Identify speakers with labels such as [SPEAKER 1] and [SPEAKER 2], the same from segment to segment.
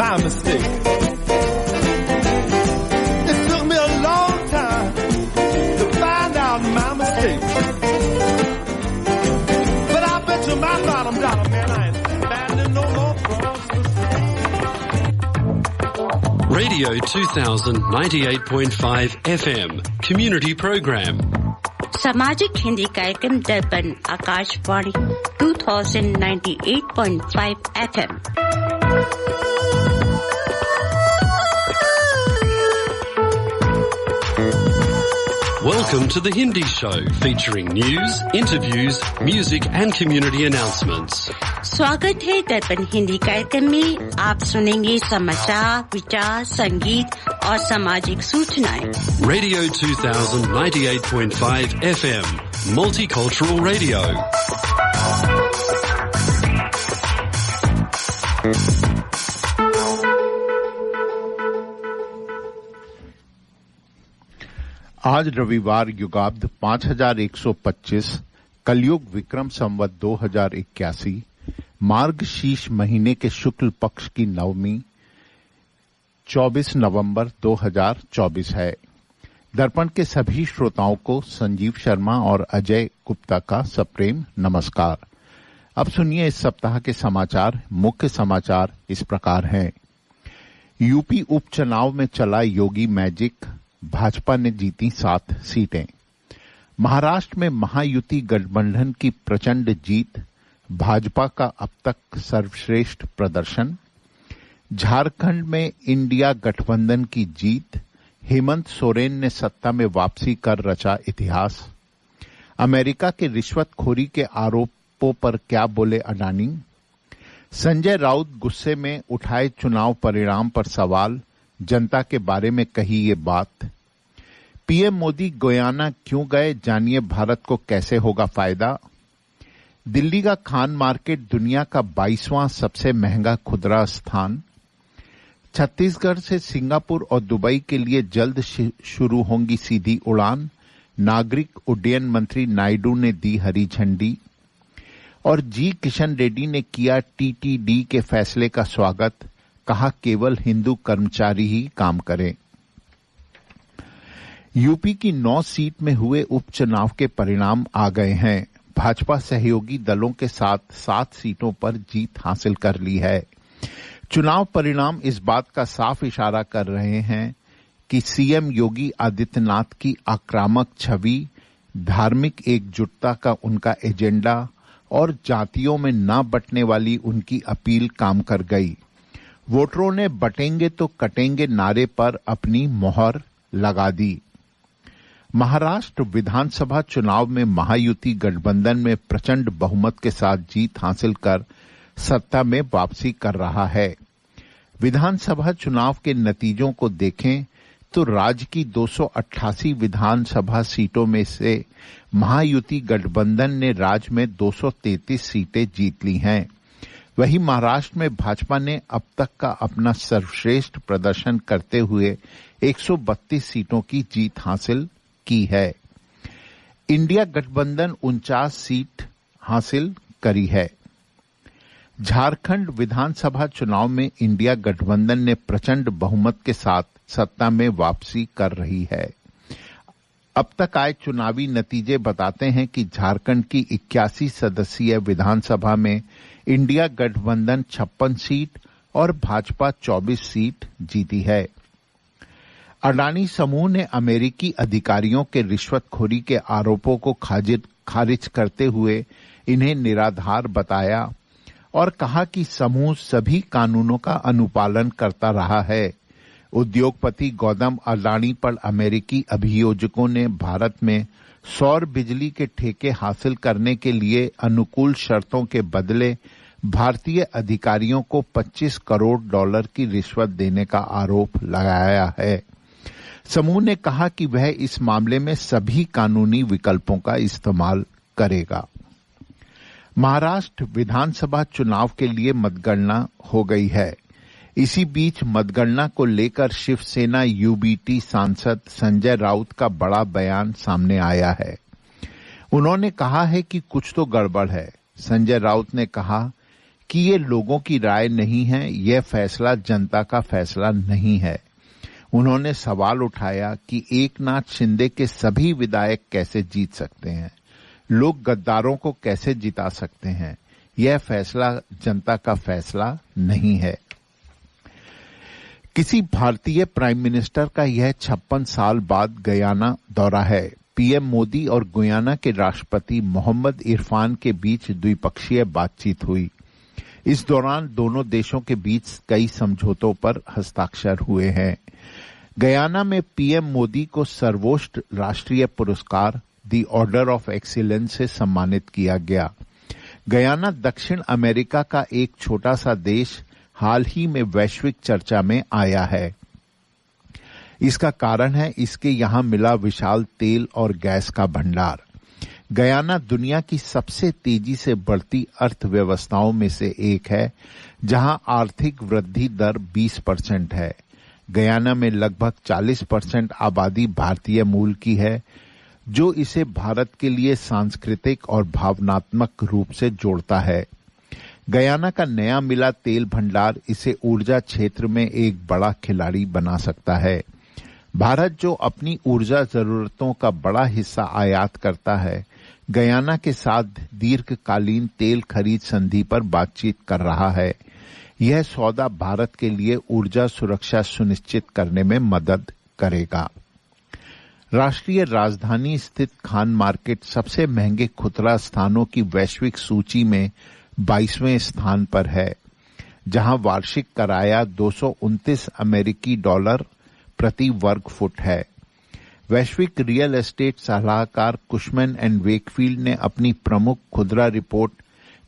[SPEAKER 1] my mistake. It took me a long time to find out my mistake. But I bet you my bottom dollar, man, I ain't standing no more across the street.
[SPEAKER 2] Radio 2000 98.5 FM Community Program.
[SPEAKER 3] सामाजिक हिंदी कार्यक्रम दर्पण Akashvani 2098.5 FM।
[SPEAKER 2] Welcome to the Hindi Show, featuring news, interviews, music and community announcements.
[SPEAKER 3] स्वागत है दर्पण हिंदी कार्यक्रम में। आप सुनेंगे समाचार, विचार, संगीत और सामाजिक सूचनाएं।
[SPEAKER 2] Radio 2000 98.5 FM Multicultural Radio.
[SPEAKER 4] आज रविवार युगाब्द 5125 कलयुग विक्रम संवत 2081 मार्गशीर्ष महीने के शुक्ल पक्ष की नवमी 24 नवंबर 2024 है। दर्पण के सभी श्रोताओं को संजीव शर्मा और अजय गुप्ता का सप्रेम नमस्कार। अब सुनिए इस सप्ताह के समाचार। मुख्य समाचार इस प्रकार हैं। यूपी उपचुनाव में चला योगी मैजिक, भाजपा ने जीती 7 सीटें। महाराष्ट्र में महायुति गठबंधन की प्रचंड जीत, भाजपा का अब तक सर्वश्रेष्ठ प्रदर्शन। झारखंड में इंडिया गठबंधन की जीत, हेमंत सोरेन ने सत्ता में वापसी कर रचा इतिहास। अमेरिका के रिश्वतखोरी के आरोपों पर क्या बोले अडानी। संजय राउत गुस्से में उठाए चुनाव परिणाम पर सवाल, जनता के बारे में कही ये बात। पीएम मोदी गुयाना क्यों गए, जानिए भारत को कैसे होगा फायदा। दिल्ली का खान मार्केट दुनिया का 22वां सबसे महंगा खुदरा स्थान। छत्तीसगढ़ से सिंगापुर और दुबई के लिए जल्द शुरू होंगी सीधी उड़ान, नागरिक उड्डयन मंत्री नायडू ने दी हरी झंडी। और जी किशन रेड्डी ने किया टीटीडी के फैसले का स्वागत, कहा केवल हिंदू कर्मचारी ही काम करें। यूपी की 9 सीट में हुए उपचुनाव के परिणाम आ गए हैं। भाजपा सहयोगी दलों के साथ 7 सीटों पर जीत हासिल कर ली है। चुनाव परिणाम इस बात का साफ इशारा कर रहे हैं कि सीएम योगी आदित्यनाथ की आक्रामक छवि, धार्मिक एकजुटता का उनका एजेंडा और जातियों में न बंटने वाली उनकी अपील काम कर गई। वोटरों ने बटेंगे तो कटेंगे नारे पर अपनी मोहर लगा दी। महाराष्ट्र विधानसभा चुनाव में महायुति गठबंधन में प्रचंड बहुमत के साथ जीत हासिल कर सत्ता में वापसी कर रहा है। विधानसभा चुनाव के नतीजों को देखें तो राज्य की 288 विधानसभा सीटों में से महायुति गठबंधन ने राज्य में 233 सीटें जीत ली हैं। वहीं महाराष्ट्र में भाजपा ने अब तक का अपना सर्वश्रेष्ठ प्रदर्शन करते हुए 132 सीटों की जीत हासिल की है। इंडिया गठबंधन 49 सीट हासिल करी है। झारखंड विधानसभा चुनाव में इंडिया गठबंधन ने प्रचंड बहुमत के साथ सत्ता में वापसी कर रही है। अब तक आए चुनावी नतीजे बताते हैं कि झारखंड की 81 सदस्यीय विधानसभा में इंडिया गठबंधन 56 सीट और भाजपा 24 सीट जीती है। अडानी समूह ने अमेरिकी अधिकारियों के रिश्वतखोरी के आरोपों को खारिज करते हुए इन्हें निराधार बताया और कहा कि समूह सभी कानूनों का अनुपालन करता रहा है। उद्योगपति गौतम अडानी पर अमेरिकी अभियोजकों ने भारत में सौर बिजली के ठेके हासिल करने के लिए अनुकूल शर्तों के बदले भारतीय अधिकारियों को $25 करोड़ की रिश्वत देने का आरोप लगाया है। समूह ने कहा कि वह इस मामले में सभी कानूनी विकल्पों का इस्तेमाल करेगा। महाराष्ट्र विधानसभा चुनाव के लिए मतगणना हो गई है। इसी बीच मतगणना को लेकर शिवसेना यूबीटी सांसद संजय राउत का बड़ा बयान सामने आया है। उन्होंने कहा है कि कुछ तो गड़बड़ है। संजय राउत ने कहा कि ये लोगों की राय नहीं है, यह फैसला जनता का फैसला नहीं है। उन्होंने सवाल उठाया कि एकनाथ शिंदे के सभी विधायक कैसे जीत सकते हैं, लोग गद्दारों को कैसे जिता सकते हैं। यह फैसला जनता का फैसला नहीं है। किसी भारतीय प्राइम मिनिस्टर का यह 56 साल बाद गयाना दौरा है। पीएम मोदी और गुयाना के राष्ट्रपति मोहम्मद इरफान के बीच द्विपक्षीय बातचीत हुई। इस दौरान दोनों देशों के बीच कई समझौतों पर हस्ताक्षर हुए हैं। गयाना में पीएम मोदी को सर्वोच्च राष्ट्रीय पुरस्कार द ऑर्डर ऑफ एक्सीलेंस से सम्मानित किया गया। गयाना दक्षिण अमेरिका का एक छोटा सा देश हाल ही में वैश्विक चर्चा में आया है। इसका कारण है इसके यहां मिला विशाल तेल और गैस का भंडार। गयाना दुनिया की सबसे तेजी से बढ़ती अर्थव्यवस्थाओं में से एक है, जहां आर्थिक वृद्धि दर 20% है। गयाना में लगभग 40% आबादी भारतीय मूल की है, जो इसे भारत के लिए सांस्कृतिक और भावनात्मक रूप से जोड़ता है। गयाना का नया मिला तेल भंडार इसे ऊर्जा क्षेत्र में एक बड़ा खिलाड़ी बना सकता है। भारत जो अपनी ऊर्जा जरूरतों का बड़ा हिस्सा आयात करता है, गयाना के साथ दीर्घकालीन तेल खरीद संधि पर बातचीत कर रहा है। यह सौदा भारत के लिए ऊर्जा सुरक्षा सुनिश्चित करने में मदद करेगा। राष्ट्रीय राजधानी स्थित खान मार्केट सबसे महंगे खुदरा स्थानों की वैश्विक सूची में 22वें स्थान पर है, जहां वार्षिक किराया $229 प्रति वर्ग फुट है। वैश्विक रियल एस्टेट सलाहकार कुशमैन एंड वेकफील्ड ने अपनी प्रमुख खुदरा report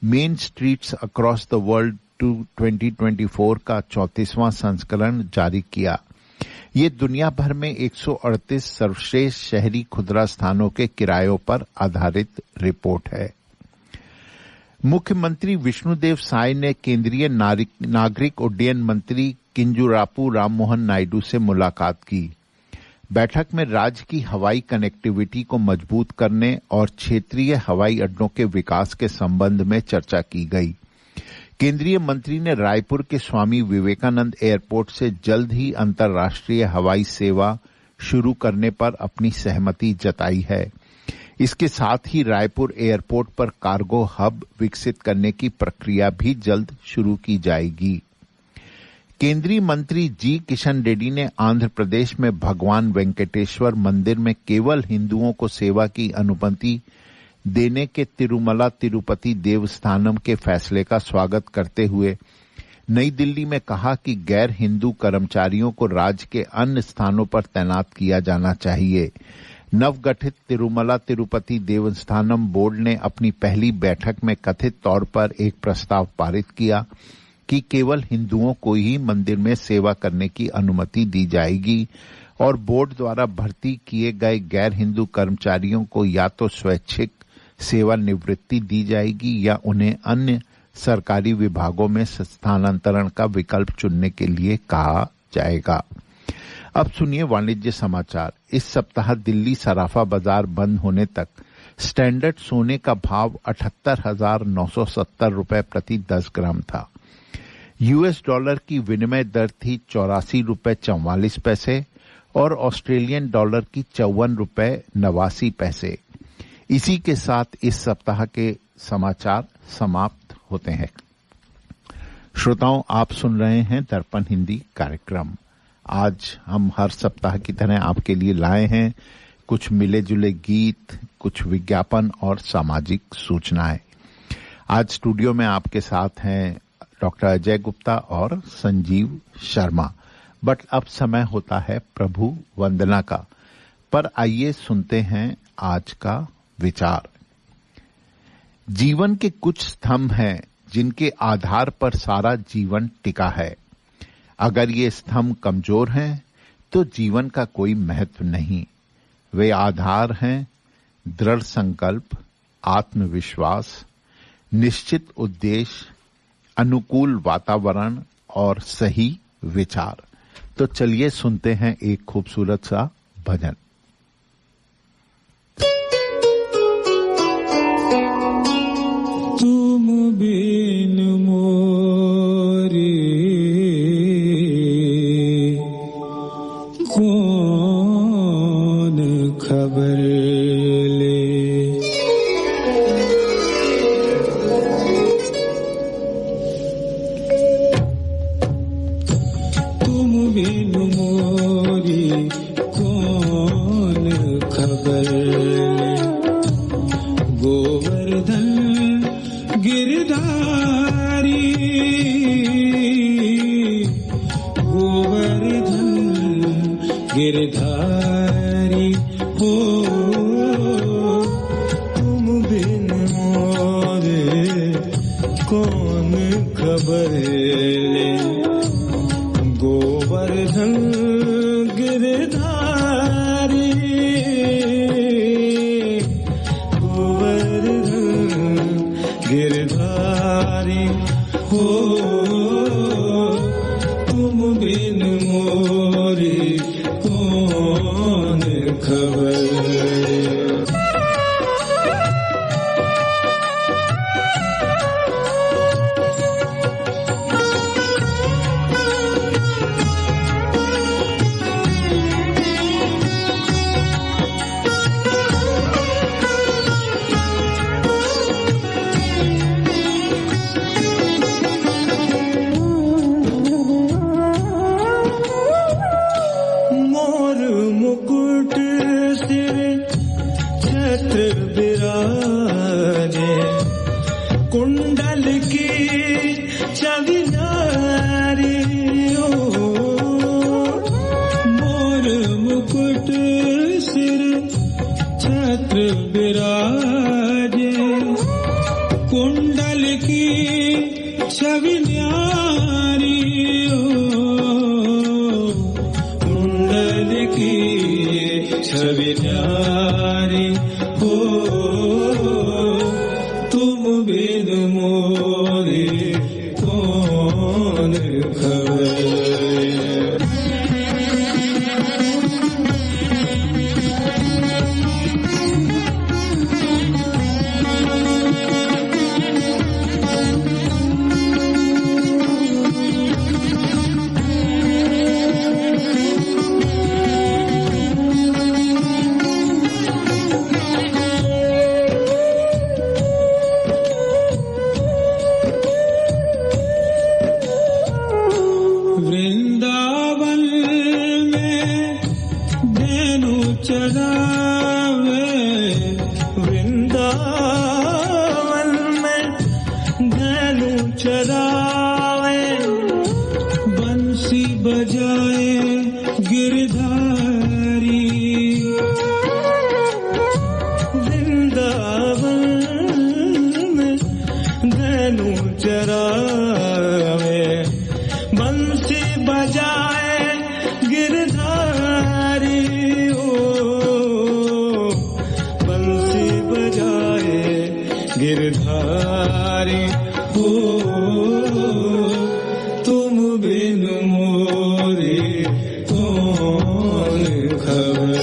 [SPEAKER 4] main streets across the world 2024 का 34वां संस्करण जारी किया। ये दुनिया भर में 138 सर्वश्रेष्ठ शहरी खुदरा स्थानों के किरायों पर आधारित रिपोर्ट है। मुख्यमंत्री विष्णुदेव साय ने केंद्रीय नागरिक उड्डयन मंत्री किंजरापू राममोहन नायडू से मुलाकात की। बैठक में राज्य की हवाई कनेक्टिविटी को मजबूत करने और क्षेत्रीय हवाई अड्डों के विकास के संबंध में चर्चा की गई। केंद्रीय मंत्री ने रायपुर के स्वामी विवेकानंद एयरपोर्ट से जल्द ही अंतर्राष्ट्रीय हवाई सेवा शुरू करने पर अपनी सहमति जताई है। इसके साथ ही रायपुर एयरपोर्ट पर कार्गो हब विकसित करने की प्रक्रिया भी जल्द शुरू की जाएगी। केंद्रीय मंत्री जी किशन रेड्डी ने आंध्र प्रदेश में भगवान वेंकटेश्वर मंदिर में केवल हिंदुओं को सेवा की अनुमति देने के तिरुमला तिरुपति देवस्थानम के फैसले का स्वागत करते हुए नई दिल्ली में कहा कि गैर हिंदू कर्मचारियों को राज्य के अन्य स्थानों पर तैनात किया जाना चाहिए। नवगठित तिरुमला तिरुपति देवस्थानम बोर्ड ने अपनी पहली बैठक में कथित तौर पर एक प्रस्ताव पारित किया कि केवल हिंदुओं को ही मंदिर में सेवा करने की अनुमति दी जाएगी और बोर्ड द्वारा भर्ती किए गए गैर हिंदू कर्मचारियों को या तो स्वैच्छिक सेवानिवृत्ति दी जाएगी या उन्हें अन्य सरकारी विभागों में स्थानांतरण का विकल्प चुनने के लिए कहा जाएगा। अब सुनिए वाणिज्य समाचार। इस सप्ताह दिल्ली सराफा बाजार बंद होने तक स्टैंडर्ड सोने का भाव 78,970 रुपए प्रति 10 ग्राम था। यूएस डॉलर की विनिमय दर थी 84 रुपए 44 पैसे और ऑस्ट्रेलियन डॉलर की 54 रुपए 89 पैसे। इसी के साथ इस सप्ताह के समाचार समाप्त होते हैं। श्रोताओं, आप सुन रहे हैं दर्पण हिंदी कार्यक्रम। आज हम हर सप्ताह की तरह आपके लिए लाए हैं कुछ मिले जुले गीत, कुछ विज्ञापन और सामाजिक सूचनाएं। आज स्टूडियो में आपके साथ हैं डॉक्टर अजय गुप्ता और संजीव शर्मा। बट अब समय होता है प्रभु वंदना का। पर आइए सुनते हैं आज का विचार। जीवन के कुछ स्तंभ हैं जिनके आधार पर सारा जीवन टिका है। अगर ये स्तंभ कमजोर हैं तो जीवन का कोई महत्व नहीं। वे आधार हैं दृढ़ संकल्प, आत्मविश्वास, निश्चित उद्देश्य, अनुकूल वातावरण और सही विचार। तो चलिए सुनते हैं एक खूबसूरत सा भजन।
[SPEAKER 5] तुम बिन मोर खबर ले, गोवर्धन गिरधारी, गोवर्धन गिरधारी हो, तुम बिन मोरे कौन खबर ले, गोवर्धन गिरधारी, गोवर्धन गिरधारी हो, तुम बिन मोरे कौन खबर। कुंडल की छविनारी ओ, मोर मुकुट सिर छत्र विराजे, कुंडल की छविनारी ओ, कुंडल की छविनारी हो, तुम बिन मोरे कौन खबर। गिरधारी हो, तुम बिन मोरे कौन खबर।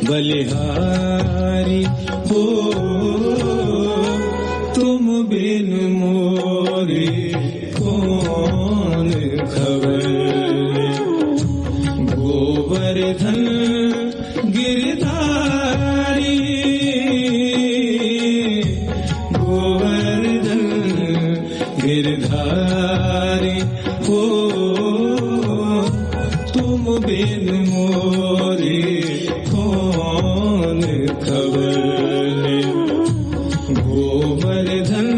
[SPEAKER 5] बलिहारी हो, तुम बिन मोरे कौन खबर। गोवर्धन गिरधारी, गोवर्धन गिरधारी हो, तुम बिन मोरे कौन खबर। गोवर्धन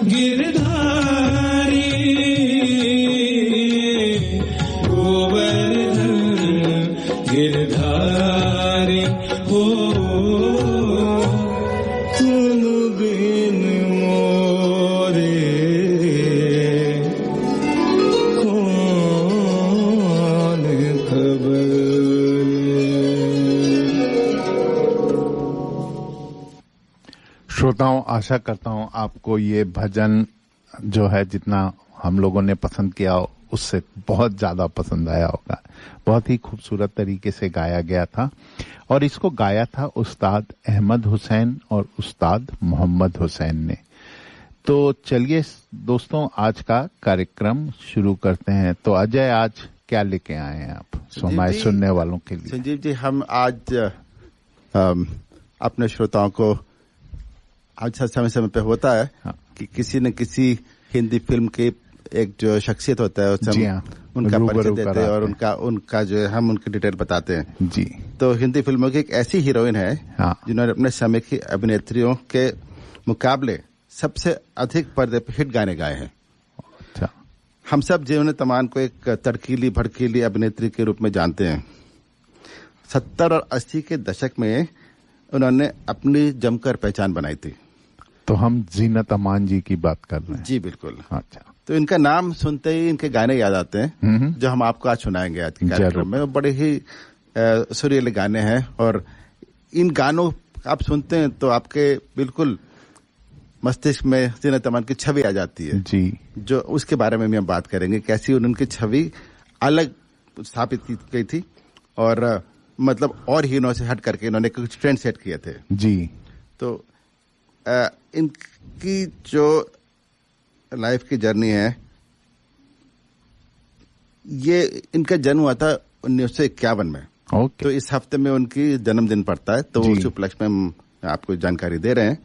[SPEAKER 5] गिरधारी, गोवर्धन गिरधारी हो,
[SPEAKER 4] श्रोताओं, आशा करता हूं आपको ये भजन जो है जितना हम लोगों ने पसंद किया उससे बहुत ज्यादा पसंद आया होगा। बहुत ही खूबसूरत तरीके से गाया गया था और इसको गाया था उस्ताद अहमद हुसैन और उस्ताद मोहम्मद हुसैन ने। तो चलिए दोस्तों, आज का कार्यक्रम शुरू करते हैं। तो अजय, आज क्या लेके आए हैं आप हमारे सुनने वालों के लिए?
[SPEAKER 6] संजीव जी, हम आज अपने श्रोताओं को, आज समय पे होता है कि किसी न किसी हिंदी फिल्म के एक जो शख्सियत होता है उससे हम उनका परिचय देते हैं और उनका जो है हम उनकी डिटेल बताते हैं
[SPEAKER 4] जी।
[SPEAKER 6] तो हिंदी फिल्मों की एक ऐसी हीरोइन है जिन्होंने अपने समय की अभिनेत्रियों के मुकाबले सबसे अधिक पर्दे पर हिट गाने गाए हैं।
[SPEAKER 4] अच्छा।
[SPEAKER 6] हम सब जीवन तमान को एक तड़कीली भड़कीली अभिनेत्री के रूप में जानते हैं। 70 और 80 के दशक में उन्होंने अपनी जमकर पहचान बनाई थी।
[SPEAKER 4] तो हम जीनत अमान जी की बात कर रहे हैं।
[SPEAKER 6] जी बिल्कुल।
[SPEAKER 4] अच्छा।
[SPEAKER 6] तो इनका नाम सुनते ही इनके गाने याद आते हैं जो हम आपको आज सुनाएंगे आज के कार्यक्रम में। बड़े ही सुरीले गाने हैं और इन गानों आप सुनते हैं तो आपके बिल्कुल मस्तिष्क में जीनत अमान की छवि आ जाती है जी। जो उसके बारे में भी हम बात करेंगे, कैसी उनकी छवि अलग स्थापित की गई थी और मतलब और हीरों से हट करके इन्होंने कुछ ट्रेंड सेट किए थे
[SPEAKER 4] जी। तो
[SPEAKER 6] इनकी जो लाइफ की जर्नी है, ये इनका जन्म हुआ था 1951 में। तो इस हफ्ते में उनकी जन्मदिन पड़ता है, तो उस उपलक्ष्य में हम आपको जानकारी दे रहे हैं।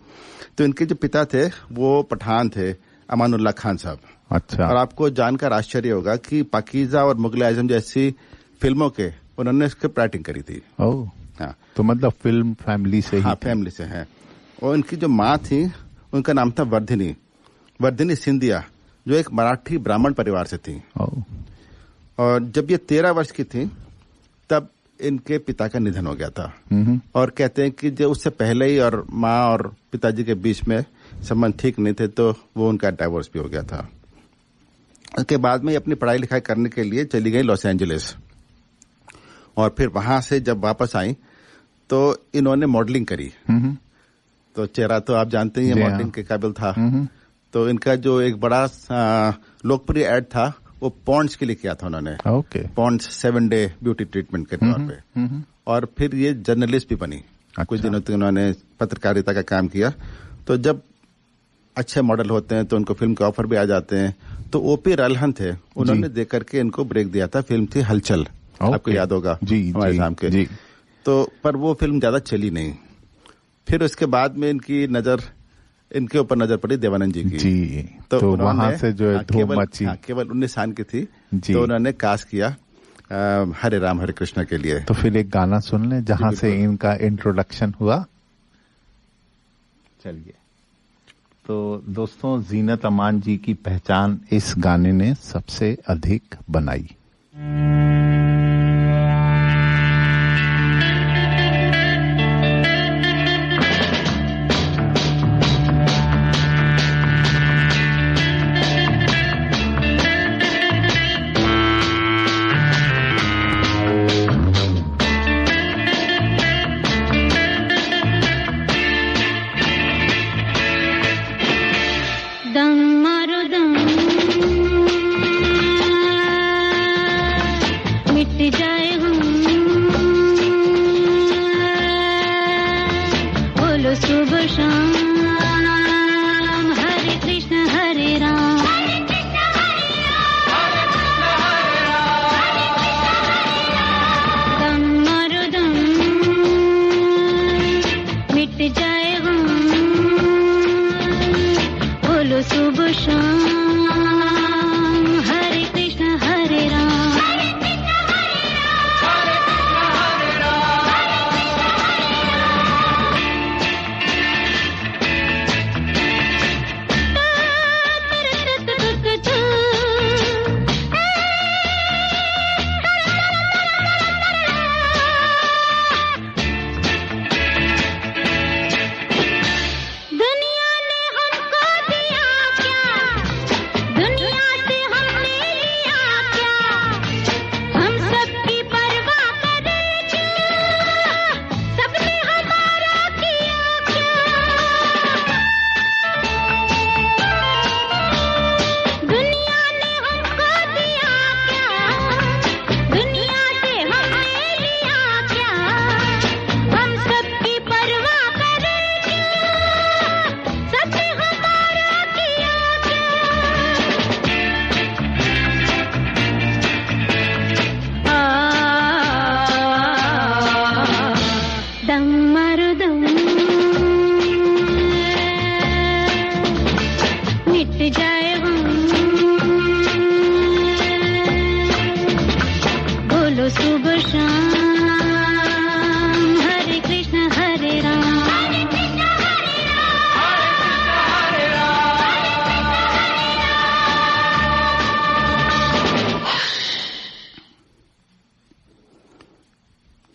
[SPEAKER 6] तो इनके जो पिता थे वो पठान थे, अमानुल्लाह खान साहब।
[SPEAKER 4] अच्छा।
[SPEAKER 6] और आपको जानकर आश्चर्य होगा कि पाकीज़ा और मुगल आजम जैसी फिल्मों के उन्होंने स्क्रिप्ट राइटिंग करी थी।
[SPEAKER 4] हाँ। तो मतलब फिल्म फैमिली से ही?
[SPEAKER 6] हाँ, फैमिली से है। और इनकी जो माँ थी उनका नाम था वर्धिनी सिंधिया, जो एक मराठी ब्राह्मण परिवार से थी। और जब ये 13 वर्ष की थी तब इनके पिता का निधन हो गया था। और कहते हैं कि जो उससे पहले ही और माँ और पिताजी के बीच में संबंध ठीक नहीं थे, तो वो उनका डाइवोर्स भी हो गया था। उसके बाद में अपनी पढ़ाई लिखाई करने के लिए चली गई लॉस एंजलिस और फिर वहां से जब वापस आई तो इन्होंने मॉडलिंग करी। तो चेहरा तो आप जानते ही हैं मॉडलिंग के काबिल था। तो इनका जो एक बड़ा लोकप्रिय एड था वो पॉन्ड्स के लिए किया था उन्होंने। पॉन्ड्स 7 डे ब्यूटी ट्रीटमेंट के तौर पे। और फिर ये जर्नलिस्ट भी बनी। कुछ दिनों तक उन्होंने पत्रकारिता का काम किया। तो जब अच्छे मॉडल होते हैं तो उनको फिल्म के ऑफर भी आ जाते हैं। तो ओपी रलहन थे, उन्होंने देख करके इनको ब्रेक दिया था। फिल्म थी हलचल, आपको याद होगा हमारे नाम के। तो पर वो फिल्म ज्यादा चली नहीं। फिर उसके बाद में इनके ऊपर नजर पड़ी देवानंद जी की
[SPEAKER 4] जी। तो वहां से जो है धूम मची।
[SPEAKER 6] केवल 19 साल की थी तो उन्होंने कास्ट किया हरे राम हरे कृष्णा के लिए।
[SPEAKER 4] तो फिर एक गाना सुन लें जहां से इनका इंट्रोडक्शन हुआ। चलिए। तो दोस्तों, जीनत अमान जी की पहचान इस गाने ने सबसे अधिक बनाई।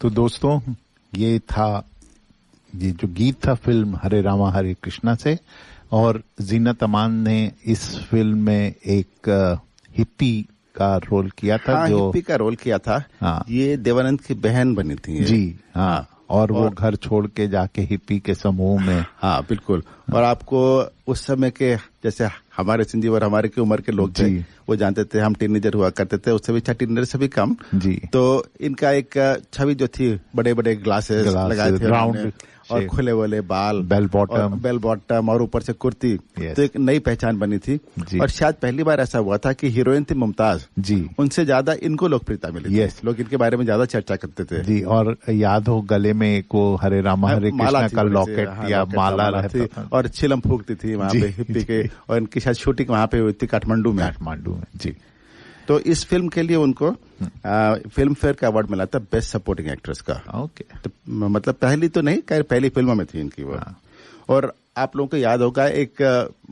[SPEAKER 4] तो दोस्तों ये जो गीत था फिल्म हरे रामा हरे कृष्णा से, और जीनत अमान ने इस फिल्म में एक हिप्पी का रोल किया था।
[SPEAKER 6] हाँ,
[SPEAKER 4] जो
[SPEAKER 6] हिप्पी का रोल किया था।
[SPEAKER 4] हाँ,
[SPEAKER 6] ये देवानंद की बहन बनी थी
[SPEAKER 4] जी। हाँ, और वो घर छोड़ के जाके हिप्पी के समूह में। हाँ
[SPEAKER 6] बिल्कुल। और आपको उस समय के जैसे हमारे संजीव और हमारे की उम्र के लोग थे, वो जानते थे, हम टीनेजर हुआ करते थे, उससे भी टीनेजर से भी कम जी। तो इनका एक छवि जो थी, बड़े बड़े ग्लासेस लगाए थे राउंड, और खुले वाले बाल, बेल बॉटम और ऊपर से कुर्ती, तो एक नई पहचान बनी थी। और शायद पहली बार ऐसा हुआ था कि हीरोइन थी मुमताज जी, उनसे ज्यादा इनको लोकप्रियता मिली। लोग इनके बारे में ज्यादा चर्चा करते थे जी। और याद हो गले में एक वो हरे रामा हरे कृष्णा का लॉकेट या माला रहती था, और चिलम फूकती थी वहां पे हिप्पी के, और इनकी शायद शूटिंग वहां पे हुई थी काठमांडू में जी। तो इस फिल्म के लिए उनको फिल्म फेयर का अवार्ड मिला था बेस्ट सपोर्टिंग एक्ट्रेस का। ओके। तो मतलब पहली तो नहीं, पहली फिल्मों में थी इनकी वो। और आप लोगों को याद होगा एक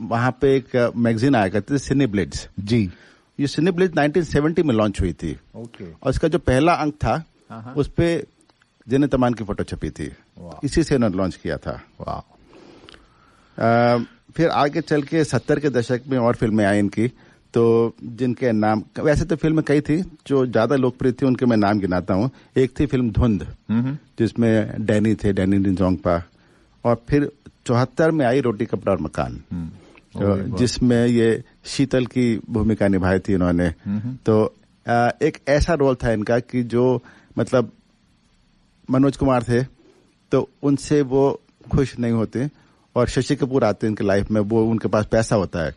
[SPEAKER 6] वहां पे एक मैगजीन आया करती थी, सिने ब्लिट्ज जी। ये सिने ब्लिट्ज 1970 में लॉन्च हुई थी। ओके। और इसका जो पहला अंक था उस पे जीनत अमान की फोटो छपी थी, इसी से उन्होंने लॉन्च किया था। फिर आगे चल के 70 के दशक में और फिल्में आई इनकी, तो जिनके नाम, वैसे तो फिल्म कई थी, जो ज्यादा लोकप्रिय थी उनके मैं नाम गिनाता हूँ। एक थी फिल्म धुंध, जिसमें डैनी थे, डैनी डिंजोंगपा। और फिर 74 में आई रोटी कपड़ा और मकान, तो जिसमें ये शीतल की भूमिका निभाई थी इन्होंने। तो एक ऐसा रोल था इनका कि जो मतलब मनोज कुमार थे तो उनसे वो खुश नहीं होते, और शशि कपूर आते हैं इनके लाइफ में, वो उनके पास पैसा होता है,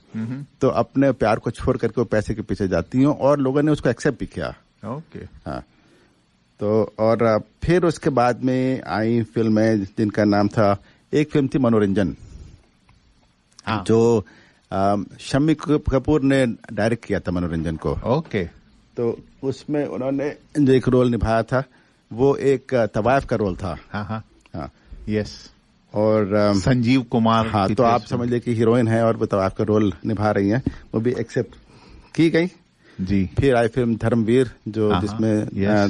[SPEAKER 6] तो अपने प्यार को छोड़ करके वो पैसे के पीछे जाती हैं, और लोगों ने उसको एक्सेप्ट भी किया। ओके। हाँ, तो और फिर उसके बाद में आई फिल्में जिनका नाम था, एक फिल्म थी मनोरंजन, जो शम्मी कपूर ने डायरेक्ट किया था मनोरंजन को। ओके। तो उसमें उन्होंने जो एक रोल निभाया था वो एक तवायफ का रोल था। हाँ, यस। और संजीव कुमार। हाँ, तो आप समझ ले कि हीरोइन है और वो तवायफ का रोल निभा रही हैं, वो भी एक्सेप्ट की गई जी। फिर आई फिल्म धर्मवीर, जो जिसमें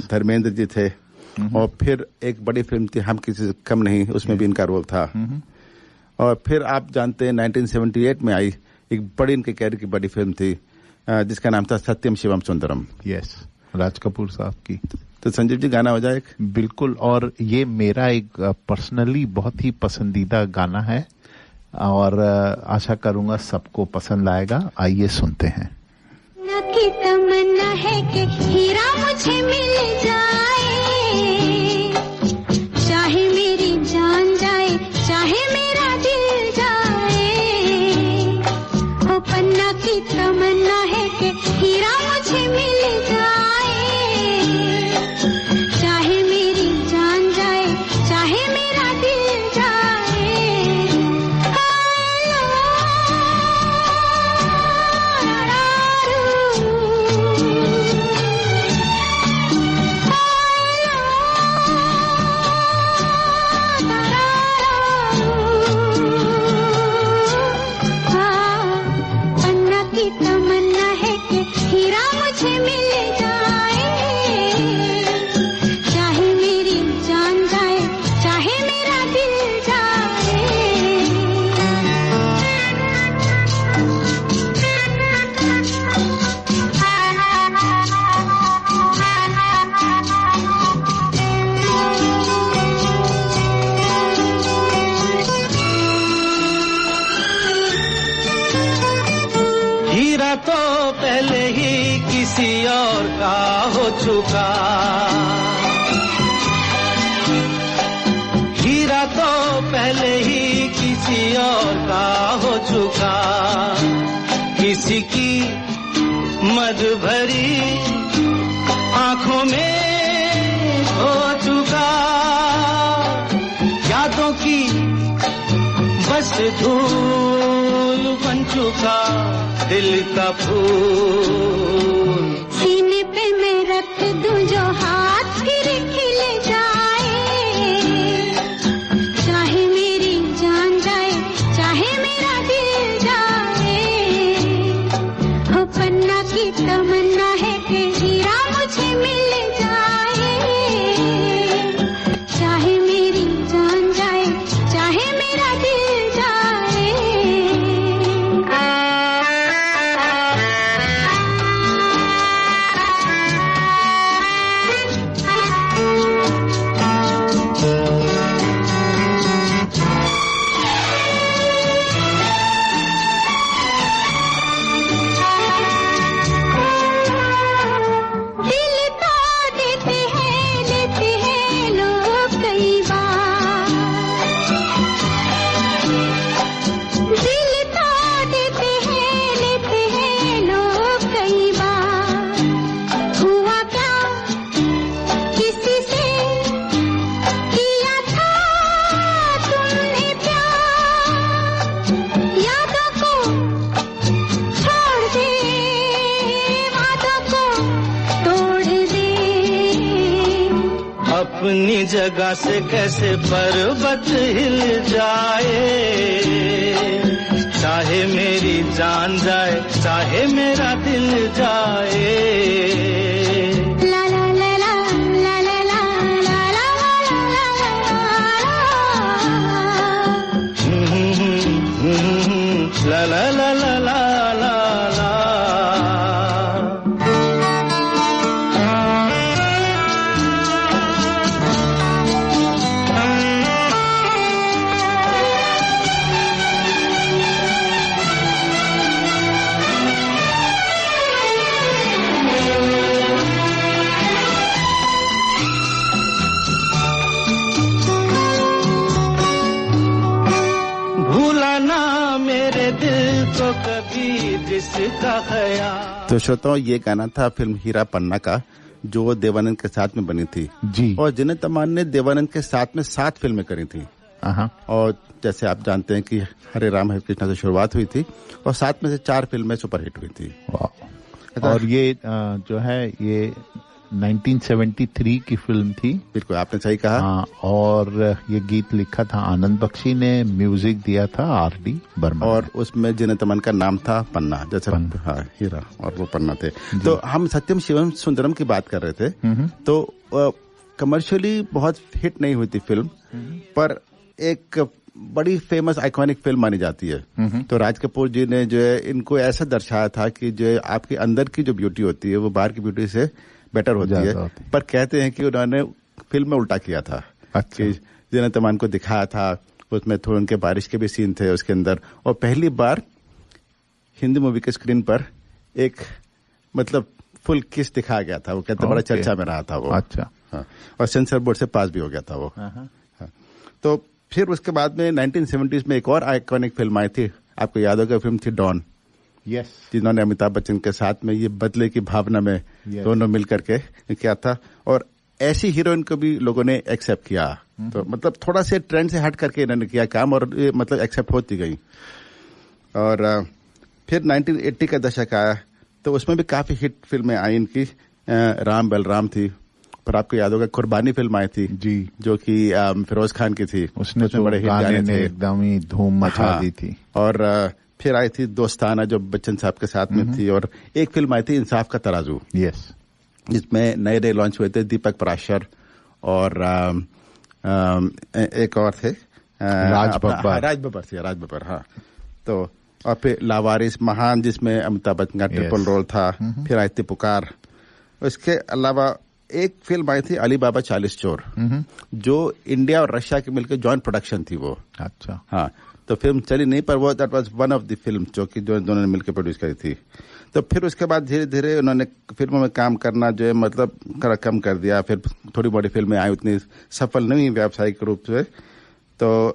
[SPEAKER 6] धर्मेंद्र जी थे। और फिर एक बड़ी फिल्म थी हम किसी से कम नहीं, उसमें भी इनका रोल था। और फिर आप जानते हैं 1978 में आई एक बड़ी इनके कैरियर की बड़ी फिल्म थी, जिसका नाम था सत्यम शिवम सुंदरम। यस, राज कपूर साहब की। तो संजीव जी गाना हो जाए? बिल्कुल। और ये मेरा एक पर्सनली बहुत ही पसंदीदा गाना है, और आशा करूंगा सबको पसंद आएगा। आइए सुनते हैं।
[SPEAKER 7] की तमन्ना है कि हीरा मुझे मिल जाए, चाहे मेरी जान जाए, चाहे मेरा दिल जाए। ओ पन्ना की तमन्ना है कि हीरा मुझे मिल जाए, चाहे मेरी जान जाए, चाहे मेरा दिल जाए। पन्ना की तमन्ना है कि हीरा मुझे मिल जाए, चाहे मेरी जान जाए, चाहे मेरा दिल जाए।
[SPEAKER 5] हीरा तो पहले ही किसी और का हो चुका, हीरा तो पहले ही किसी और का हो चुका, किसी की मद भरी आंखों में हो चुका, यादों की बस धूल बन चुका, दिल का फूल।
[SPEAKER 7] सीने पे मैं रख दूं जो हाथ फिर खिल जाए, चाहे मेरी जान जाए, चाहे मेरा दिल जाए। हो पन्ना की तमन्ना है कि हीरा मुझे मिल जाए,
[SPEAKER 5] अपनी जगह से कैसे पर्वत हिल जाए, चाहे मेरी जान जाए चाहे मेरा दिल जाए।
[SPEAKER 7] ला ला ला ला ला ला ला ला
[SPEAKER 5] ला ला ला ला ला ला।
[SPEAKER 6] तो श्रोताओं, ये गाना था फिल्म हीरा पन्ना का, जो देवानंद के साथ में बनी थी
[SPEAKER 4] जी।
[SPEAKER 6] और जिन्हें तमान ने देवानंद के साथ में 7 फिल्में करी थी। और जैसे आप जानते हैं कि हरे राम हरे कृष्णा से शुरुआत हुई थी और 7 में से 4 फिल्में सुपरहिट हुई थी।
[SPEAKER 4] और ये जो है ये 1973 की फिल्म थी।
[SPEAKER 6] बिल्कुल, आपने सही कहा।
[SPEAKER 4] और ये गीत लिखा था आनंद बख्शी ने, म्यूजिक दिया था R.D. बर्मन।
[SPEAKER 6] और उसमें जिन्हें तमन का नाम था पन्ना, जैसे हाँ हीरा और वो पन्ना थे। तो हम सत्यम शिवम सुंदरम की बात कर रहे थे। तो कमर्शियली बहुत हिट नहीं हुई थी फिल्म, पर एक बड़ी फेमस आइकॉनिक फिल्म मानी जाती है। तो राज कपूर जी ने जो है इनको ऐसा दर्शाया था कि जो आपके अंदर की जो ब्यूटी होती है वो बाहर की ब्यूटी से बेटर होती है। पर कहते हैं कि उन्होंने फिल्म में उल्टा किया था। कि जिन्हें तमान को दिखाया था, उसमें थोड़े उनके बारिश के भी सीन थे उसके अंदर, और पहली बार हिंदी मूवी के स्क्रीन पर एक मतलब फुल किस दिखाया गया था। वो कहते बड़ा चर्चा में रहा था वो।
[SPEAKER 4] अच्छा।
[SPEAKER 6] हाँ, और सेंसर बोर्ड से पास भी हो गया था वो। हाँ। तो फिर उसके बाद में 1970s में एक और आइकॉनिक फिल्म आई थी, आपको याद होगा, फिल्म थी डॉन।
[SPEAKER 4] यस।
[SPEAKER 6] जिन्होंने अमिताभ बच्चन के साथ में ये बदले की भावना में दोनों मिल करके किया था, और ऐसी हीरोइन को भी लोगों ने एक्सेप्ट किया। तो मतलब थोड़ा से ट्रेंड से हट करके इन्होंने किया काम, और ये मतलब एक्सेप्ट होती गई। और फिर 1980 का दशक आया, तो उसमें भी काफी हिट फिल्में आई इनकी। राम बलराम थी, पर आपको याद होगा कुर्बानी फिल्म आई थी जी, जो कि फिरोज खान की थी।
[SPEAKER 4] उसने तो बड़े हिट गाने थे, एकदम ही धूम मचा दी थी।
[SPEAKER 6] और फिर आई थी दोस्ताना, जो बच्चन साहब के साथ में थी। और एक फिल्म आई थी इंसाफ का तराजू।
[SPEAKER 4] यस।
[SPEAKER 6] जिसमें नए नए लॉन्च हुए थे दीपक पराशर और एक और थे राज बब्बर। हाँ। तो और फिर लावारिस महान, जिसमें अमिताभ बच्चन का ट्रिपल रोल था। फिर आई थी पुकार। उसके अलावा एक फिल्म आई थी अली बाबा 40 चोर, जो इंडिया और रशिया के मिलकर जॉइंट प्रोडक्शन थी वो।
[SPEAKER 4] अच्छा।
[SPEAKER 6] हाँ, तो फिल्म चली नहीं, पर वो that was one of the film जो कि दोनों ने मिलकर प्रोड्यूस करी थी। तो फिर उसके बाद धीरे धीरे उन्होंने फिल्मों में काम करना जो है मतलब कम कर दिया। फिर थोड़ी बड़ी फिल्में आई, उतनी सफल नहीं व्यावसायिक रूप से। तो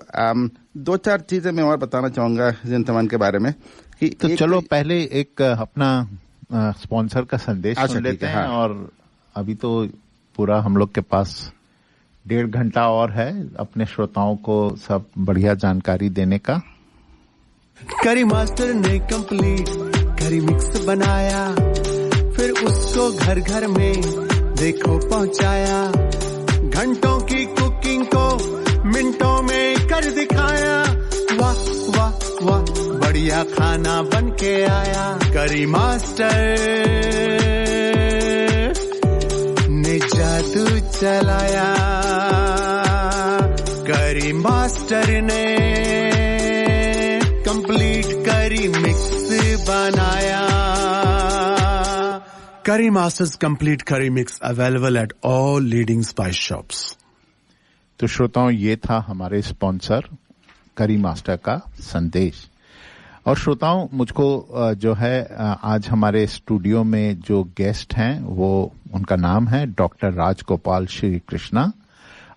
[SPEAKER 6] 2-4 चीजें मैं और बताना चाहूंगा जिन तमान के बारे में कि
[SPEAKER 4] तो चलो पहले एक अपना स्पॉन्सर का संदेश सुन लेते हैं। और अभी तो पूरा हम लोग के पास 1.5 घंटा और है अपने श्रोताओं को सब बढ़िया जानकारी देने का।
[SPEAKER 1] करी मास्टर ने कंप्लीट करी मिक्स बनाया, फिर उसको घर घर में देखो पहुंचाया। घंटों की कुकिंग को मिनटों में कर दिखाया। वाह वाह वाह, बढ़िया खाना बन के आया। करी मास्टर ने जादू चलाया। करी मास्टर ने कंप्लीट करी मिक्स बनाया। करी मास्टर्स कंप्लीट करी mix available at all leading spice shops.
[SPEAKER 4] तो श्रोताओं, ये था हमारे स्पॉन्सर करी मास्टर का संदेश। और श्रोताओं, मुझको जो है आज हमारे स्टूडियो में जो गेस्ट हैं वो उनका नाम है डॉक्टर राजगोपाल श्री कृष्णा,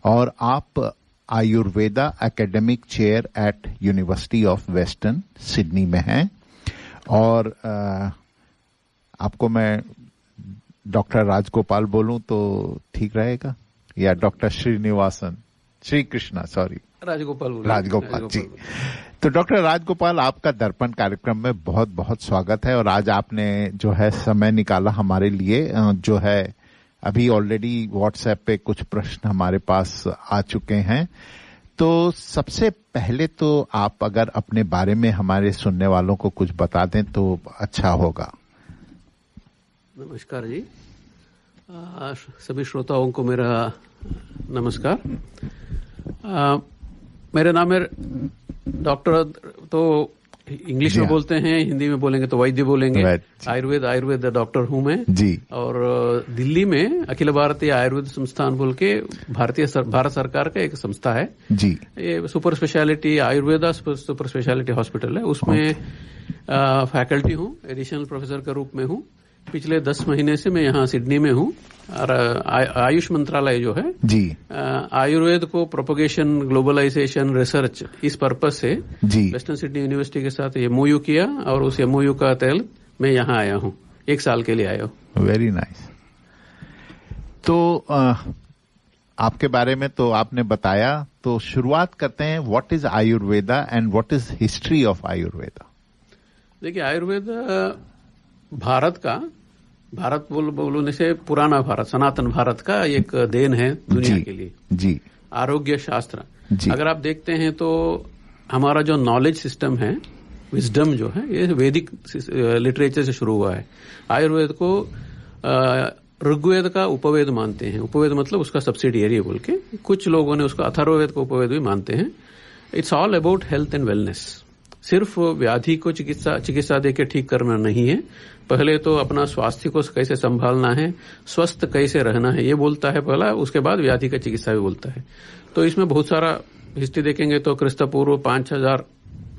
[SPEAKER 4] और आप Ayurveda academic chair at university of western Sydney में हैं। और आपको मैं डॉक्टर राजगोपाल बोलूं तो ठीक रहेगा, या डॉक्टर श्री कृष्णा, सॉरी राजगोपाल जी। तो डॉक्टर राजगोपाल, आपका दर्पण कार्यक्रम में बहुत बहुत स्वागत है। और आज आपने जो है समय निकाला हमारे लिए, जो है अभी ऑलरेडी व्हाट्सएप पे कुछ प्रश्न हमारे पास आ चुके हैं। तो सबसे पहले तो आप अगर अपने बारे में हमारे सुनने वालों को कुछ बता दें तो अच्छा होगा।
[SPEAKER 8] नमस्कार जी, सभी श्रोताओं को मेरा नमस्कार। मेरा नाम है डॉक्टर, तो इंग्लिश में बोलते हैं, हिंदी में बोलेंगे तो वैद्य बोलेंगे। आयुर्वेद डॉक्टर हूं मैं जी। और दिल्ली में अखिल भारतीय आयुर्वेद संस्थान बोल के भारत सरकार का एक संस्था है जी। ये super speciality Ayurveda super speciality hospital है, उसमें फैकल्टी हूं, एडिशनल प्रोफेसर के रूप में हूं। पिछले 10 महीने से मैं यहाँ सिडनी में हूँ। और आयुष मंत्रालय जो है जी, आयुर्वेद को प्रोपगेशन, ग्लोबलाइजेशन, रिसर्च, इस पर्पज से जी वेस्टर्न सिडनी यूनिवर्सिटी के साथ एमओयू किया और उस एमओयू का तहत मैं यहाँ आया हूँ, 1 साल के लिए आया हूँ। Very nice.
[SPEAKER 4] तो आपके बारे में तो आपने बताया, तो शुरुआत करते हैं। What is Ayurveda and what is history of Ayurveda?
[SPEAKER 8] देखिए, आयुर्वेद भारत बोलने से पुराना भारत, सनातन भारत का एक देन है दुनिया के लिए जी। आरोग्य शास्त्र जी। अगर आप देखते हैं तो हमारा जो नॉलेज सिस्टम है, विजडम जो है, ये वैदिक लिटरेचर से शुरू हुआ है। आयुर्वेद को ऋग्वेद का उपवेद मानते हैं। उपवेद मतलब उसका सब्सिडियरी बोल के, कुछ लोगों ने उसको अथर्ववेद का उपवेद भी मानते हैं। It's all about health and wellness. सिर्फ व्याधि को चिकित्सा देके ठीक करना नहीं है, पहले तो अपना स्वास्थ्य को कैसे संभालना है, स्वस्थ कैसे रहना है, ये बोलता है पहला। उसके बाद व्याधि का चिकित्सा भी बोलता है। तो इसमें बहुत सारा हिस्ट्री देखेंगे तो क्रिस्तपूर्व 5000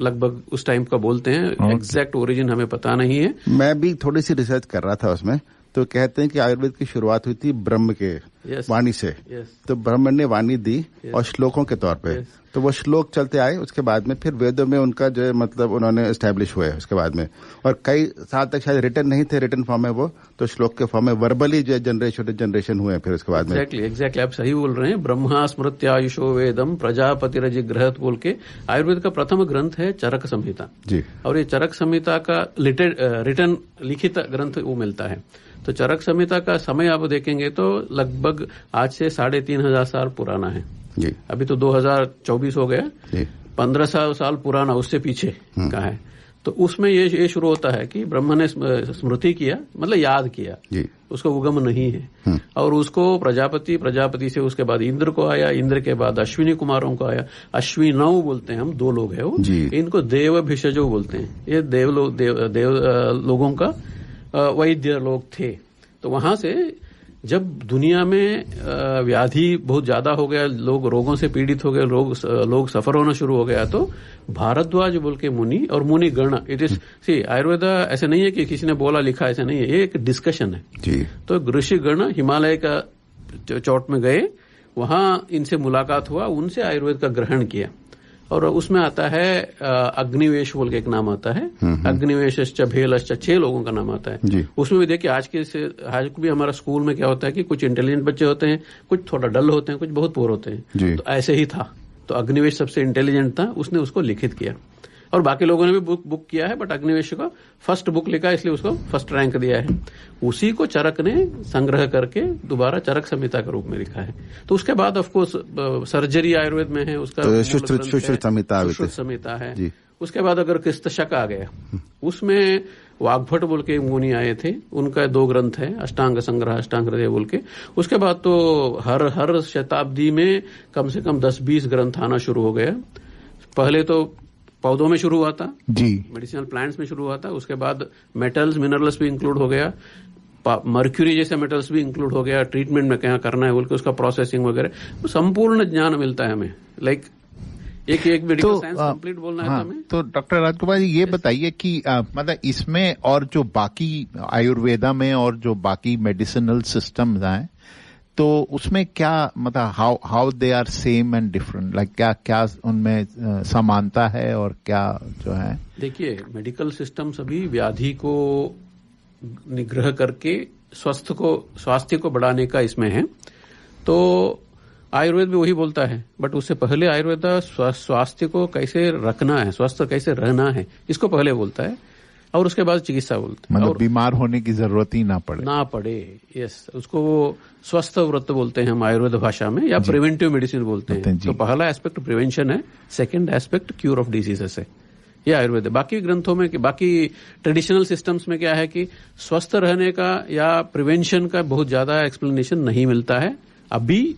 [SPEAKER 8] लगभग उस टाइम का बोलते हैं। एग्जैक्ट ओरिजिन हमें पता नहीं है।
[SPEAKER 6] मैं भी थोड़ी सी रिसर्च कर रहा था उसमें, तो कहते हैं कि आयुर्वेद की शुरुआत हुई थी ब्रह्म के वाणी से। तो ब्रह्म ने वाणी दी और श्लोकों के तौर पे, तो वो श्लोक चलते आए। उसके बाद में फिर वेदों में उनका जो मतलब उन्होंने एस्टेब्लिश हुए उसके बाद में, और कई साल तक शायद रिटर्न नहीं थे, रिटर्न फॉर्म में वो, तो श्लोक के फॉर्म में वर्बली जो जनरेशन हुए फिर उसके बाद में।
[SPEAKER 8] एग्जैक्टली आप सही बोल रहे हैं। ब्रह्मा स्मृत्यायुषो वेदम प्रजापतिरजिग्रहत बोल के आयुर्वेद का प्रथम ग्रंथ है चरक संहिता जी। और ये चरक संहिता का रिटर्न लिखित ग्रंथ वो मिलता है। तो चरक संहिता का समय आप देखेंगे तो लगभग आज से 3500 साल पुराना है जी। अभी तो 2024 हो गया, 1500 साल पुराना उससे पीछे का है। तो उसमें ये शुरू होता है कि ब्रह्मा ने स्मृति किया, मतलब याद किया जी। उसको उगम नहीं है। और उसको प्रजापति से उसके बाद इंद्र को आया, इंद्र के बाद अश्विनी कुमारों को आया। अश्विनौ बोलते हैं हम, 2 लोग हैं वो, इनको देव भिषजो बोलते हैं। ये देव लोगों का वैद्य लोग थे। तो वहां से जब दुनिया में व्याधि बहुत ज्यादा हो गया, लोग रोगों से पीड़ित हो गए, लोग सफर होना शुरू हो गया, तो भारद्वाज बोल के मुनि और मुनि गण, इट इज सी आयुर्वेद ऐसे नहीं है कि किसी ने बोला लिखा, ऐसा नहीं है, ये एक डिस्कशन है जी। तो ऋषि गण हिमालय का चोट में गए, वहां इनसे मुलाकात हुआ, उनसे आयुर्वेद का ग्रहण किया। और उसमें आता है अग्निवेश बोल के एक नाम आता है, अग्निवेश भेलश्च, 6 लोगों का नाम आता है। उसमें भी देखिए आज भी हमारा स्कूल में क्या होता है कि कुछ इंटेलिजेंट बच्चे होते हैं, कुछ थोड़ा डल होते हैं, कुछ बहुत पुअर होते हैं। तो ऐसे ही था। तो अग्निवेश सबसे इंटेलिजेंट था, उसने उसको लिखित किया। और बाकी लोगों ने भी बुक किया है, बट अग्निवेश का फर्स्ट बुक लिखा है, इसलिए उसको फर्स्ट रैंक दिया है। उसी को चरक ने संग्रह करके दोबारा चरक संहिता के रूप में लिखा है। तो उसके बाद ऑफ कोर्स सर्जरी आयुर्वेद में है, उसका सुश्रुत संहिता है। उसके बाद अगर क्रिस्त शक आ गया, उसमें वाग्भट बोल के मुनि आए थे, उनका 2 ग्रंथ है, अष्टांग संग्रह, अष्टांग हृदय बोल के। उसके बाद तो हर शताब्दी में कम से कम 10-20 ग्रंथ आना शुरू हो गया। पहले तो पौधों में शुरू हुआ था जी, मेडिसिनल प्लांट्स में शुरू हुआ था। उसके बाद मेटल्स, मिनरल्स भी इंक्लूड हो गया, मर्क्यूरी जैसे मेटल्स भी इंक्लूड हो गया। ट्रीटमेंट में क्या करना है बोल के उसका प्रोसेसिंग वगैरह, तो संपूर्ण ज्ञान मिलता है हमें। लाइक एक मेडिकल साइंस कंप्लीट बोलना है हमें।
[SPEAKER 4] तो डॉक्टर राजगोपाल जी, ये बताइए कि मतलब इसमें और जो बाकी आयुर्वेदा में और जो बाकी मेडिसिनल सिस्टम्स हैं, तो उसमें क्या मतलब how they are same and different, like क्या उनमें समानता है और क्या जो है?
[SPEAKER 8] देखिए, मेडिकल सिस्टम सभी व्याधि को निग्रह करके स्वास्थ्य को बढ़ाने का इसमें है। तो आयुर्वेद भी वही बोलता है, बट उससे पहले आयुर्वेद स्वास्थ्य को कैसे रखना है, स्वस्थ कैसे रहना है, इसको पहले बोलता है। और उसके बाद चिकित्सा बोलते हैं।
[SPEAKER 4] मतलब बीमार होने की जरूरत ही ना पड़े।
[SPEAKER 8] यस, उसको वो स्वस्थ व्रत बोलते हैं हम आयुर्वेद भाषा में, या प्रिवेंटिव मेडिसिन बोलते हैं। तो पहला एस्पेक्ट प्रिवेंशन है, second aspect cure of diseases है, ये आयुर्वेद है। बाकी ग्रंथों में, बाकी ट्रेडिशनल सिस्टम्स में क्या है कि स्वस्थ रहने का या प्रिवेंशन का बहुत ज्यादा एक्सप्लेनेशन नहीं मिलता है। अभी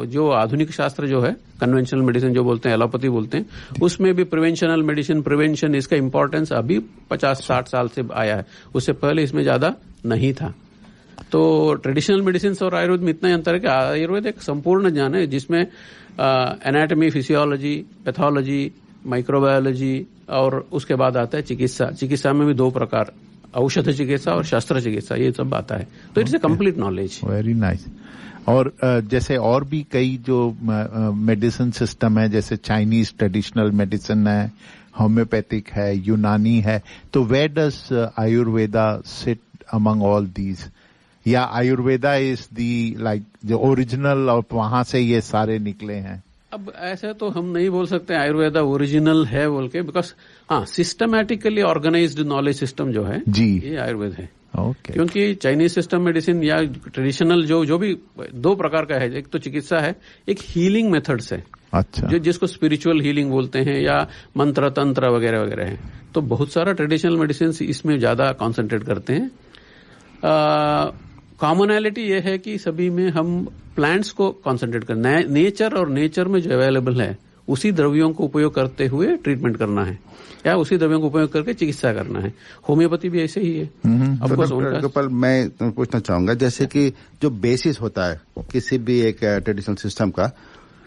[SPEAKER 8] जो आधुनिक शास्त्र जो है, कन्वेंशनल मेडिसिन जो बोलते हैं, एलोपैथी बोलते हैं, उसमें भी प्रिवेंशनल मेडिसिन, प्रिवेंशन, इसका इंपॉर्टेंस अभी 50-60 साल से आया है, उससे पहले इसमें ज्यादा नहीं था। तो ट्रेडिशनल मेडिसिन और आयुर्वेद में इतना ही अंतर है कि आयुर्वेद एक संपूर्ण ज्ञान है जिसमें एनाटॉमी, फिजियोलॉजी, पैथोलॉजी, माइक्रोबायोलॉजी और उसके बाद आता है चिकित्सा। चिकित्सा में भी 2 प्रकार, औषध चिकित्सा और शस्त्र चिकित्सा, ये सब आता है। तो it's a complete knowledge.
[SPEAKER 4] Very nice. और जैसे और भी कई जो मेडिसिन सिस्टम है, जैसे चाइनीज ट्रेडिशनल मेडिसिन है, होम्योपैथिक है, यूनानी है, तो where does Ayurveda sit among all these? या आयुर्वेदा इज दी लाइक जो ओरिजिनल और वहां से ये सारे निकले हैं?
[SPEAKER 8] अब ऐसे तो हम नहीं बोल सकते आयुर्वेदा ओरिजिनल है बोल के, because systematically organised knowledge system जो है जी, ये आयुर्वेद है।
[SPEAKER 4] Okay.
[SPEAKER 8] क्योंकि चाइनीज सिस्टम मेडिसिन या ट्रेडिशनल जो भी 2 प्रकार का है, एक तो चिकित्सा है, एक हीलिंग मेथड्स है।
[SPEAKER 4] अच्छा।
[SPEAKER 8] जिसको स्पिरिचुअल हीलिंग बोलते हैं या मंत्र तंत्र वगैरह वगैरह है। तो बहुत सारा ट्रेडिशनल मेडिसिन इसमें ज्यादा कॉन्सेंट्रेट करते हैं। कॉमनैलिटी ये है कि सभी में हम प्लांट्स को कॉन्सेंट्रेट करना है, नेचर और नेचर में जो अवेलेबल है उसी द्रव्यों को उपयोग करते हुए ट्रीटमेंट करना है, या उसी द्रव्यों को उपयोग करके चिकित्सा करना है। होम्योपैथी भी ऐसे ही है।
[SPEAKER 6] गोपाल, मैं पूछना चाहूंगा, जैसे कि जो बेसिस होता है किसी भी एक ट्रेडिशनल सिस्टम का,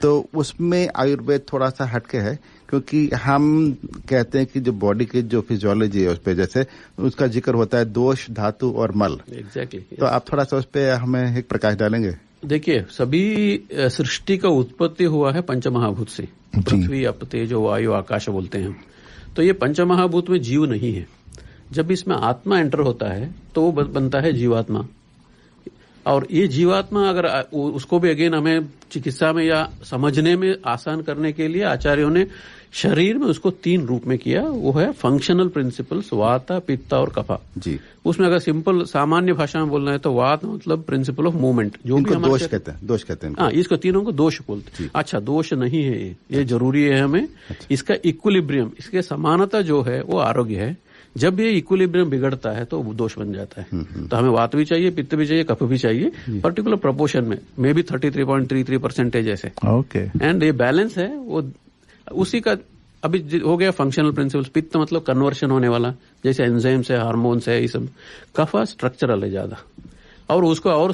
[SPEAKER 6] तो उसमें आयुर्वेद थोड़ा सा हटके है, क्योंकि हम कहते हैं कि जो बॉडी की जो फिजियोलॉजी है उस पर जैसे उसका जिक्र होता है दोष, धातु और मल।
[SPEAKER 8] एग्जैक्टली।
[SPEAKER 6] तो आप थोड़ा सा उस पर हमें एक प्रकाश डालेंगे?
[SPEAKER 8] देखिए, सभी सृष्टि का उत्पत्ति हुआ है पंचमहाभूत से, पृथ्वी, अप, तेज, वायु, आकाश बोलते हैं हम। तो ये पंचमहाभूत में जीव नहीं है। जब इसमें आत्मा एंटर होता है तो वो बनता है जीवात्मा। और ये जीवात्मा अगर उसको भी अगेन हमें चिकित्सा में या समझने में आसान करने के लिए आचार्यों ने शरीर में उसको 3 रूप में किया। वो है फंक्शनल प्रिंसिपल्स, वात, पित्त और कफा जी। उसमें अगर सिंपल सामान्य भाषा में बोलना है तो वात मतलब प्रिंसिपल ऑफ मूवमेंट, जो भी हमारे
[SPEAKER 6] दोष कहते हैं।
[SPEAKER 8] हाँ, इसको तीनों को दोष बोलते हैं। अच्छा, दोष नहीं है ये जरूरी है हमें। इसका इक्विलिब्रियम, इसके समानता जो है वो आरोग्य है। जब ये इक्विलिब्रियम बिगड़ता है तो दोष बन जाता है। तो हमें वात भी चाहिए, पित्त भी चाहिए, कफ भी चाहिए, पर्टिकुलर प्रोपोर्शन में, मे बी 33.33% ऐसे।
[SPEAKER 4] ओके।
[SPEAKER 8] एंड ये बैलेंस है वो उसी का। अभी हो गया फंक्शनल प्रिंसिपल्स। पित्त मतलब कन्वर्शन होने वाला, जैसे एंजाइम्स है, हार्मोन्स है, ये सब। कफ स्ट्रक्चरल है ज्यादा, और उसको और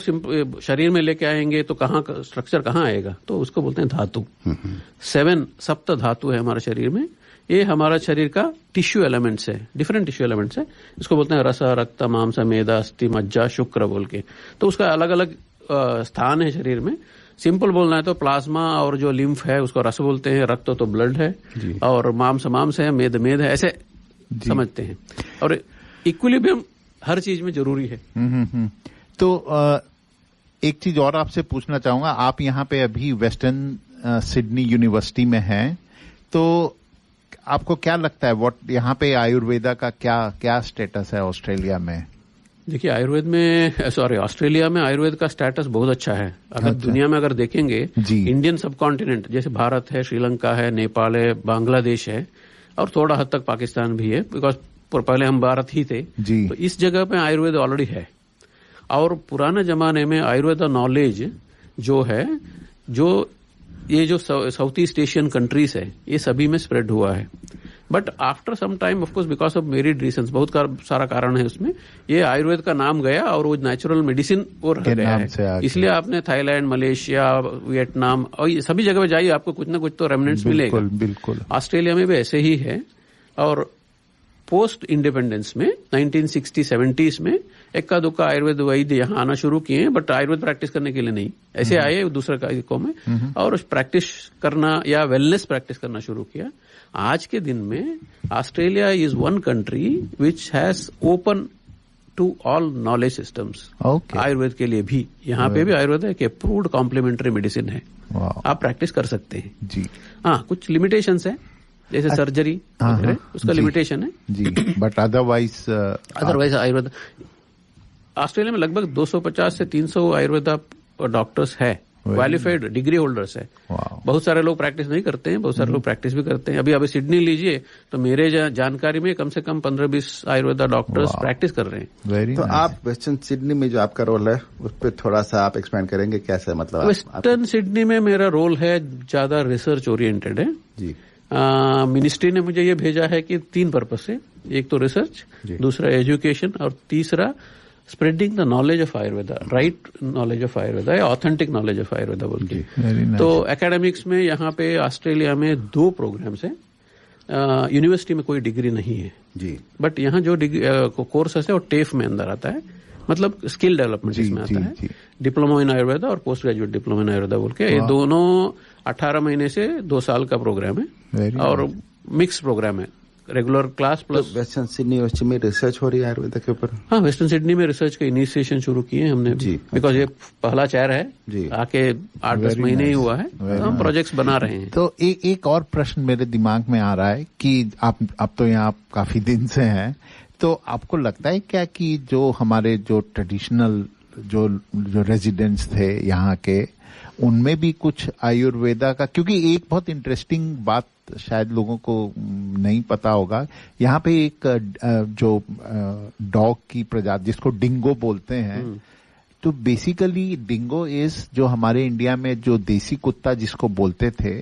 [SPEAKER 8] शरीर में लेके आएंगे तो कहाँ स्ट्रक्चर कहाँ आएगा, तो उसको बोलते हैं धातु। 7 सप्त धातु है हमारे शरीर में। ये हमारा शरीर का टिश्यू एलिमेंट्स है, डिफरेंट टिश्यू एलिमेंट्स है। इसको बोलते हैं रस, रक्त, मांस, मेदा, अस्थि, मज्जा, शुक्र बोल के। तो उसका अलग अलग स्थान है शरीर में। सिंपल बोलना है तो प्लाज्मा और जो लिम्फ है उसको रस बोलते हैं, रक्त तो ब्लड है, और मांस है, मेद है, ऐसे समझते हैं। और इक्विलिब्रियम हर चीज में जरूरी है।
[SPEAKER 4] तो एक चीज और आपसे पूछना चाहूंगा, आप यहाँ पे अभी वेस्टर्न सिडनी यूनिवर्सिटी में हैं, तो आपको क्या लगता है यहाँ पे आयुर्वेदा का क्या स्टेटस है ऑस्ट्रेलिया में?
[SPEAKER 8] देखिए, ऑस्ट्रेलिया में आयुर्वेद का स्टेटस बहुत अच्छा है। अगर दुनिया में अगर देखेंगे, इंडियन सब कॉन्टिनेंट जैसे भारत है, श्रीलंका है, नेपाल है, बांग्लादेश है, और थोड़ा हद तक पाकिस्तान भी है, बिकॉज पहले हम भारत ही थे। तो इस जगह पे आयुर्वेद ऑलरेडी है। और पुराने जमाने में आयुर्वेद नॉलेज जो है, जो ये जो साउथ ईस्ट एशियन कंट्रीज है, ये सभी में स्प्रेड हुआ है। But after some time, of course because of myriad reasons, बहुत सारा कारण है उसमें, ये आयुर्वेद का नाम गया और वो नेचुरल मेडिसिन वो रह गया है। इसलिए आपने थाईलैंड, मलेशिया, वियतनाम और ये सभी जगह पे जाइए, आपको कुछ ना कुछ तो रेमिनेंट्स मिलेगा।
[SPEAKER 4] बिल्कुल।
[SPEAKER 8] ऑस्ट्रेलिया में भी ऐसे ही है। और पोस्ट इंडिपेंडेंस में 1960-70s में इक्का दुक्का आयुर्वेद वैद्य यहाँ आना शुरू किए हैं, बट आयुर्वेद प्रैक्टिस करने के लिए नहीं, ऐसे आए दूसरे कार्यों में और प्रैक्टिस करना या वेलनेस प्रैक्टिस करना शुरू किया। आज के दिन में Australia is one country which has open to all knowledge systems. Ayurveda के लिए भी यहाँ पे भी आयुर्वेद एक अप्रूव्ड कॉम्प्लीमेंट्री मेडिसिन है। आप प्रैक्टिस कर सकते हैं जी। हाँ, कुछ लिमिटेशंस है। जैसे सर्जरी वगैरह, उसका लिमिटेशन है
[SPEAKER 4] जी, बट अदरवाइज
[SPEAKER 8] आयुर्वेद ऑस्ट्रेलिया में लगभग 250 से 300 आयुर्वेदा डॉक्टर्स है, क्वालिफाइड डिग्री होल्डर्स है। बहुत सारे लोग प्रैक्टिस नहीं करते हैं, बहुत सारे लोग प्रैक्टिस भी करते हैं। अभी सिडनी लीजिए तो मेरे जानकारी में कम से कम 15-20 आयुर्वेदा डॉक्टर्स प्रैक्टिस कर रहे हैं।
[SPEAKER 6] तो आप वेस्टर्न सिडनी में जो आपका रोल है उस पर थोड़ा सा आप एक्सप्लेन करेंगे कैसे? मतलब
[SPEAKER 8] वेस्टर्न सिडनी में मेरा रोल है ज्यादा रिसर्च ओरिएंटेड है जी। मिनिस्ट्री ने मुझे ये भेजा है कि 3 पर्पज से, एक तो रिसर्च, दूसरा एजुकेशन और तीसरा spreading the knowledge of Ayurveda, right knowledge of Ayurveda या ऑथेंटिक नॉलेज ऑफ आयुर्वेदा बोल के। तो एकेडमिक्स में यहाँ पे ऑस्ट्रेलिया में 2 प्रोग्राम्स हैं। यूनिवर्सिटी में कोई डिग्री नहीं है जी, बट यहाँ जो कोर्स है वो टेफ में अंदर आता है, मतलब स्किल डेवलपमेंट इसमें आता है। डिप्लोमा इन आयुर्वेदा और post graduate diploma in Ayurveda बोल के, ये दोनों 18 महीने से 2 साल का प्रोग्राम है और मिक्स प्रोग्राम है, regular class plus.
[SPEAKER 6] Western Sydney university में रिसर्च हो रही है आयुर्वेदा के ऊपर?
[SPEAKER 8] हाँ, वेस्टर्न सिडनी में रिसर्च का इनिशिएशन शुरू किए हमने जी, बिकॉज ये पहला चेयर है जी, आके 8-10 महीने ही हुआ है, हम प्रोजेक्ट्स बना रहे हैं।
[SPEAKER 4] तो एक और प्रश्न मेरे दिमाग में आ रहा है कि आप तो यहाँ काफी दिन से हैं, तो आपको लगता है क्या कि जो हमारे जो ट्रेडिशनल जो रेजिडेंट्स थे यहाँ के, उनमें भी कुछ आयुर्वेदा का, क्योंकि एक बहुत इंटरेस्टिंग बात शायद लोगों को नहीं पता होगा, यहाँ पे एक जो डॉग की प्रजाति जिसको डिंगो बोलते हैं, तो बेसिकली डिंगो इज जो हमारे इंडिया में जो देसी कुत्ता जिसको बोलते थे,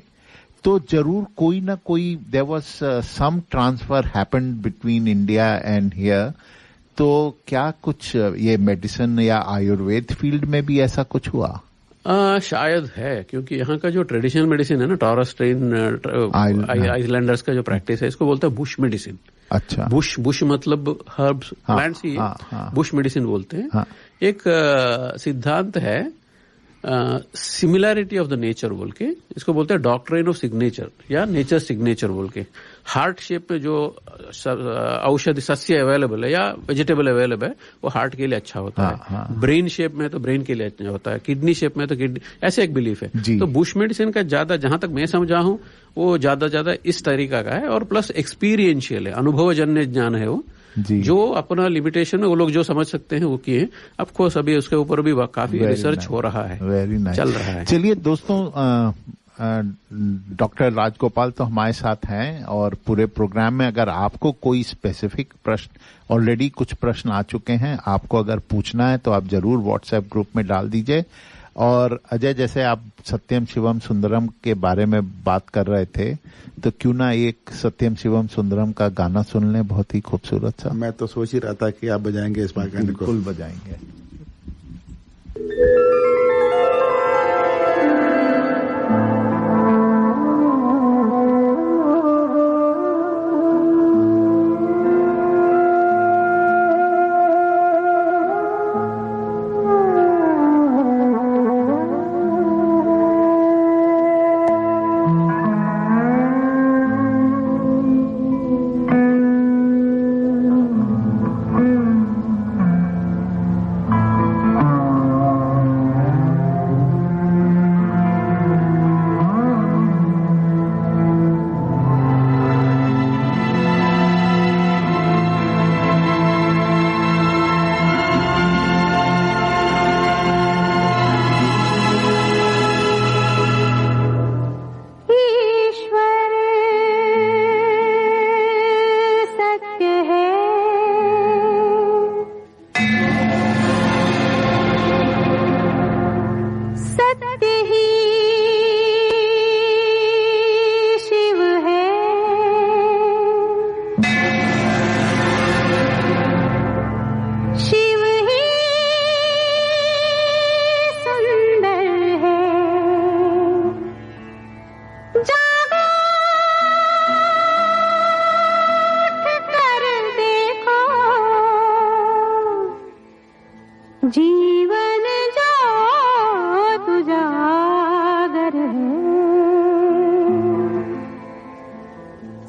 [SPEAKER 4] तो जरूर कोई ना कोई there was some transfer happened between India and here. तो क्या कुछ ये मेडिसिन या आयुर्वेद फील्ड में भी ऐसा कुछ हुआ?
[SPEAKER 8] शायद है, क्योंकि यहाँ का जो ट्रेडिशनल मेडिसिन है ना, टॉरस स्ट्रेन आइसलैंडर्स का जो प्रैक्टिस है, इसको बोलते हैं बुश मेडिसिन। अच्छा, बुश मतलब हर्ब्स, प्लांट्स ही बुश मेडिसिन बोलते हैं। हाँ। एक सिद्धांत है सिमिलैरिटी ऑफ द नेचर बोल के, इसको बोलते हैं डॉक्ट्रिन ऑफ सिग्नेचर या नेचर सिग्नेचर बोल के। हार्ट शेप में जो औषधि सस्य अवेलेबल है या वेजिटेबल अवेलेबल है वो हार्ट के लिए अच्छा होता है। ब्रेन शेप में तो ब्रेन के लिए अच्छा होता है, किडनी शेप में तो किडनी, ऐसे एक बिलीफ है। तो बुश मेडिसिन का ज्यादा, जहां तक मैं समझा हूं, वो ज्यादा इस तरीका का है और प्लस एक्सपीरियंशियल है, अनुभवजन्य ज्ञान है वो जी। जो अपना लिमिटेशन है वो लोग जो समझ सकते हैं वो किए। अब कोर्स अभी उसके ऊपर भी काफी रिसर्च हो रहा है, चल रहा है।
[SPEAKER 4] चलिए दोस्तों, डॉक्टर राजगोपाल तो हमारे साथ हैं और पूरे प्रोग्राम में अगर आपको कोई स्पेसिफिक प्रश्न, ऑलरेडी कुछ प्रश्न आ चुके हैं, आपको अगर पूछना है तो आप जरूर व्हाट्सएप ग्रुप में डाल दीजिए। और अजय, जैसे आप सत्यम शिवम सुंदरम के बारे में बात कर रहे थे, तो क्यों ना एक सत्यम शिवम सुंदरम का गाना सुन लें, बहुत ही खूबसूरत सा।
[SPEAKER 6] मैं तो सोच ही रहा था कि आप बजाएंगे इस बार गाने को।
[SPEAKER 4] बिल्कुल बजाएंगे।
[SPEAKER 7] जीवन जो तुजागर है,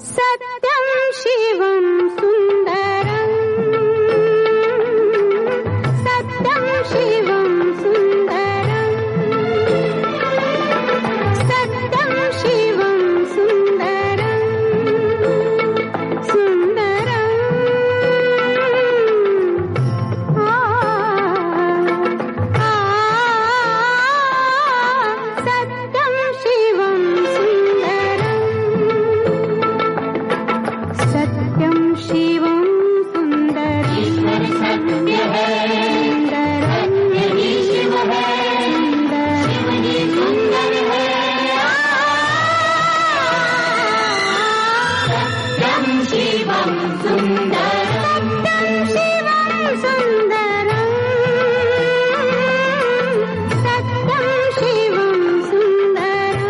[SPEAKER 7] सत्यम शिवम सुंदरम, सत्यम शिवम सुंदरम, सत्यम शिवम सुंदरम। शिवं सुन्दरं सत्यं शिवं सुन्दरं सत्यं शिवं सुन्दरं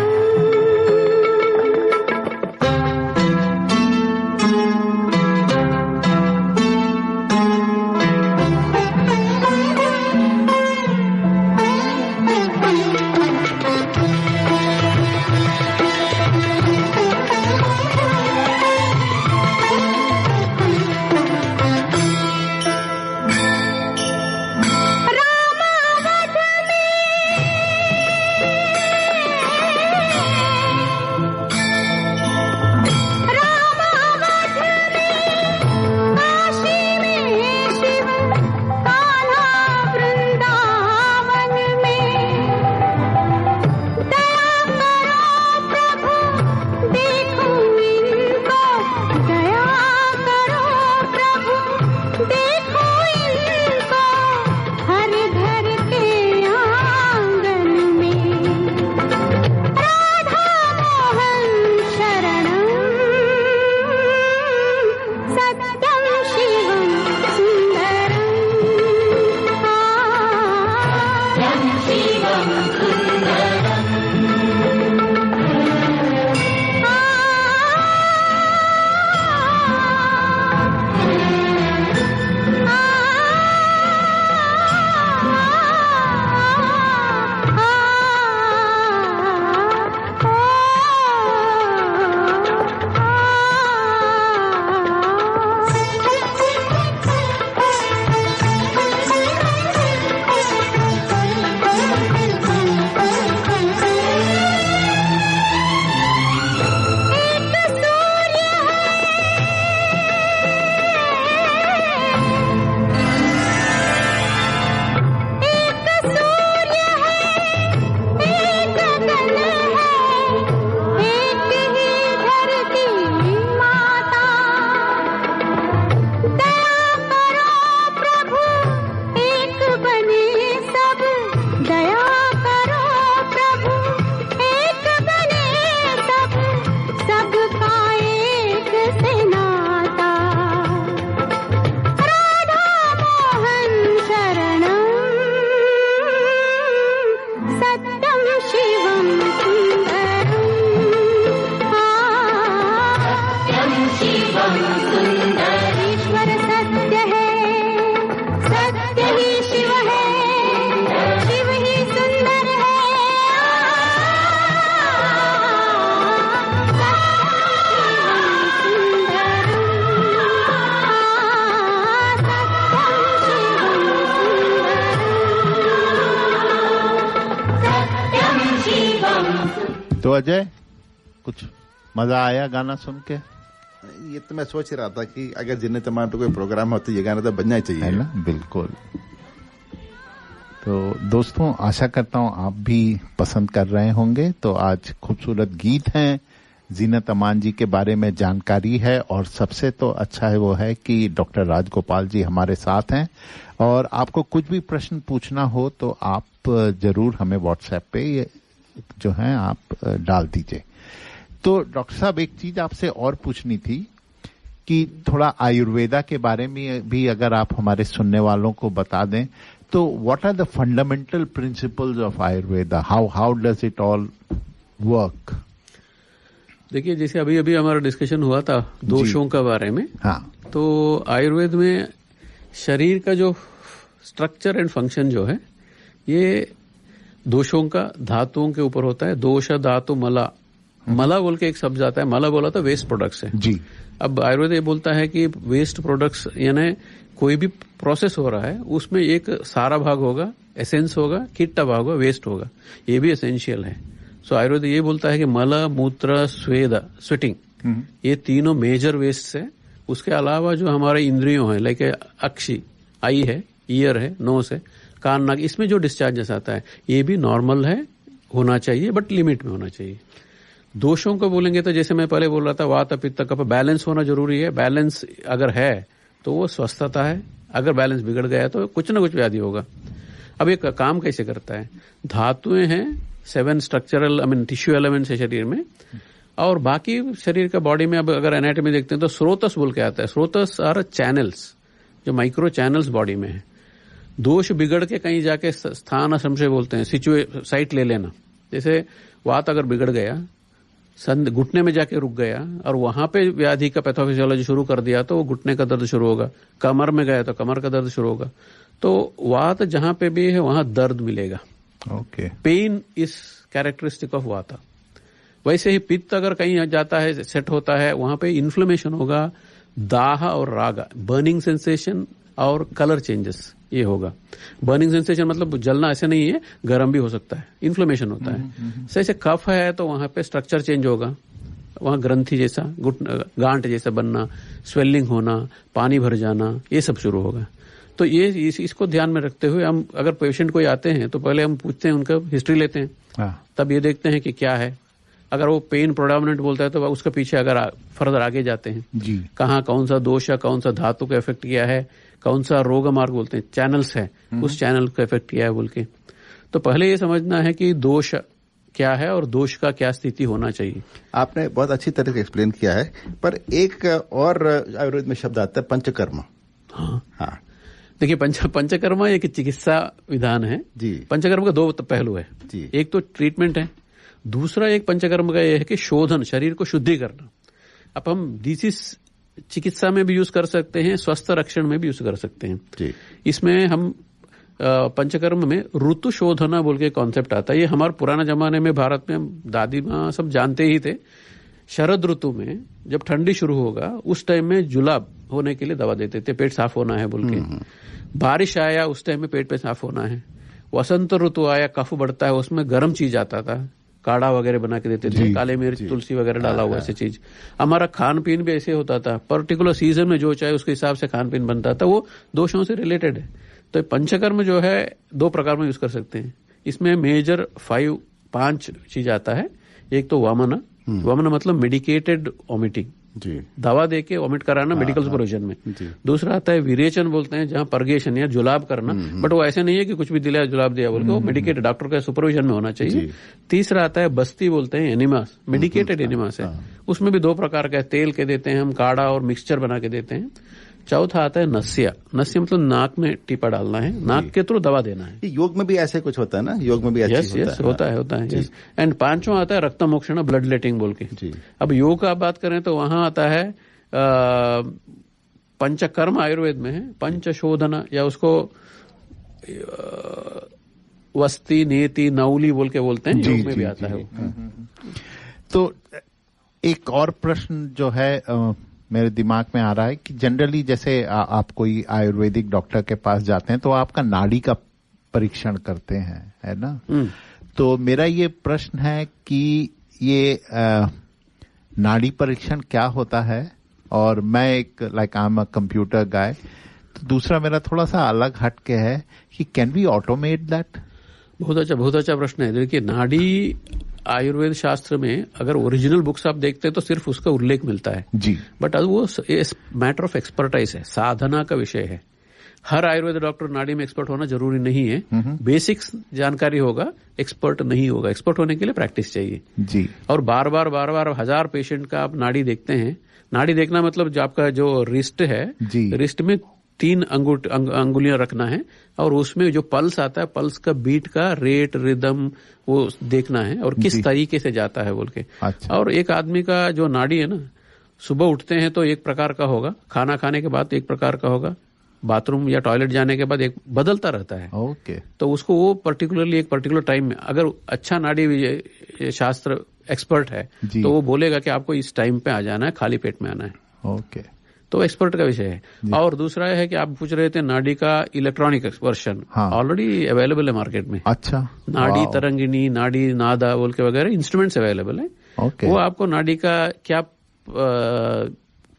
[SPEAKER 4] तो अजय, कुछ मजा आया गाना सुन के?
[SPEAKER 6] ये तो मैं सोच रहा था कि अगर जिन्हें तमाम कोई प्रोग्राम हो तो ये गाना तो बनना ही चाहिए,
[SPEAKER 4] है ना? बिल्कुल। तो दोस्तों, आशा करता हूं आप भी पसंद कर रहे होंगे। तो आज खूबसूरत गीत हैं, जीनत अमान जी के बारे में जानकारी है, और सबसे तो अच्छा है वो है कि डॉक्टर राजगोपाल जी हमारे साथ हैं। और आपको कुछ भी प्रश्न पूछना हो तो आप जरूर हमें व्हाट्सएप पे जो है आप डाल दीजिए। तो डॉक्टर साहब, एक चीज आपसे और पूछनी थी कि थोड़ा आयुर्वेदा के बारे में भी अगर आप हमारे सुनने वालों को बता दें, तो what are the fundamental principles of Ayurveda? How does it all work?
[SPEAKER 8] देखिए, जैसे अभी अभी हमारा डिस्कशन हुआ था दोषों का बारे में।
[SPEAKER 4] हाँ।
[SPEAKER 8] तो आयुर्वेद में शरीर का जो स्ट्रक्चर एंड फंक्शन जो है, ये दोषों का धातुओं के ऊपर होता है। दोष धातु मला, मला बोल के एक शब्द आता है। मला बोला तो वेस्ट प्रोडक्ट्स है
[SPEAKER 4] जी।
[SPEAKER 8] अब आयुर्वेद ये बोलता है कि वेस्ट प्रोडक्ट्स यानी कोई भी प्रोसेस हो रहा है उसमें एक सारा भाग होगा, एसेंस होगा, किट्टा भाग होगा, वेस्ट होगा। ये भी एसेंशियल है। सो आयुर्वेद ये बोलता है कि मल, मूत्र, स्वेद, स्वेटिंग, ये तीनों मेजर वेस्ट है। उसके अलावा जो हमारे इंद्रियों है, लाइक अक्षी, आई है, ईयर है, नोस है, कान, नाक, इसमें जो डिस्चार्जेस आता है ये भी नॉर्मल है, होना चाहिए, बट लिमिट में होना चाहिए। दोषों को बोलेंगे तो जैसे मैं पहले बोल रहा था, वात, पित्त, कफ, बैलेंस होना जरूरी है। बैलेंस अगर है तो वो स्वस्थता है, अगर बैलेंस बिगड़ गया तो कुछ ना कुछ व्याधि होगा। अब एक काम कैसे करता है? धातुएं हैं 7 स्ट्रक्चरल टिश्यू एलिमेंट्स है शरीर में, और बाकी शरीर का बॉडी में अब अगर एनाटॉमी देखते हैं तो स्रोतस बोल के आता है। स्रोतस आर चैनल्स, जो माइक्रो चैनल्स बॉडी में है। दोष बिगड़ के कहीं जाके स्थान संशय बोलते हैं, साइट ले लेना। जैसे वात अगर बिगड़ गया, घुटने में जाके रुक गया और वहां पे व्याधि का पैथोफिजियोलॉजी शुरू कर दिया तो वो घुटने का दर्द शुरू होगा। कमर में गया तो कमर का दर्द शुरू होगा। तो वात जहां पे भी है वहां दर्द मिलेगा।
[SPEAKER 4] Okay,
[SPEAKER 8] pain is characteristic of vata. वैसे ही पित्त अगर कहीं जाता है, सेट होता है, वहां पे इन्फ्लेमेशन होगा, दाह और रागा, बर्निंग सेंसेशन और कलर चेंजेस, ये होगा। बर्निंग सेंसेशन मतलब जलना ऐसे नहीं है, गर्म भी हो सकता है, इन्फ्लेमेशन होता है। जैसे कफ है तो वहां पे स्ट्रक्चर चेंज होगा, वहां ग्रंथि जैसा, गांठ जैसा बनना, स्वेलिंग होना, पानी भर जाना, ये सब शुरू होगा। तो ये इसको ध्यान में रखते हुए हम अगर पेशेंट कोई आते हैं तो पहले हम पूछते हैं, उनका हिस्ट्री लेते हैं, तब ये देखते हैं कि क्या है। अगर वो पेन प्रोडामिनेंट बोलता है तो उसके पीछे अगर फर्दर आगे जाते हैं
[SPEAKER 4] जी,
[SPEAKER 8] कहाँ कौन सा दोष या कौन सा धातु का इफेक्ट किया है, कौन सा रोग मार्ग बोलते हैं, चैनल्स है, उस चैनल का इफेक्ट किया है बोल के। तो पहले ये समझना है कि दोष क्या है और दोष का क्या स्थिति होना चाहिए।
[SPEAKER 6] आपने बहुत अच्छी तरह से एक्सप्लेन किया है, पर एक और आयुर्वेद में शब्द आता है पंचकर्म।
[SPEAKER 8] हाँ, देखिए पंचकर्म एक चिकित्सा विधान है जी। पंचकर्म का दो पहलू है जी। एक तो ट्रीटमेंट है, दूसरा एक पंचकर्म का यह है कि शोधन, शरीर को शुद्धि करना। अब हम डिसीज चिकित्सा में भी यूज कर सकते हैं, स्वस्थ रक्षण में भी यूज कर सकते हैं जी। इसमें हम पंचकर्म में ऋतु शोधना बोल के कॉन्सेप्ट आता है। ये हमारे पुराने जमाने में भारत में हम दादी माँ सब जानते ही थे। शरद ऋतु में जब ठंडी शुरू होगा उस टाइम में जुलाब होने के लिए दवा देते थे, पेट साफ होना है बोल के। बारिश आया उस टाइम में पेट पे साफ होना है। वसंत ऋतु आया, कफ बढ़ता है, उसमें गर्म चीज आता था, काढ़ा वगैरह बना के देते थे, काले मिर्च तुलसी वगैरह डाला हुआ ऐसी चीज। हमारा खान पीन भी ऐसे होता था, पर्टिकुलर सीजन में जो चाहे उसके हिसाब से खान पीन बनता था, वो दोषों से रिलेटेड है। तो पंचकर्म जो है दो प्रकार में यूज कर सकते हैं। इसमें मेजर 5 चीज आता है। एक तो वामना, वामना मतलब मेडिकेटेड वॉमिटिंग, दवा देके वॉमिट कराना मेडिकल सुपरविजन में। दूसरा आता है विरेचन बोलते हैं, जहां परगेशन या जुलाब करना, बट वो ऐसे नहीं है कि कुछ भी दिलाया जुलाब दिया बोल के, वो मेडिकेटेड डॉक्टर का सुपरविजन में होना चाहिए। तीसरा आता है बस्ती बोलते हैं, एनिमास, मेडिकेटेड एनिमास है, उसमें भी 2 प्रकार का तेल के देते हैं हम, काढ़ा और मिक्सचर बना के देते हैं। चौथा आता है नस्या, नस्या मतलब नाक में टीपा डालना है, नाक के थ्रू दवा देना है।
[SPEAKER 6] योग में भी ऐसे कुछ होता है ना, योग में भी
[SPEAKER 8] होता है। एंड पांचवा आता है रक्त मोक्षण, ब्लड लेटिंग बोल के। अब योग का बात करें तो वहां आता है पंचकर्म आयुर्वेद में है, पंचशोधना या उसको वस्ती नेति नौली बोल के बोलते हैं, योग में भी आता है वो।
[SPEAKER 4] तो एक और प्रश्न जो है मेरे दिमाग में आ रहा है कि जनरली जैसे आप कोई आयुर्वेदिक डॉक्टर के पास जाते हैं तो आपका नाड़ी का परीक्षण करते हैं, है ना? तो मेरा ये प्रश्न है कि ये नाड़ी परीक्षण क्या होता है, और मैं एक आई एम अ कंप्यूटर गाय, तो दूसरा मेरा थोड़ा सा अलग हटके है कि कैन वी ऑटोमेट दैट?
[SPEAKER 8] बहुत अच्छा प्रश्न है। देखिए, नाड़ी आयुर्वेद शास्त्र में अगर ओरिजिनल बुक्स आप देखते हैं तो सिर्फ उसका उल्लेख मिलता है जी, बट वो मैटर ऑफ एक्सपर्टाइज है, साधना का विषय है। हर आयुर्वेद डॉक्टर नाड़ी में एक्सपर्ट होना जरूरी नहीं है। बेसिक्स जानकारी होगा, एक्सपर्ट नहीं होगा। एक्सपर्ट होने के लिए प्रैक्टिस चाहिए जी। और बार बार 1000 पेशेंट का आप नाड़ी देखते हैं। नाड़ी देखना मतलब जो आपका जो रिस्ट है, रिस्ट में 3 अंगुलियां रखना है और उसमें जो पल्स आता है, पल्स का बीट का रेट, रिदम वो देखना है और किस तरीके से जाता है बोल के। अच्छा। और एक आदमी का जो नाड़ी है ना, सुबह उठते हैं तो एक प्रकार का होगा, खाना खाने के बाद एक प्रकार का होगा, बाथरूम या टॉयलेट जाने के बाद एक बदलता रहता है। ओके। तो उसको वो पर्टिकुलरली एक पर्टिकुलर टाइम में, अगर अच्छा नाड़ी शास्त्र एक्सपर्ट है तो वो बोलेगा कि आपको इस टाइम पे आ जाना है, खाली पेट में आना है। ओके। तो एक्सपर्ट का विषय है। और दूसरा है कि आप पूछ रहे थे नाड़ी का इलेक्ट्रॉनिक वर्जन, ऑलरेडी अवेलेबल है मार्केट में। अच्छा। नाड़ी तरंगिणी, नाड़ी नादा बोल के वगैरह इंस्ट्रूमेंट्स अवेलेबल है। वो आपको नाड़ी का क्या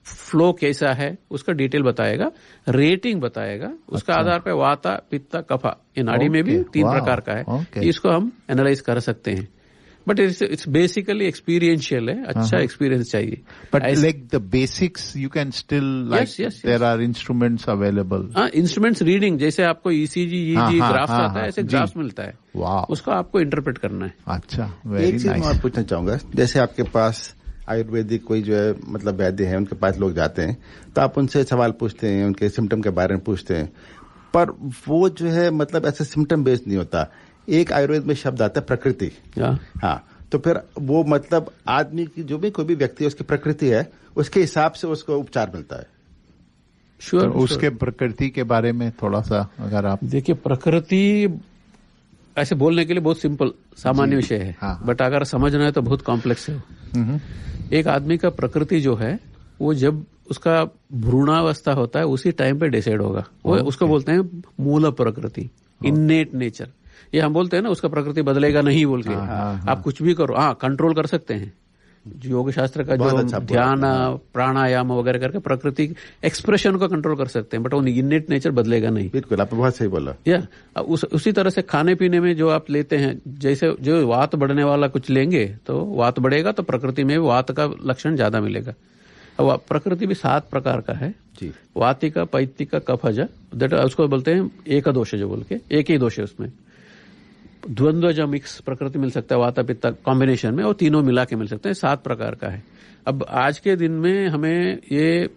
[SPEAKER 8] फ्लो कैसा है उसका डिटेल बताएगा, रेटिंग बताएगा, उसका आधार पर वाता, पित्ता, कफा, ये नाड़ी में भी 3 प्रकार का है। इसको हम एनालाइज कर सकते हैं। बट इट्स बेसिकली एक्सपीरियंशियल है, अच्छा एक्सपीरियंस चाहिए।
[SPEAKER 4] But like the basics you can still, like there are instruments available.
[SPEAKER 8] Instruments reading, जैसे आपको ईसीजी, ईजी ग्राफ्स आता है, ऐसे ग्राफ्स मिलता है, उसको आपको इंटरप्रेट करना है।
[SPEAKER 6] अच्छा, एक चीज मैं और पूछना चाहूंगा, जैसे आपके पास आयुर्वेदिक कोई जो है मतलब वैद्य है, उनके पास लोग जाते हैं तो आप उनसे सवाल पूछते हैं, उनके सिम्टम के बारे में पूछते हैं, पर वो जो है मतलब ऐसे सिम्टम बेस्ड नहीं होता। एक आयुर्वेद में शब्द आता है प्रकृति। हाँ, तो फिर वो मतलब आदमी की जो भी कोई भी व्यक्ति है उसकी प्रकृति है, उसके हिसाब से उसको उपचार मिलता है।
[SPEAKER 4] तो उसके प्रकृति के बारे में थोड़ा सा अगर आप
[SPEAKER 8] देखिए, प्रकृति ऐसे बोलने के लिए बहुत सिंपल सामान्य विषय है, बट अगर समझना है तो बहुत कॉम्प्लेक्स है। एक आदमी का प्रकृति जो है वो जब उसका भ्रूणावस्था होता है उसी टाइम पे डिसाइड होगा। वो उसको बोलते हैं मूल प्रकृति, इन्नेट नेचर। ये हम बोलते हैं ना उसका प्रकृति बदलेगा नहीं बोल के। आप कुछ भी करो, कंट्रोल कर सकते हैं। योग शास्त्र का जो ध्यान प्राणायाम वगैरह करके प्रकृति एक्सप्रेशन को कंट्रोल कर सकते हैं, बट वो इन्नेट नेचर बदलेगा नहीं।
[SPEAKER 6] बिल्कुल, आपने बहुत सही बोला।
[SPEAKER 8] उसी तरह से खाने पीने में जो आप लेते हैं, जैसे जो वात बढ़ने वाला कुछ लेंगे तो वात बढ़ेगा, तो प्रकृति में वात का लक्षण ज्यादा मिलेगा। अब प्रकृति भी 7 प्रकार का है जी। वातिका, पैतिका, कफज, उसको बोलते हैं एक दोष जो बोल के, एक ही दोष है उसमें। द्वंद्वज मिक्स प्रकृति मिल सकता है, वाता पित्ता कॉम्बिनेशन में, और तीनों मिला के मिल सकते हैं। 7 प्रकार का है। अब आज के दिन में हमें ये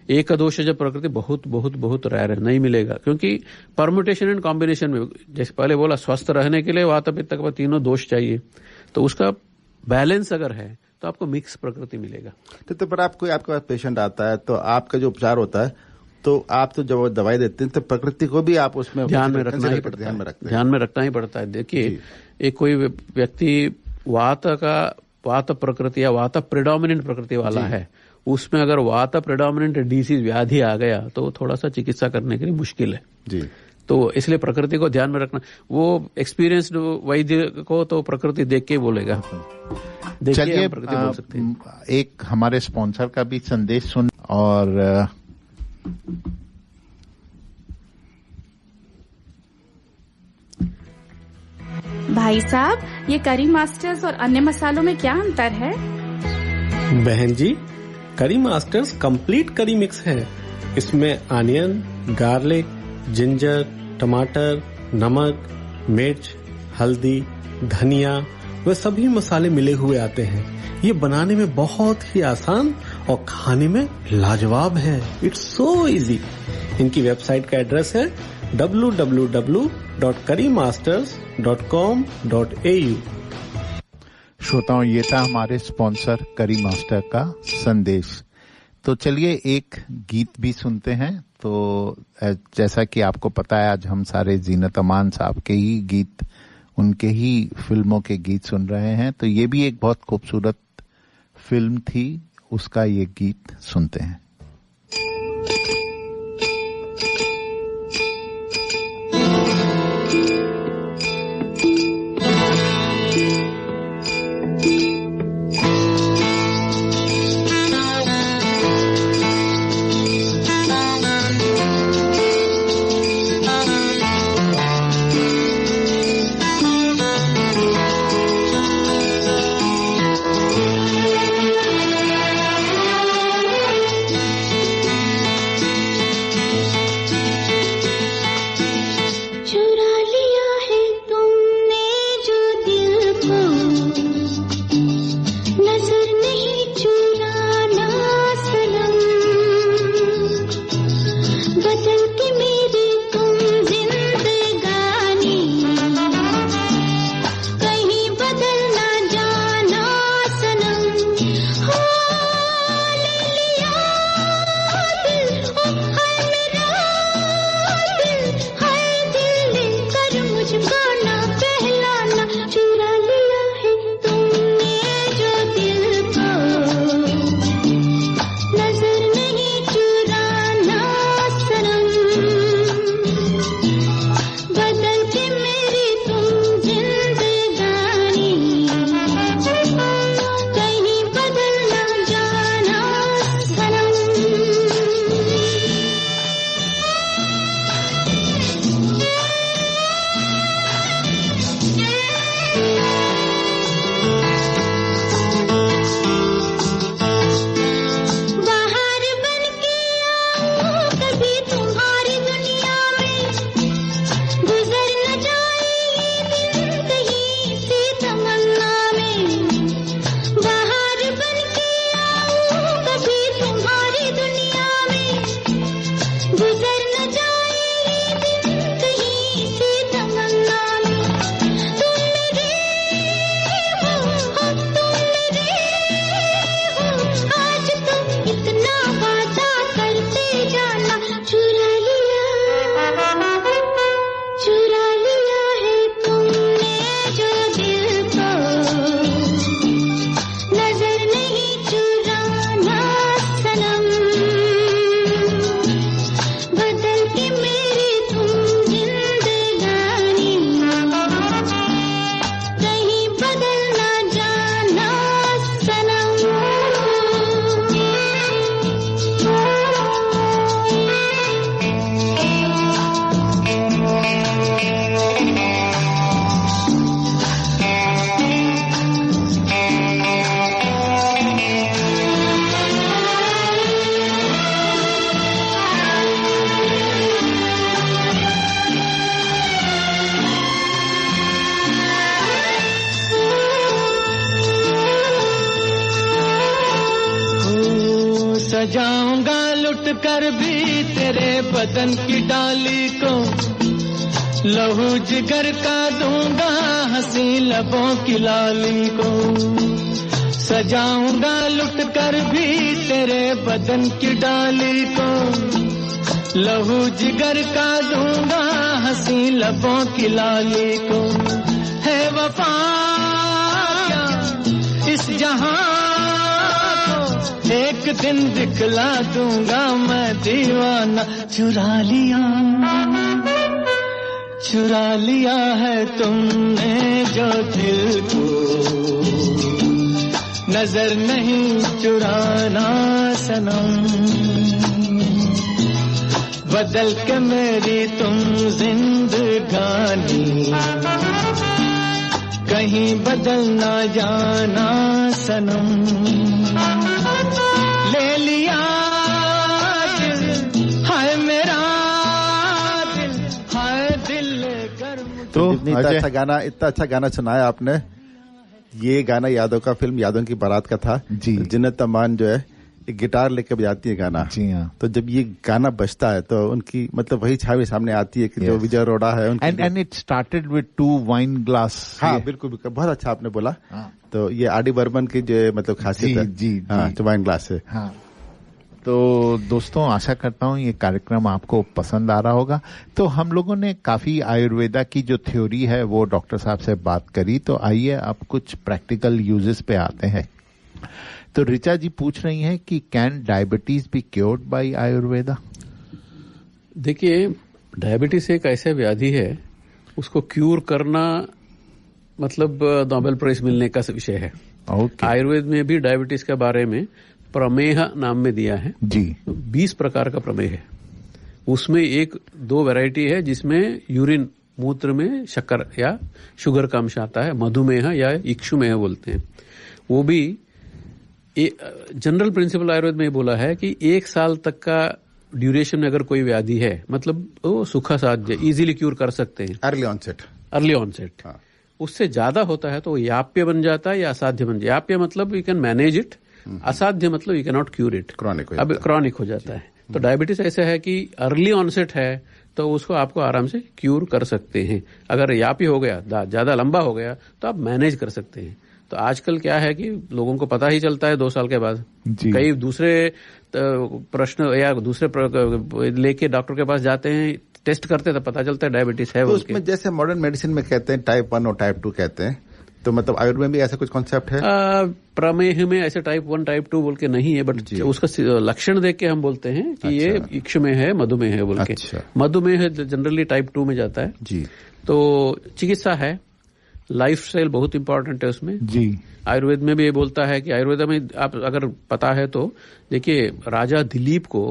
[SPEAKER 8] एक दोष जब प्रकृति बहुत बहुत बहुत रेयर है, नहीं मिलेगा, क्योंकि परम्यूटेशन एंड कॉम्बिनेशन में, जैसे पहले बोला, स्वस्थ रहने के लिए वाता पित्ता के तीनों दोष चाहिए, तो उसका बैलेंस अगर है तो आपको मिक्स प्रकृति मिलेगा।
[SPEAKER 6] तो पर आपको आपके पास पेशेंट आता है तो आपका जो उपचार होता है, तो आप तो जब दवाई देते हैं तो प्रकृति को भी आप उसमें
[SPEAKER 8] ध्यान में रखना ही पड़ता है। देखिए, एक कोई व्यक्ति वात प्रकृति या वात प्रेडोमिनेंट प्रकृति वाला है, उसमें अगर वात प्रेडोमिनेंट डिसीज व्याधि आ गया तो थोड़ा सा चिकित्सा करने के लिए मुश्किल है जी। तो इसलिए प्रकृति को ध्यान में रखना। वो एक्सपीरियंस्ड वैद्य को तो प्रकृति देख के बोलेगा।
[SPEAKER 4] चलिए, एक हमारे स्पॉन्सर का भी संदेश सुन। और
[SPEAKER 9] भाई साहब, ये करी मास्टर्स और अन्य मसालों में क्या अंतर है?
[SPEAKER 10] बहन जी, करी मास्टर्स कंप्लीट करी मिक्स है। इसमें अनियन, गार्लिक, जिंजर, टमाटर, नमक, मिर्च, हल्दी, धनिया, वे सभी मसाले मिले हुए आते हैं। ये बनाने में बहुत ही आसान और खाने में लाजवाब है। It's so easy. इनकी वेबसाइट का एड्रेस है www.currymasters.com.au।
[SPEAKER 4] श्रोताओं, ये था हमारे स्पॉन्सर करी मास्टर का संदेश। तो चलिए एक गीत भी सुनते हैं। तो जैसा कि आपको पता है, आज हम सारे जीनत अमान साहब के ही गीत, उनके ही फिल्मों के गीत सुन रहे हैं। तो ये भी एक बहुत खूबसूरत फिल्म थी, उसका ये गीत सुनते हैं।
[SPEAKER 5] सजाऊंगा लुट कर भी तेरे बदन की डाली को, लहू जिगर का दूंगा हंसी लबों की लाली को। सजाऊंगा लुट कर भी तेरे बदन की डाली को, लहू जिगर का दूंगा हंसी लबों की लाली को। है वफा इस जहां एक दिन दिखला दूंगा मैं दीवाना। चुरा लिया है तुमने जो दिल को, नजर नहीं चुराना सनम। बदल के मेरी तुम जिंदगानी, कहीं बदल ना जाना सनम। ले लिया दिल, हाय मेरा दिल, हाय दिल कर।
[SPEAKER 6] तो इतना अच्छा गाना सुनाया आपने। ये गाना यादों का फिल्म यादों की बारात का था जी। जिन्नत अमान जो है एक गिटार लेकर बजाती है गाना जी हाँ। तो जब ये गाना बजता है तो उनकी मतलब वही छवि सामने आती है कि जो विजय अरोड़ा है
[SPEAKER 4] and it started with 2 wine glass.
[SPEAKER 6] हाँ बिल्कुल बहुत अच्छा आपने बोला। तो ये आर.डी. बर्मन की जो मतलब खासियत है जी जो वाइन ग्लास है। हाँ।
[SPEAKER 4] तो दोस्तों आशा करता हूँ ये कार्यक्रम आपको पसंद आ रहा होगा। तो हम लोगों ने काफी आयुर्वेदा की जो थ्योरी है वो डॉक्टर साहब से बात करी, तो आइए अब कुछ प्रैक्टिकल यूजेस पे आते हैं। तो ऋचा जी पूछ रही हैं कि can diabetes be cured by Ayurveda?
[SPEAKER 8] देखिए डायबिटीज एक ऐसा व्याधि है उसको क्यूर करना मतलब नोबेल प्राइज मिलने का विषय है। आयुर्वेद में भी डायबिटीज के बारे में प्रमेह नाम में दिया है जी। 20 प्रकार का प्रमेह है, उसमें 1-2 वैरायटी है जिसमें यूरिन मूत्र में शक्कर या शुगर का अंश आता है, मधुमेह या इक्षुमेह बोलते हैं। वो भी जनरल प्रिंसिपल आयुर्वेद में बोला है कि 1 साल तक का ड्यूरेशन में अगर कोई व्याधि है मतलब वो सुखा साध्य इजीली क्यूर कर सकते हैं।
[SPEAKER 6] Early onset.
[SPEAKER 8] हाँ। उससे ज्यादा होता है तो याप्य बन जाता है या असाध्य बन जाता है। याप्य मतलब यू कैन मैनेज इट, असाध्य मतलब you can not cure it, chronic हो जाता है। तो डायबिटीज ऐसा है कि अर्ली ऑनसेट है तो उसको आपको आराम से क्यूर कर सकते हैं। अगर यापी हो गया, ज्यादा लंबा हो गया तो आप मैनेज कर सकते हैं। तो आजकल क्या है कि लोगों को पता ही चलता है 2 साल के बाद। कई दूसरे प्रश्न या दूसरे लेके डॉक्टर के पास जाते हैं, टेस्ट करते हैं तो पता चलता है डायबिटीज है।
[SPEAKER 6] तो उसमें जैसे मॉडर्न मेडिसिन में कहते हैं टाइप 1 और टाइप 2 कहते हैं, तो मतलब आयुर्वेद में भी ऐसा कुछ कॉन्सेप्ट है?
[SPEAKER 8] प्रमेह में ऐसे टाइप 1 टाइप 2 बोल के नहीं है, बट उसका लक्षण देख के हम बोलते हैं कि ये इक्षुमेह है, मधुमेह है बोल के। मधुमेह जनरली टाइप 2 में जाता है जी। तो चिकित्सा है, लाइफस्टाइल बहुत इंपॉर्टेंट है उसमें जी। आयुर्वेद में भी ये बोलता है कि आयुर्वेद में आप अगर पता है तो देखिए राजा दिलीप को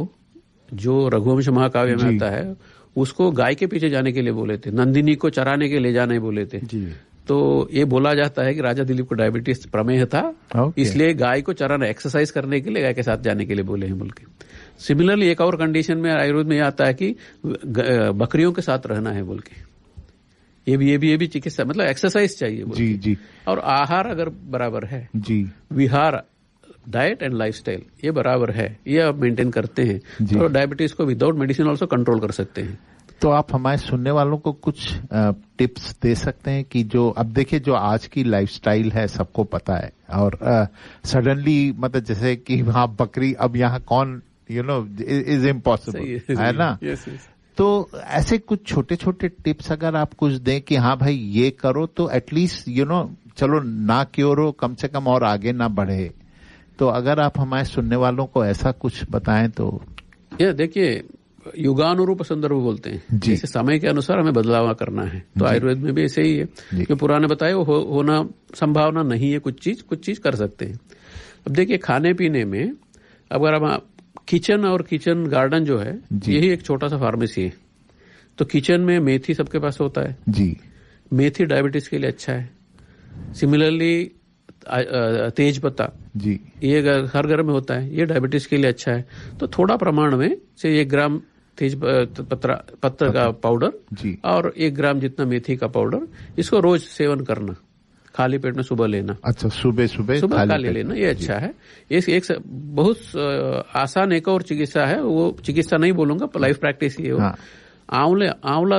[SPEAKER 8] जो रघुवंश महाकाव्य में आता है उसको गाय के पीछे जाने के लिए बोले थे, नंदिनी को चराने के ले जाने बोले थे जी। तो ये बोला जाता है कि राजा दिलीप को डायबिटीज प्रमेह था, इसलिए गाय को चराना एक्सरसाइज करने के लिए गाय के साथ जाने के लिए बोले हैं बोल के। सिमिलरली एक और कंडीशन में आयुर्वेद में आता है कि बकरियों के साथ रहना है बोल के। ये भी चिकित्सा मतलब एक्सरसाइज चाहिए बोल जी जी। और आहार अगर बराबर है जी, विहार डाइट एंड लाइफस्टाइल ये बराबर है, ये आप मेंटेन करते हैं तो डायबिटीज को विदाउट मेडिसिन ऑल्सो कंट्रोल कर सकते हैं।
[SPEAKER 4] तो आप हमारे सुनने वालों को कुछ टिप्स दे सकते हैं कि जो अब देखिए जो आज की लाइफस्टाइल है सबको पता है, और सडनली मतलब जैसे कि हाँ बकरी अब यहाँ कौन इज इम्पॉसिबल है ना। तो ऐसे कुछ छोटे छोटे टिप्स अगर आप कुछ दें कि हाँ भाई ये करो तो एटलीस्ट चलो ना क्योर हो, कम से कम और आगे ना बढ़े। तो अगर आप हमारे सुनने वालों को ऐसा कुछ बताएं तो।
[SPEAKER 8] ये देखिए युगानुरूप संदर्भ बोलते हैं, जैसे समय के अनुसार हमें बदलाव करना है। तो आयुर्वेद में भी ऐसे ही है, जो पुराने बताए वो होना संभावना नहीं है, कुछ चीज कर सकते हैं। अब देखिए खाने पीने में अगर हम किचन और किचन गार्डन जो है यही एक छोटा सा फार्मेसी है। तो किचन में मेथी सबके पास होता है जी, मेथी डायबिटीज के लिए अच्छा है। सिमिलरली तेज पत्ता जी, ये हर घर में होता है, ये डायबिटीज के लिए अच्छा है। तो थोड़ा प्रमाण में से 1 ग्राम तेज पत्ता का पाउडर जी और 1 ग्राम जितना मेथी का पाउडर, इसको रोज सेवन करना खाली पेट में सुबह लेना।
[SPEAKER 4] अच्छा, सुबह
[SPEAKER 8] खाली लेना, ये अच्छा है। एक बहुत आसान एक और चिकित्सा है, वो चिकित्सा नहीं बोलूंगा, लाइफ प्रैक्टिस ही है वो। आंवला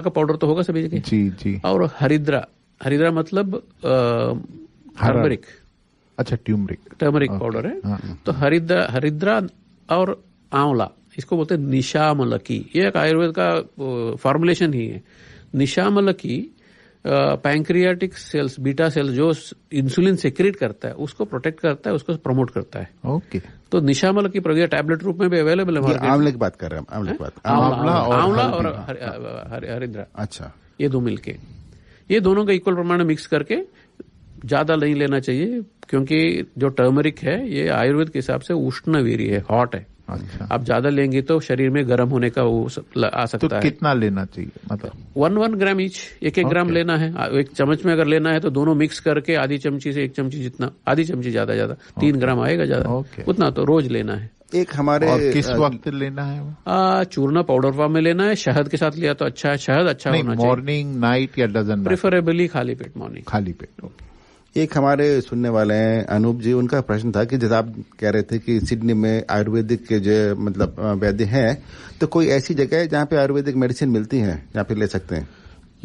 [SPEAKER 8] का पाउडर तो होगा सभी जगह।
[SPEAKER 4] जी।
[SPEAKER 8] और हरिद्रा मतलब टर्मरिक। अच्छा, टर्मरिक पाउडर है। तो हरिद्रा और आंवला, इसको बोलते हैं निशामलकी। ये एक आयुर्वेद का फॉर्मुलेशन ही है। निशामलकी पैंक्रियाटिक सेल्स, बीटा सेल्स जो इंसुलिन सेक्रेट करता है उसको प्रोटेक्ट करता है, उसको प्रमोट करता है।
[SPEAKER 4] ओके।
[SPEAKER 8] तो निशामलकी प्रक्रिया टैबलेट रूप में भी अवेलेबल है।
[SPEAKER 6] आंवले की बात कर रहे हैं,
[SPEAKER 8] आंवला और हरिद्रा।
[SPEAKER 6] अच्छा,
[SPEAKER 8] ये दो मिलके, ये दोनों का इक्वल प्रमाण में मिक्स करके, ज्यादा नहीं लेना चाहिए क्योंकि जो टर्मरिक है ये आयुर्वेद के हिसाब से उष्णवीर्य है, हॉट है।
[SPEAKER 4] अच्छा।
[SPEAKER 8] आप ज्यादा लेंगे तो शरीर में गर्म होने का वो आ सकता है।
[SPEAKER 4] कितना लेना चाहिए? मतलब
[SPEAKER 8] 1 ग्राम ईच, एक ग्राम लेना है। एक चम्मच में अगर लेना है तो दोनों मिक्स करके आधी चमची से 1 चमची जितना, आधी चमची ज्यादा 3 ग्राम आएगा ज्यादा, उतना तो रोज लेना है।
[SPEAKER 6] एक हमारे
[SPEAKER 4] और किस वक्त लेना है?
[SPEAKER 8] चूर्ण पाउडर फॉर्म में लेना है। शहद के साथ लिया तो अच्छा है, शहद अच्छा होना चाहिए।
[SPEAKER 4] मॉर्निंग, नाइट या डजन?
[SPEAKER 8] प्रेफरेबली खाली पेट मॉर्निंग।
[SPEAKER 4] खाली पेट।
[SPEAKER 6] एक हमारे सुनने वाले हैं अनूप जी, उनका प्रश्न था कि जैसे आप कह रहे थे कि सिडनी में आयुर्वेदिक के जो मतलब वैद्य हैं, तो कोई ऐसी जगह है जहाँ पे आयुर्वेदिक मेडिसिन मिलती है, जहाँ पे ले सकते हैं?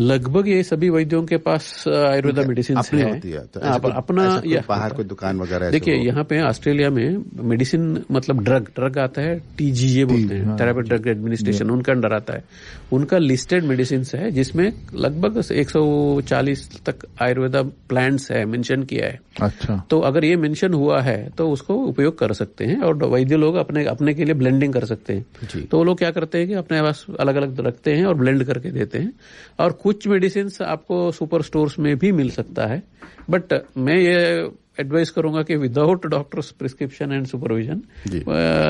[SPEAKER 8] लगभग ये सभी वैद्यों के पास आयुर्वेदा मेडिसिन है।
[SPEAKER 6] होती है तो
[SPEAKER 8] अपना
[SPEAKER 6] बाहर कोई दुकान वगैरह?
[SPEAKER 8] देखिए यहाँ पे ऑस्ट्रेलिया में मेडिसिन मतलब ड्रग आता है, TGA बोलते हैं, थेरेपी ड्रग एडमिनिस्ट्रेशन, उनका अंडर आता है। उनका लिस्टेड मेडिसिन है जिसमें लगभग 140 तक आयुर्वेदा प्लांट्स है, मेंशन किया है।
[SPEAKER 4] अच्छा।
[SPEAKER 8] तो अगर ये मेंशन हुआ है तो उसको उपयोग कर सकते हैं और वैद्य लोग अपने के लिए ब्लेंडिंग कर सकते हैं। तो वो लोग क्या करते हैं कि अपने पास अलग अलग रखते हैं और ब्लेंड करके देते हैं। और कुछ मेडिसिन आपको सुपर स्टोर्स में भी मिल सकता है, बट मैं ये एडवाइस करूंगा कि without doctors prescription and supervision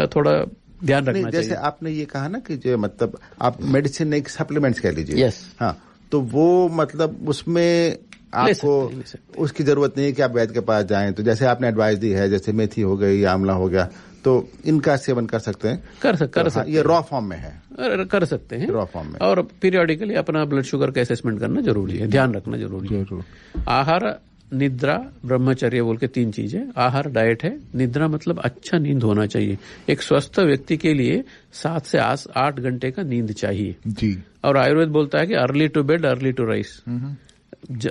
[SPEAKER 8] थोड़ा ध्यान रखना चाहिए।
[SPEAKER 6] जैसे आपने ये कहा ना कि जो मतलब आप मेडिसिन एक सप्लीमेंट्स कह लीजिए।
[SPEAKER 8] यस।
[SPEAKER 6] हाँ, तो वो मतलब उसमें आपको उसकी जरूरत नहीं है कि आप वैद्य के पास जाएं। तो जैसे आपने एडवाइस दी है, जैसे मेथी हो गई, आंवला हो गया, तो इनका सेवन कर सकते हैं? कर सकते ये रॉ फॉर्म में है?
[SPEAKER 8] कर सकते हैं
[SPEAKER 6] रॉ फॉर्म में।
[SPEAKER 8] और पीरियडिकली अपना ब्लड शुगर का असेसमेंट करना जरूरी है, ध्यान रखना जरूरी है। आहार, निद्रा, ब्रह्मचर्य बोल के 3 चीजें। आहार डाइट है, निद्रा मतलब अच्छा नींद होना चाहिए। एक स्वस्थ व्यक्ति के लिए 7 से 8 घंटे का नींद चाहिए
[SPEAKER 4] जी।
[SPEAKER 8] और आयुर्वेद बोलता है कि early to bed early to rise,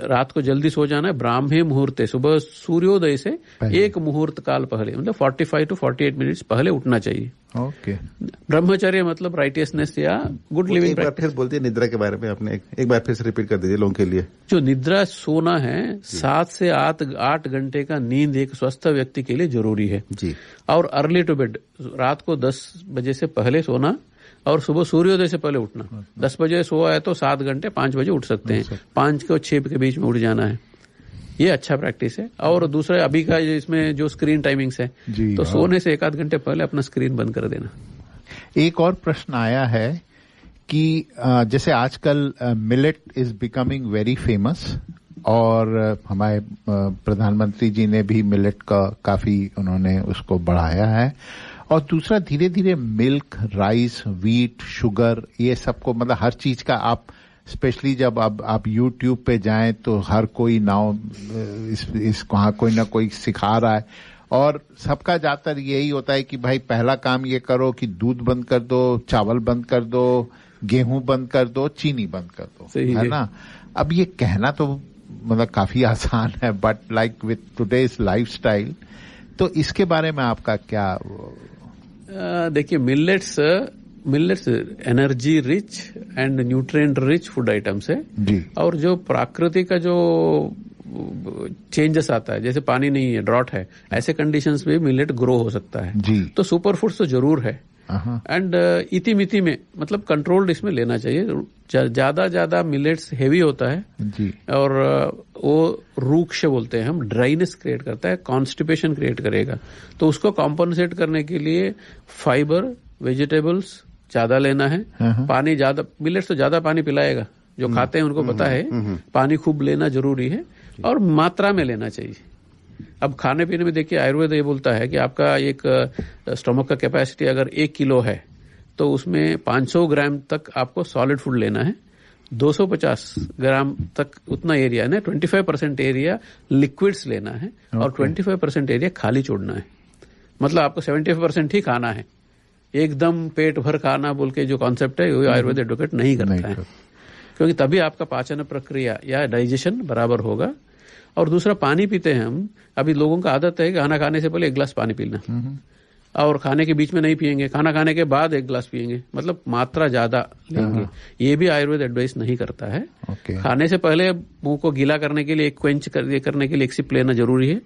[SPEAKER 8] रात को जल्दी सो जाना है। ब्राह्मी मुहूर्त, सुबह सूर्योदय से 1 मुहूर्त काल पहले, मतलब 45 to 48 मिनट्स पहले उठना चाहिए।
[SPEAKER 4] ओके।
[SPEAKER 8] ब्रह्मचर्य मतलब राइटियसनेस या गुड लिविंग प्रैक्टिस।
[SPEAKER 6] फिर बोलते हैं निद्रा के बारे में, आपने एक बार फिर से रिपीट कर दीजिए लोगों के लिए।
[SPEAKER 8] जो निद्रा सोना है, 7 से 8 घंटे का नींद एक स्वस्थ व्यक्ति के लिए जरूरी है
[SPEAKER 6] जी।
[SPEAKER 8] और अर्ली टू बेड, रात को 10 बजे से पहले सोना और सुबह सूर्योदय से पहले उठना। 10 बजे सोया है तो 7 घंटे 5 बजे उठ सकते हैं, 5 को 6 के बीच में उठ जाना है। ये अच्छा प्रैक्टिस है। और दूसरा अभी का इसमें जो स्क्रीन टाइमिंग्स है, तो सोने से 1 आध घंटे पहले अपना स्क्रीन बंद कर देना।
[SPEAKER 4] एक और प्रश्न आया है कि जैसे आजकल millet is becoming very famous और हमारे प्रधानमंत्री जी ने भी मिलेट का काफी उन्होंने उसको बढ़ाया है। और दूसरा, धीरे धीरे मिल्क, राइस, व्हीट, शुगर, ये सबको मतलब हर चीज का आप, स्पेशली जब आप YouTube पे जाएं तो हर कोई नाव इसको हाँ कोई ना कोई सिखा रहा है और सबका ज्यादातर यही होता है कि भाई पहला काम ये करो कि दूध बंद कर दो, चावल बंद कर दो, गेहूं बंद कर दो, चीनी बंद कर दो, है ना। अब ये कहना तो मतलब काफी आसान है, but like with today's lifestyle, तो इसके बारे में आपका क्या?
[SPEAKER 8] देखिए, millets energy rich and nutrient rich food items है
[SPEAKER 4] जी।
[SPEAKER 8] और जो प्रकृति का जो चेंजेस आता है, जैसे पानी नहीं है, ड्रॉट है, ऐसे कंडीशंस में मिलेट ग्रो हो सकता है
[SPEAKER 4] जी।
[SPEAKER 8] तो सुपर फूड्स तो जरूर है एंड इति में मतलब कंट्रोल्ड इसमें लेना चाहिए। ज्यादा मिलेट्स हेवी होता है
[SPEAKER 4] जी
[SPEAKER 8] और वो रूक्ष बोलते हैं हम, ड्राइनेस क्रिएट करता है, कॉन्स्टिपेशन क्रिएट करेगा। तो उसको कॉम्पनसेट करने के लिए फाइबर, वेजिटेबल्स ज्यादा लेना है, पानी ज्यादा, मिलेट्स तो ज्यादा पानी पिलाएगा, जो खाते हैं उनको पता है, पानी खूब लेना जरूरी है और मात्रा में लेना चाहिए। अब खाने पीने में देखिए, आयुर्वेद ये बोलता है कि आपका एक स्टमक का कैपेसिटी अगर 1 किलो है तो उसमें 500 ग्राम तक आपको सॉलिड फूड लेना है, 250 ग्राम तक उतना एरिया ने 25% एरिया लिक्विड्स लेना है और 25% एरिया खाली छोड़ना है। मतलब आपको 75% ही खाना है, एकदम पेट भर खाना बोल के जो कॉन्सेप्ट है वो आयुर्वेद एडवोकेट नहीं करता है, क्योंकि तभी आपका पाचन प्रक्रिया या डाइजेशन बराबर होगा। और दूसरा, पानी पीते हैं हम, अभी लोगों का आदत है कि खाना खाने से पहले 1 गिलास पानी पीना और खाने के बीच में नहीं पिएंगे, खाना खाने के बाद 1 गिलास पिएंगे, मतलब मात्रा ज्यादा लेंगे। ये भी आयुर्वेद एडवाइस नहीं करता है। खाने से पहले मुंह को गीला करने के लिए एक क्वेंच करने के लिए 1 सिप लेना जरूरी है।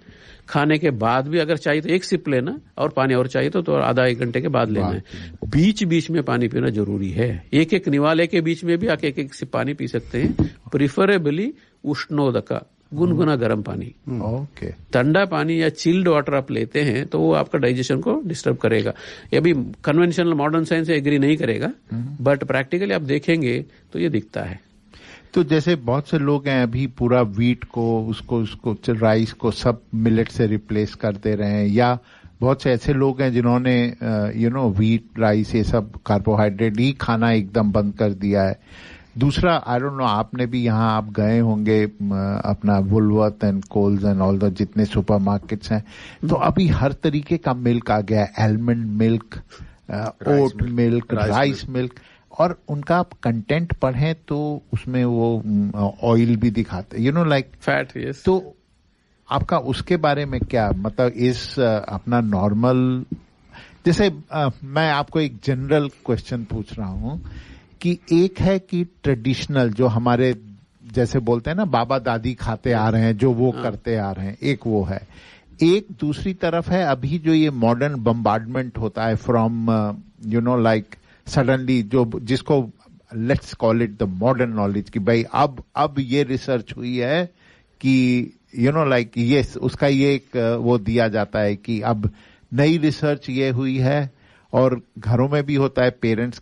[SPEAKER 8] खाने के बाद भी अगर चाहिए तो 1 सिप लेना, और पानी और चाहिए तो आधा 1 घंटे के बाद लेना है। बीच बीच में पानी पीना जरूरी है। एक निवाले के बीच में भी आके 1 सिप पानी पी सकते हैं, प्रिफरेबली उष्णोदका, गुनगुना गर्म पानी।
[SPEAKER 4] ओके।
[SPEAKER 8] ठंडा पानी या चिल्ड वाटर आप लेते हैं तो वो आपका डाइजेशन को डिस्टर्ब करेगा। ये भी कन्वेंशनल मॉडर्न साइंस से एग्री नहीं करेगा, बट प्रैक्टिकली आप देखेंगे तो ये दिखता है।
[SPEAKER 4] तो जैसे बहुत से लोग हैं अभी पूरा व्हीट को उसको राइस को सब मिलेट से रिप्लेस कर दे रहे हैं, या बहुत से ऐसे लोग हैं जिन्होंने व्हीट राइस ये सब कार्बोहाइड्रेट ही खाना एकदम बंद कर दिया है। दूसरा, आई डोंट नो, आपने भी यहाँ आप गए होंगे अपना Woolworth and Coles and all the जितने सुपरमार्केट्स हैं, तो अभी हर तरीके का मिल्क आ गया है, almond milk, oat milk, rice milk, और उनका आप कंटेंट पढ़ें तो उसमें वो ऑयल भी दिखाते, लाइक
[SPEAKER 8] फैट। यस।
[SPEAKER 4] तो आपका उसके बारे में क्या मतलब, इस अपना नॉर्मल, जैसे मैं आपको एक जनरल क्वेश्चन पूछ रहा हूं कि एक है कि ट्रेडिशनल जो हमारे जैसे बोलते हैं ना बाबा दादी खाते आ रहे हैं, जो वो करते आ रहे हैं, एक वो है। एक दूसरी तरफ है अभी जो ये मॉडर्न बम्बार्डमेंट होता है फ्रॉम लाइक सडनली, जो जिसको let's call it the modern knowledge, कि भाई अब ये रिसर्च हुई है कि लाइक ये उसका ये एक वो दिया जाता है कि अब नई रिसर्च ये हुई है। और घरों में भी होता है, पेरेंट्स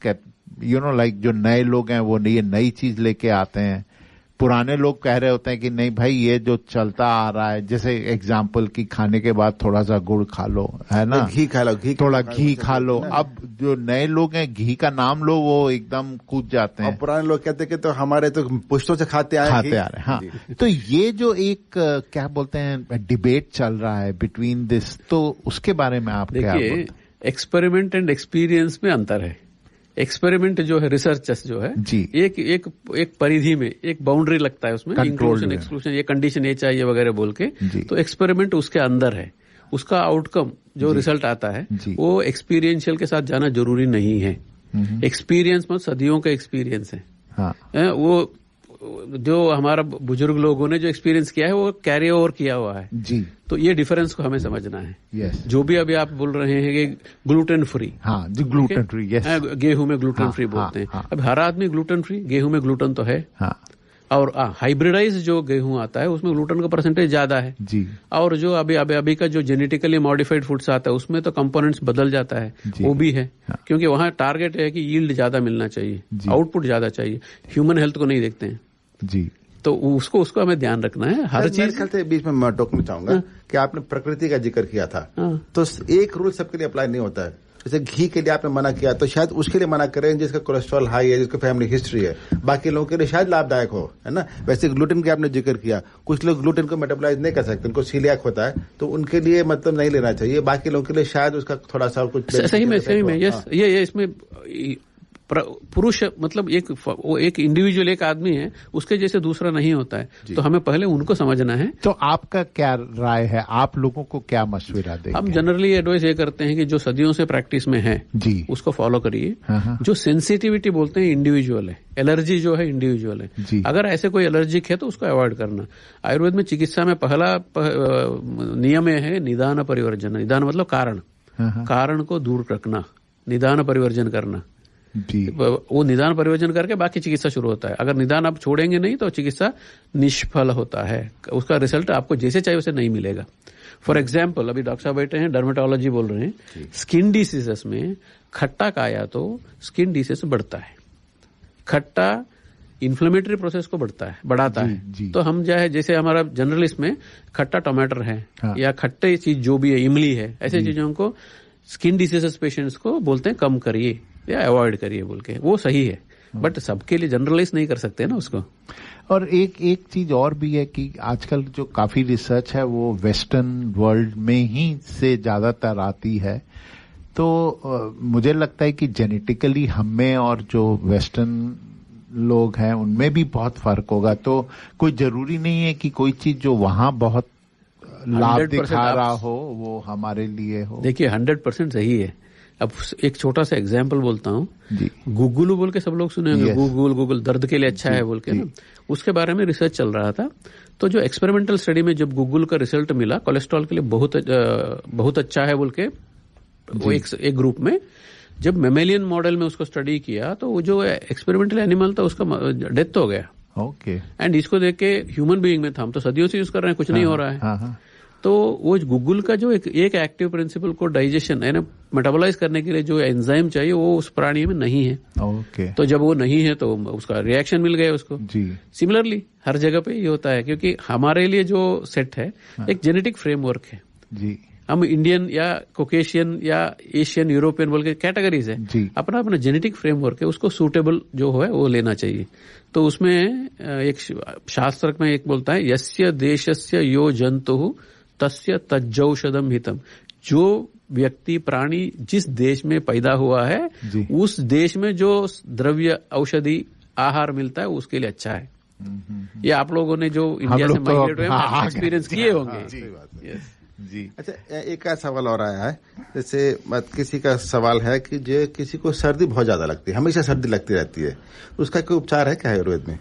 [SPEAKER 4] लाइक जो नए लोग हैं वो ये नई चीज लेके आते हैं, पुराने लोग कह रहे होते हैं कि नहीं भाई ये जो चलता आ रहा है, जैसे एग्जाम्पल कि खाने के बाद थोड़ा सा गुड़ खा लो, है ना,
[SPEAKER 6] घी खा लो,
[SPEAKER 4] थोड़ा घी खा लो। अब जो नए लोग हैं घी का नाम लो वो एकदम कूद जाते हैं,
[SPEAKER 6] और पुराने लोग कहते हैं कि तो हमारे तो पुश्तों से खाते आ रहे हैं।
[SPEAKER 4] हाँ, तो ये जो एक क्या बोलते हैं डिबेट चल रहा है बिटवीन दिस, तो उसके बारे में आप क्या बोलते हैं?
[SPEAKER 8] एक्सपेरिमेंट एंड एक्सपीरियंस में अंतर है। एक्सपेरिमेंट जो है, रिसर्च जो है जी, एक परिधि में एक बाउंड्री लगता है, उसमें इंक्लूजन एक्सक्लूजन, ये कंडीशन ये चाहिए वगैरह बोल के, तो एक्सपेरिमेंट उसके अंदर है। उसका आउटकम जो रिजल्ट आता है वो एक्सपीरियंशियल के साथ जाना जरूरी नहीं है। एक्सपीरियंस मतलब सदियों का एक्सपीरियंस है। हाँ। वो जो हमारा बुजुर्ग लोगों ने जो एक्सपीरियंस किया है वो कैरी ओवर किया हुआ है जी। तो ये डिफरेंस को हमें समझना है। यस। जो भी अभी आप बोल रहे हैं कि ग्लूटेन फ्री, हाँ जी, ग्लूटेन फ्री, यस, गेहूं में ग्लूटेन फ्री बोलते हैं। अब हर आदमी ग्लूटेन फ्री, गेहूं में ग्लूटेन तो है, हाँ। और हाइब्रिडाइज जो गेहूं आता है उसमें ग्लूटेन का परसेंटेज ज्यादा है जी। और जो अभी का जो जेनेटिकली मॉडिफाइड फूड्स आता है उसमें तो कंपोनेंट्स बदल जाता है, वो भी है, हाँ। क्योंकि वहां टारगेट है कि यील्ड ज्यादा मिलना चाहिए, आउटपुट ज्यादा चाहिए, ह्यूमन हेल्थ को नहीं देखते हैं जी। तो उसको हमें ध्यान रखना है हर चीज।
[SPEAKER 6] ख्याल से बीच में मैं टोकना चाहूंगा कि आपने प्रकृति का जिक्र किया था, तो एक रूल सबके लिए अप्लाई नहीं होता है। जैसे घी के लिए आपने मना किया तो शायद उसके लिए मना करें जिसका कोलेस्ट्रॉल हाई है, जिसका फैमिली हिस्ट्री है, बाकी लोगों के लिए शायद लाभदायक हो, है ना। वैसे ग्लूटेन के आपने जिक्र किया, कुछ लोग ग्लूटेन को मेटाबोलाइज नहीं कर सकते, उनको सीलियाक होता है, तो उनके लिए मतलब नहीं लेना चाहिए, बाकी लोगों के लिए शायद उसका थोड़ा सा कुछ
[SPEAKER 8] सही में यस। ये इसमें पुरुष मतलब एक इंडिविजुअल एक आदमी है, उसके जैसे दूसरा नहीं होता है, तो हमें पहले उनको समझना है।
[SPEAKER 4] तो आपका क्या राय है, आप लोगों को क्या मशवरा देंगे?
[SPEAKER 8] हम जनरली एडवाइस ये करते हैं कि जो सदियों से प्रैक्टिस में है जी, उसको फॉलो करिए। जो सेंसिटिविटी बोलते हैं इंडिविजुअल है, एलर्जी जो है इंडिविजुअल है जी। अगर ऐसे कोई एलर्जिक है तो उसको अवॉइड करना। आयुर्वेद में चिकित्सा में पहला नियम है निदान परिवर्जन। निदान मतलब कारण को दूर रखना, निदान परिवर्जन करना जी। वो निदान परिवर्जन करके बाकी चिकित्सा शुरू होता है। अगर निदान आप छोड़ेंगे नहीं तो चिकित्सा निष्फल होता है, उसका रिजल्ट आपको जैसे चाहिए वैसे नहीं मिलेगा। फॉर एग्जाम्पल, अभी डॉक्टर साहब बैठे हैं, डर्मेटोलॉजी बोल रहे हैं, स्किन डिसीजेस में खट्टा खाया तो स्किन डिसीज बढ़ता है, खट्टा इन्फ्लेमेटरी प्रोसेस को बढ़ाता है। तो हम जैसे हमारा जर्नलिस्ट में खट्टा टमाटर है, हाँ। या खट्टे चीज जो भी है, इमली है, ऐसे चीजों को स्किन डिसीजेस पेशेंट्स को बोलते हैं कम करिए या अवॉइड करिए बोल के, वो सही है। बट सबके लिए जनरलाइज नहीं कर सकते ना उसको।
[SPEAKER 4] और एक चीज और भी है कि आजकल जो काफी रिसर्च है वो वेस्टर्न वर्ल्ड में ही से ज्यादातर आती है, तो मुझे लगता है कि जेनेटिकली हमें और जो वेस्टर्न लोग हैं उनमें भी बहुत फर्क होगा। तो कोई जरूरी नहीं है कि कोई चीज जो वहां बहुत लाभ दिखा रहा हो वो हमारे लिए हो।
[SPEAKER 8] देखिए 100% सही है। अब एक छोटा सा एग्जाम्पल बोलता हूँ, गूगल बोल के सब लोग सुने होंगे, गूगल दर्द के लिए अच्छा है बोल के ना, उसके बारे में रिसर्च चल रहा था। तो जो एक्सपेरिमेंटल स्टडी में जब गूगल का रिजल्ट मिला कोलेस्ट्रॉल के लिए बहुत अच्छा है बोल के, वो एक ग्रुप में जब मेमेलियन मॉडल में उसको स्टडी किया तो वो जो एक्सपेरिमेंटल एनिमल था उसका डेथ हो गया।
[SPEAKER 4] ओके।
[SPEAKER 8] एंड इसको देख के ह्यूमन बीइंग में था, हम तो सदियों से यूज कर रहे हैं, कुछ नहीं हो रहा है। तो वो गूगल का जो एक एक्टिव प्रिंसिपल को डाइजेशन यानी मेटाबोलाइज करने के लिए जो एंजाइम चाहिए वो उस प्राणी में नहीं है।
[SPEAKER 4] ओके।
[SPEAKER 8] तो जब वो नहीं है तो उसका रिएक्शन मिल गया उसको।
[SPEAKER 4] जी।
[SPEAKER 8] सिमिलरली हर जगह पे ये होता है, क्योंकि हमारे लिए जो सेट है एक जेनेटिक फ्रेमवर्क है।
[SPEAKER 4] जी।
[SPEAKER 8] हम इंडियन या कोकेशियन या एशियन यूरोपियन बोल के कैटेगरीज है, अपना अपना जेनेटिक फ्रेमवर्क है, उसको सूटेबल जो है वो लेना चाहिए। तो उसमें एक शास्त्र में एक बोलता है, यस्य देशस्य यो जंतु तस्य तज्जौषधम हितम। जो व्यक्ति प्राणी जिस देश में पैदा हुआ है उस देश में जो द्रव्य औषधि आहार मिलता है उसके लिए अच्छा है। ये आप लोगों ने जो इंडिया से माइग्रेट हुए एक्सपीरियंस किए होंगे।
[SPEAKER 6] जी। अच्छा, एक सवाल और आया है, जैसे किसी का सवाल है कि जो किसी को सर्दी बहुत ज्यादा लगती है, हमेशा सर्दी लगती रहती है, उसका कोई उपचार है क्या आयुर्वेद में?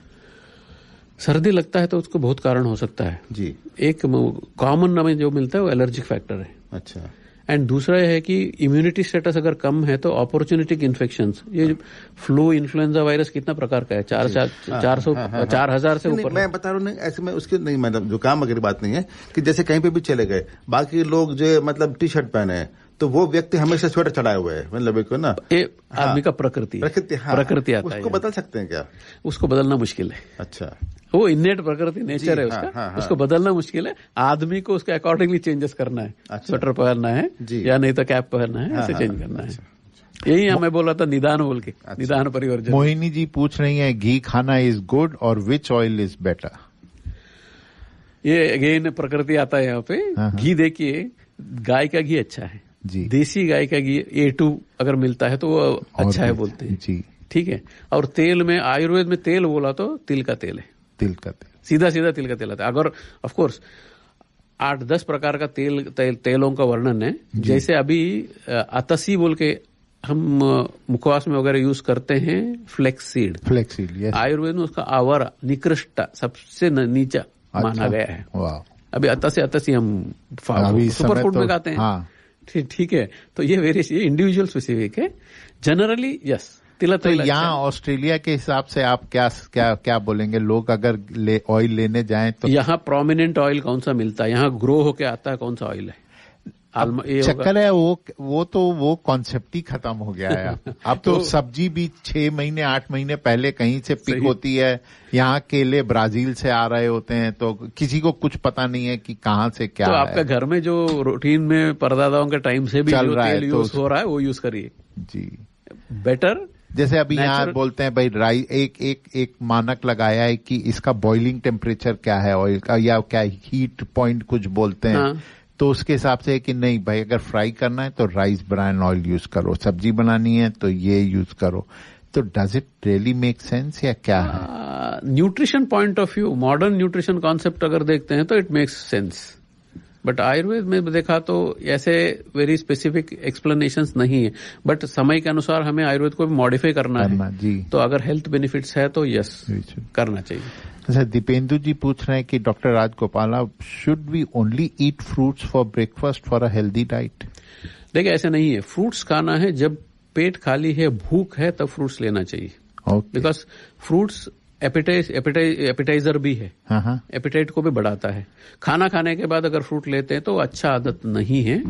[SPEAKER 8] सर्दी लगता है तो उसको बहुत कारण हो सकता है
[SPEAKER 6] जी।
[SPEAKER 8] एक कॉमन नाम जो मिलता है वो एलर्जिक फैक्टर है।
[SPEAKER 6] अच्छा। एंड
[SPEAKER 8] दूसरा है कि इम्यूनिटी स्टेटस अगर कम है तो अपॉर्चुनिटिक इन्फेक्शंस, ये फ्लू इन्फ्लुएंजा वायरस कितना प्रकार का है, 4,000 से ऊपर।
[SPEAKER 6] मैं बता रहा हूँ ऐसे में उसके नहीं, मतलब जुकाम वगैरह बात नहीं है कि जैसे कहीं पे भी चले गए, बाकी लोग जो मतलब टी शर्ट पहने हैं तो वो व्यक्ति हमेशा स्वेटर चढ़ाए हुए है, मतलब एक ना
[SPEAKER 8] आदमी का प्रकृति प्रकृति आता है।
[SPEAKER 6] उसको बदल सकते हैं क्या?
[SPEAKER 8] उसको बदलना मुश्किल है।
[SPEAKER 6] अच्छा।
[SPEAKER 8] वो इननेट प्रकृति नेचर है उसका, उसको बदलना मुश्किल है। आदमी को उसके अकॉर्डिंगली चेंजेस करना है। स्वेटर पहनना है या नहीं तो कैप पहनना है, ऐसे चेंज करना है। यही मैं बोल रहा था निदान बोल के, निदान परिवर्तन।
[SPEAKER 4] मोहिनी जी पूछ रही है घी खाना इज गुड और विच ऑयल इज बेटर?
[SPEAKER 8] ये अगेन प्रकृति आता है यहाँ पे। घी देखिए, गाय का घी अच्छा है
[SPEAKER 4] जी।
[SPEAKER 8] देसी गाय का घी A2 अगर मिलता है तो वो अच्छा है बोलते हैं जी। ठीक है। और तेल में आयुर्वेद में तेल बोला तो तिल का तेल है।
[SPEAKER 4] तिल का तेल,
[SPEAKER 8] सीधा सीधा तिल का तेल आता है। अगर ऑफ कोर्स 8-10 प्रकार का तेलों का वर्णन है। जैसे अभी अतसी बोल के हम मुखवास में वगैरह यूज करते हैं, फ्लेक्सीड।
[SPEAKER 4] यस।
[SPEAKER 8] आयुर्वेद में उसका आवर निकृष्ट सबसे नीचा माना गया है। अभी अतसी हम सुपर फूड में खाते हैं। ठीक है। तो ये वेरिएशन इंडिविजुअल स्पेसिफिक है। जनरली यस तिल
[SPEAKER 4] तो यहाँ ऑस्ट्रेलिया के हिसाब से आप क्या बोलेंगे? लोग अगर ऑयल लेने जाएं तो यहाँ
[SPEAKER 8] प्रोमिनेंट ऑयल कौन सा मिलता है, यहाँ ग्रो होके आता है कौन सा ऑयल है?
[SPEAKER 4] चक्कर है वो कॉन्सेप्ट ही खत्म हो गया है। अब तो सब्जी भी 6 महीने 8 महीने पहले कहीं से पिक होती है। यहाँ केले ब्राजील से आ रहे होते हैं, तो किसी को कुछ पता नहीं है कि कहाँ से क्या
[SPEAKER 8] तो
[SPEAKER 4] है।
[SPEAKER 8] आपका घर में जो रूटीन में परदादाओं के टाइम से भी जो तेल यूज हो रहा है वो यूज करिए
[SPEAKER 4] जी।
[SPEAKER 8] बेटर।
[SPEAKER 4] जैसे अभी यहाँ बोलते हैं भाई एक मानक लगाया है कि इसका बॉइलिंग टेम्परेचर क्या है ऑयल का, या क्या हीट पॉइंट कुछ बोलते हैं। तो उसके हिसाब से है कि नहीं भाई अगर फ्राई करना है तो राइस ब्रान ऑयल यूज करो, सब्जी बनानी है तो ये यूज करो। तो does it really make sense या क्या है?
[SPEAKER 8] Nutrition point of view, modern nutrition concept अगर देखते हैं तो it makes sense. But Ayurveda में देखा तो ऐसे वेरी स्पेसिफिक एक्सप्लेनेशंस नहीं है। बट समय के अनुसार हमें आयुर्वेद को भी मॉडिफाई करना है
[SPEAKER 4] जी।
[SPEAKER 8] तो अगर हेल्थ बेनिफिट्स है तो यस करना चाहिए।
[SPEAKER 4] अच्छा, दीपेंदु जी पूछ रहे हैं कि doctor Rajagopala, should we only eat fruits for breakfast for a healthy diet?
[SPEAKER 8] देखिए ऐसे नहीं है। फ्रूट्स खाना है जब पेट खाली है, भूख है, तब फ्रूट्स लेना चाहिए। बिकॉज फ्रूट्स एपिटाइजर भी है। एपिटाइट को भी बढ़ाता है। खाना खाने के बाद अगर फ्रूट लेते हैं तो अच्छा आदत नहीं है।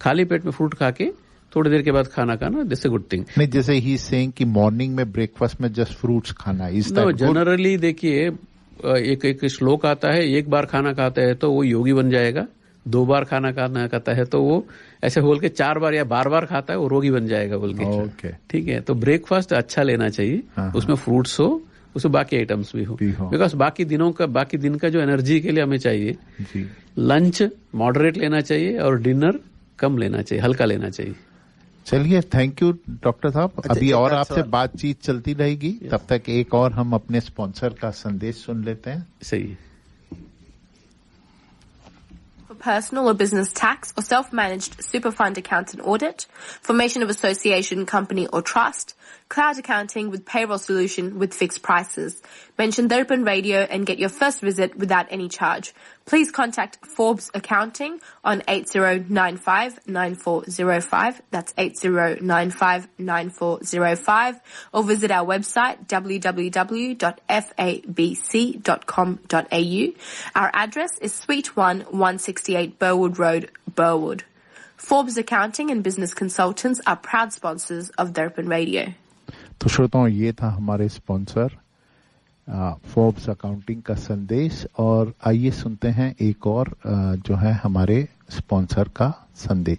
[SPEAKER 8] खाली पेट में फ्रूट खा के थोड़ी देर के बाद खाना खाना, दिस गुड थिंग
[SPEAKER 4] नहीं। जैसे ही सेइंग कि मॉर्निंग में ब्रेकफास्ट में जस्ट फ्रूट्स खाना, इस
[SPEAKER 8] जनरली देखिए एक श्लोक आता है, एक बार खाना खाते हैं तो वो योगी बन जाएगा 2 बार खाना खाना खाता है तो वो ऐसे बोल के 4 बार या बार खाता है, वो रोगी बन जाएगा बोल के। ठीक है, तो ब्रेकफास्ट अच्छा लेना चाहिए, उसमें फ्रूट्स हो, उसमें बाकी आइटम्स भी हो, बिकॉज बाकी दिन का जो एनर्जी के लिए हमें चाहिए। लंच मॉडरेट लेना चाहिए और डिनर कम लेना चाहिए, हल्का लेना चाहिए।
[SPEAKER 4] चलिए, थैंक यू डॉक्टर साहब। अभी और आपसे बातचीत चलती रहेगी, तब तक एक और हम अपने स्पॉन्सर का संदेश सुन लेते हैं।
[SPEAKER 8] सही।
[SPEAKER 11] Personal or business tax or self-managed super fund account and audit, formation of association, company or trust, cloud accounting with payroll solution with fixed prices. Mention Darpan Radio and get your first visit without any charge. Please contact Forbes Accounting on 8095-9405. That's 8095-9405. Or visit our website www.fabc.com.au. Our address is Suite 1, 168 Burwood Road, Burwood. Forbes Accounting and Business Consultants are proud sponsors of Darpan Radio.
[SPEAKER 4] तो श्रोताओं, ये था हमारे sponsor Forbes accounting का संदेश। और आइए सुनते हैं एक और जो है हमारे स्पॉन्सर का संदेश।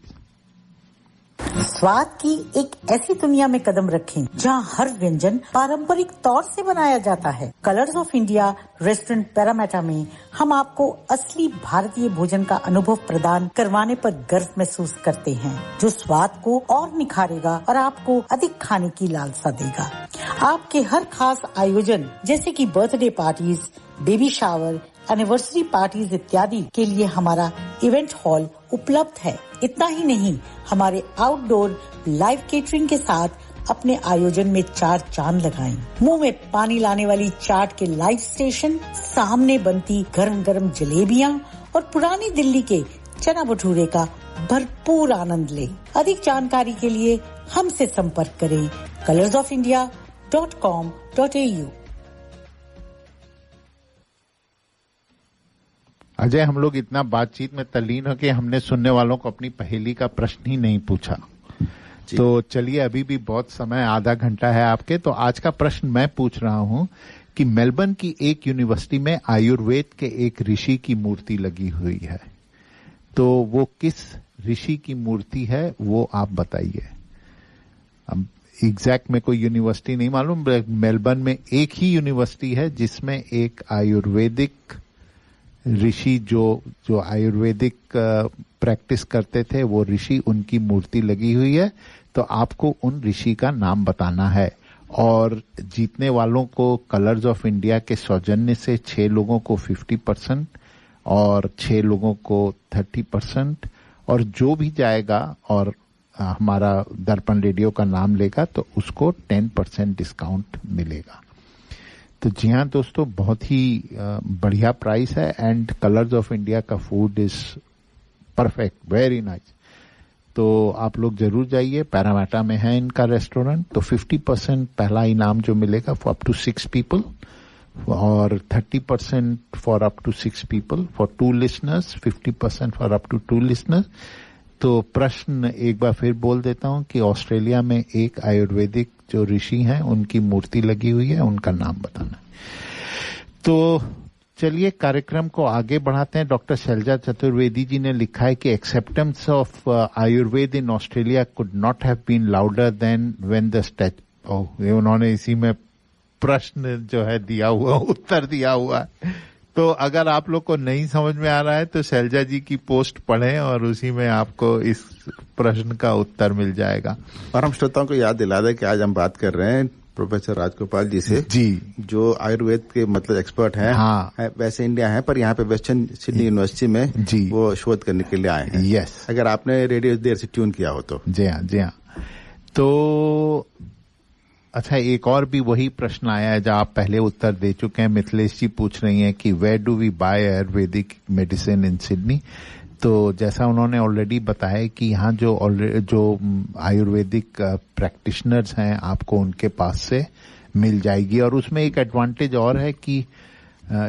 [SPEAKER 12] स्वाद की एक ऐसी दुनिया में कदम रखें जहां हर व्यंजन पारंपरिक तौर से बनाया जाता है। Colours of India restaurant Parramatta में हम आपको असली भारतीय भोजन का अनुभव प्रदान करवाने पर गर्व महसूस करते हैं, जो स्वाद को और निखारेगा और आपको अधिक खाने की लालसा देगा। आपके हर खास आयोजन जैसे कि birthday parties, baby shower, anniversary parties इत्यादि के लिए हमारा इवेंट हॉल उपलब्ध है। इतना ही नहीं, हमारे आउटडोर लाइव केटरिंग के साथ अपने आयोजन में 4 चांद लगाएं। मुंह में पानी लाने वाली चाट के लाइव स्टेशन, सामने बनती गरम गरम जलेबियां और पुरानी दिल्ली के चना भटूरे का भरपूर आनंद लें। अधिक जानकारी के लिए हमसे संपर्क करें colorsofIndia.com.au।
[SPEAKER 4] अजय, हम लोग इतना बातचीत में तल्लीन हो कि हमने सुनने वालों को अपनी पहेली का प्रश्न ही नहीं पूछा। तो चलिए, अभी भी बहुत समय, आधा घंटा है आपके। तो आज का प्रश्न मैं पूछ रहा हूं कि मेलबर्न की एक यूनिवर्सिटी में आयुर्वेद के एक ऋषि की मूर्ति लगी हुई है, तो वो किस ऋषि की मूर्ति है वो आप बताइए। अब एग्जैक्ट में कोई यूनिवर्सिटी नहीं मालूम, मेलबर्न में एक ही यूनिवर्सिटी है जिसमें एक आयुर्वेदिक ऋषि जो आयुर्वेदिक प्रैक्टिस करते थे, वो ऋषि, उनकी मूर्ति लगी हुई है। तो आपको उन ऋषि का नाम बताना है। और जीतने वालों को कलर्स ऑफ इंडिया के सौजन्य से 6 लोगों को 50% और 6 लोगों को 30%, और जो भी जाएगा और हमारा दर्पण रेडियो का नाम लेगा तो उसको 10% डिस्काउंट मिलेगा। तो जी हाँ दोस्तों, बहुत ही बढ़िया प्राइस है एंड कलर्स ऑफ इंडिया का food is perfect, very nice. तो आप लोग जरूर जाइए, पैरामेटा में है इनका रेस्टोरेंट। तो 50% पहला इनाम जो मिलेगा फॉर अप टू 6 पीपल और 30% for up to 6 people, for 2 listeners 50% for up to 2 listeners. तो प्रश्न एक बार फिर बोल देता हूं कि ऑस्ट्रेलिया में एक आयुर्वेदिक जो ऋषि हैं उनकी मूर्ति लगी हुई है, उनका नाम बताना। तो चलिए कार्यक्रम को आगे बढ़ाते हैं। डॉक्टर शैलजा चतुर्वेदी जी ने लिखा है कि acceptance of Ayurveda in Australia could not have been louder than when the ये उन्होंने इसी में प्रश्न जो है दिया हुआ, उत्तर दिया हुआ है। तो अगर आप लोग को नहीं समझ में आ रहा है तो शैलजा जी की पोस्ट पढ़ें और उसी में आपको इस प्रश्न का उत्तर मिल जाएगा।
[SPEAKER 6] और हम श्रोताओं को याद दिला दें कि आज हम बात कर रहे हैं प्रोफेसर राजगोपाल जी से,
[SPEAKER 4] जी,
[SPEAKER 6] जो आयुर्वेद के मतलब एक्सपर्ट हैं।
[SPEAKER 4] हाँ,
[SPEAKER 6] वैसे इंडिया है पर यहाँ पे वेस्टर्न सिडनी यूनिवर्सिटी में जी वो शोध करने के लिए आए हैं।
[SPEAKER 4] यस,
[SPEAKER 6] अगर आपने रेडियो देर से ट्यून किया हो तो।
[SPEAKER 4] जी हाँ, जी हाँ। तो अच्छा, एक और भी वही प्रश्न आया है जो आप पहले उत्तर दे चुके हैं। मिथिलेश जी पूछ रही हैं कि where do we buy Ayurvedic medicine in Sydney. तो जैसा उन्होंने ऑलरेडी बताया कि यहाँ जो आयुर्वेदिक प्रैक्टिशनर्स हैं आपको उनके पास से मिल जाएगी। और उसमें एक एडवांटेज और है कि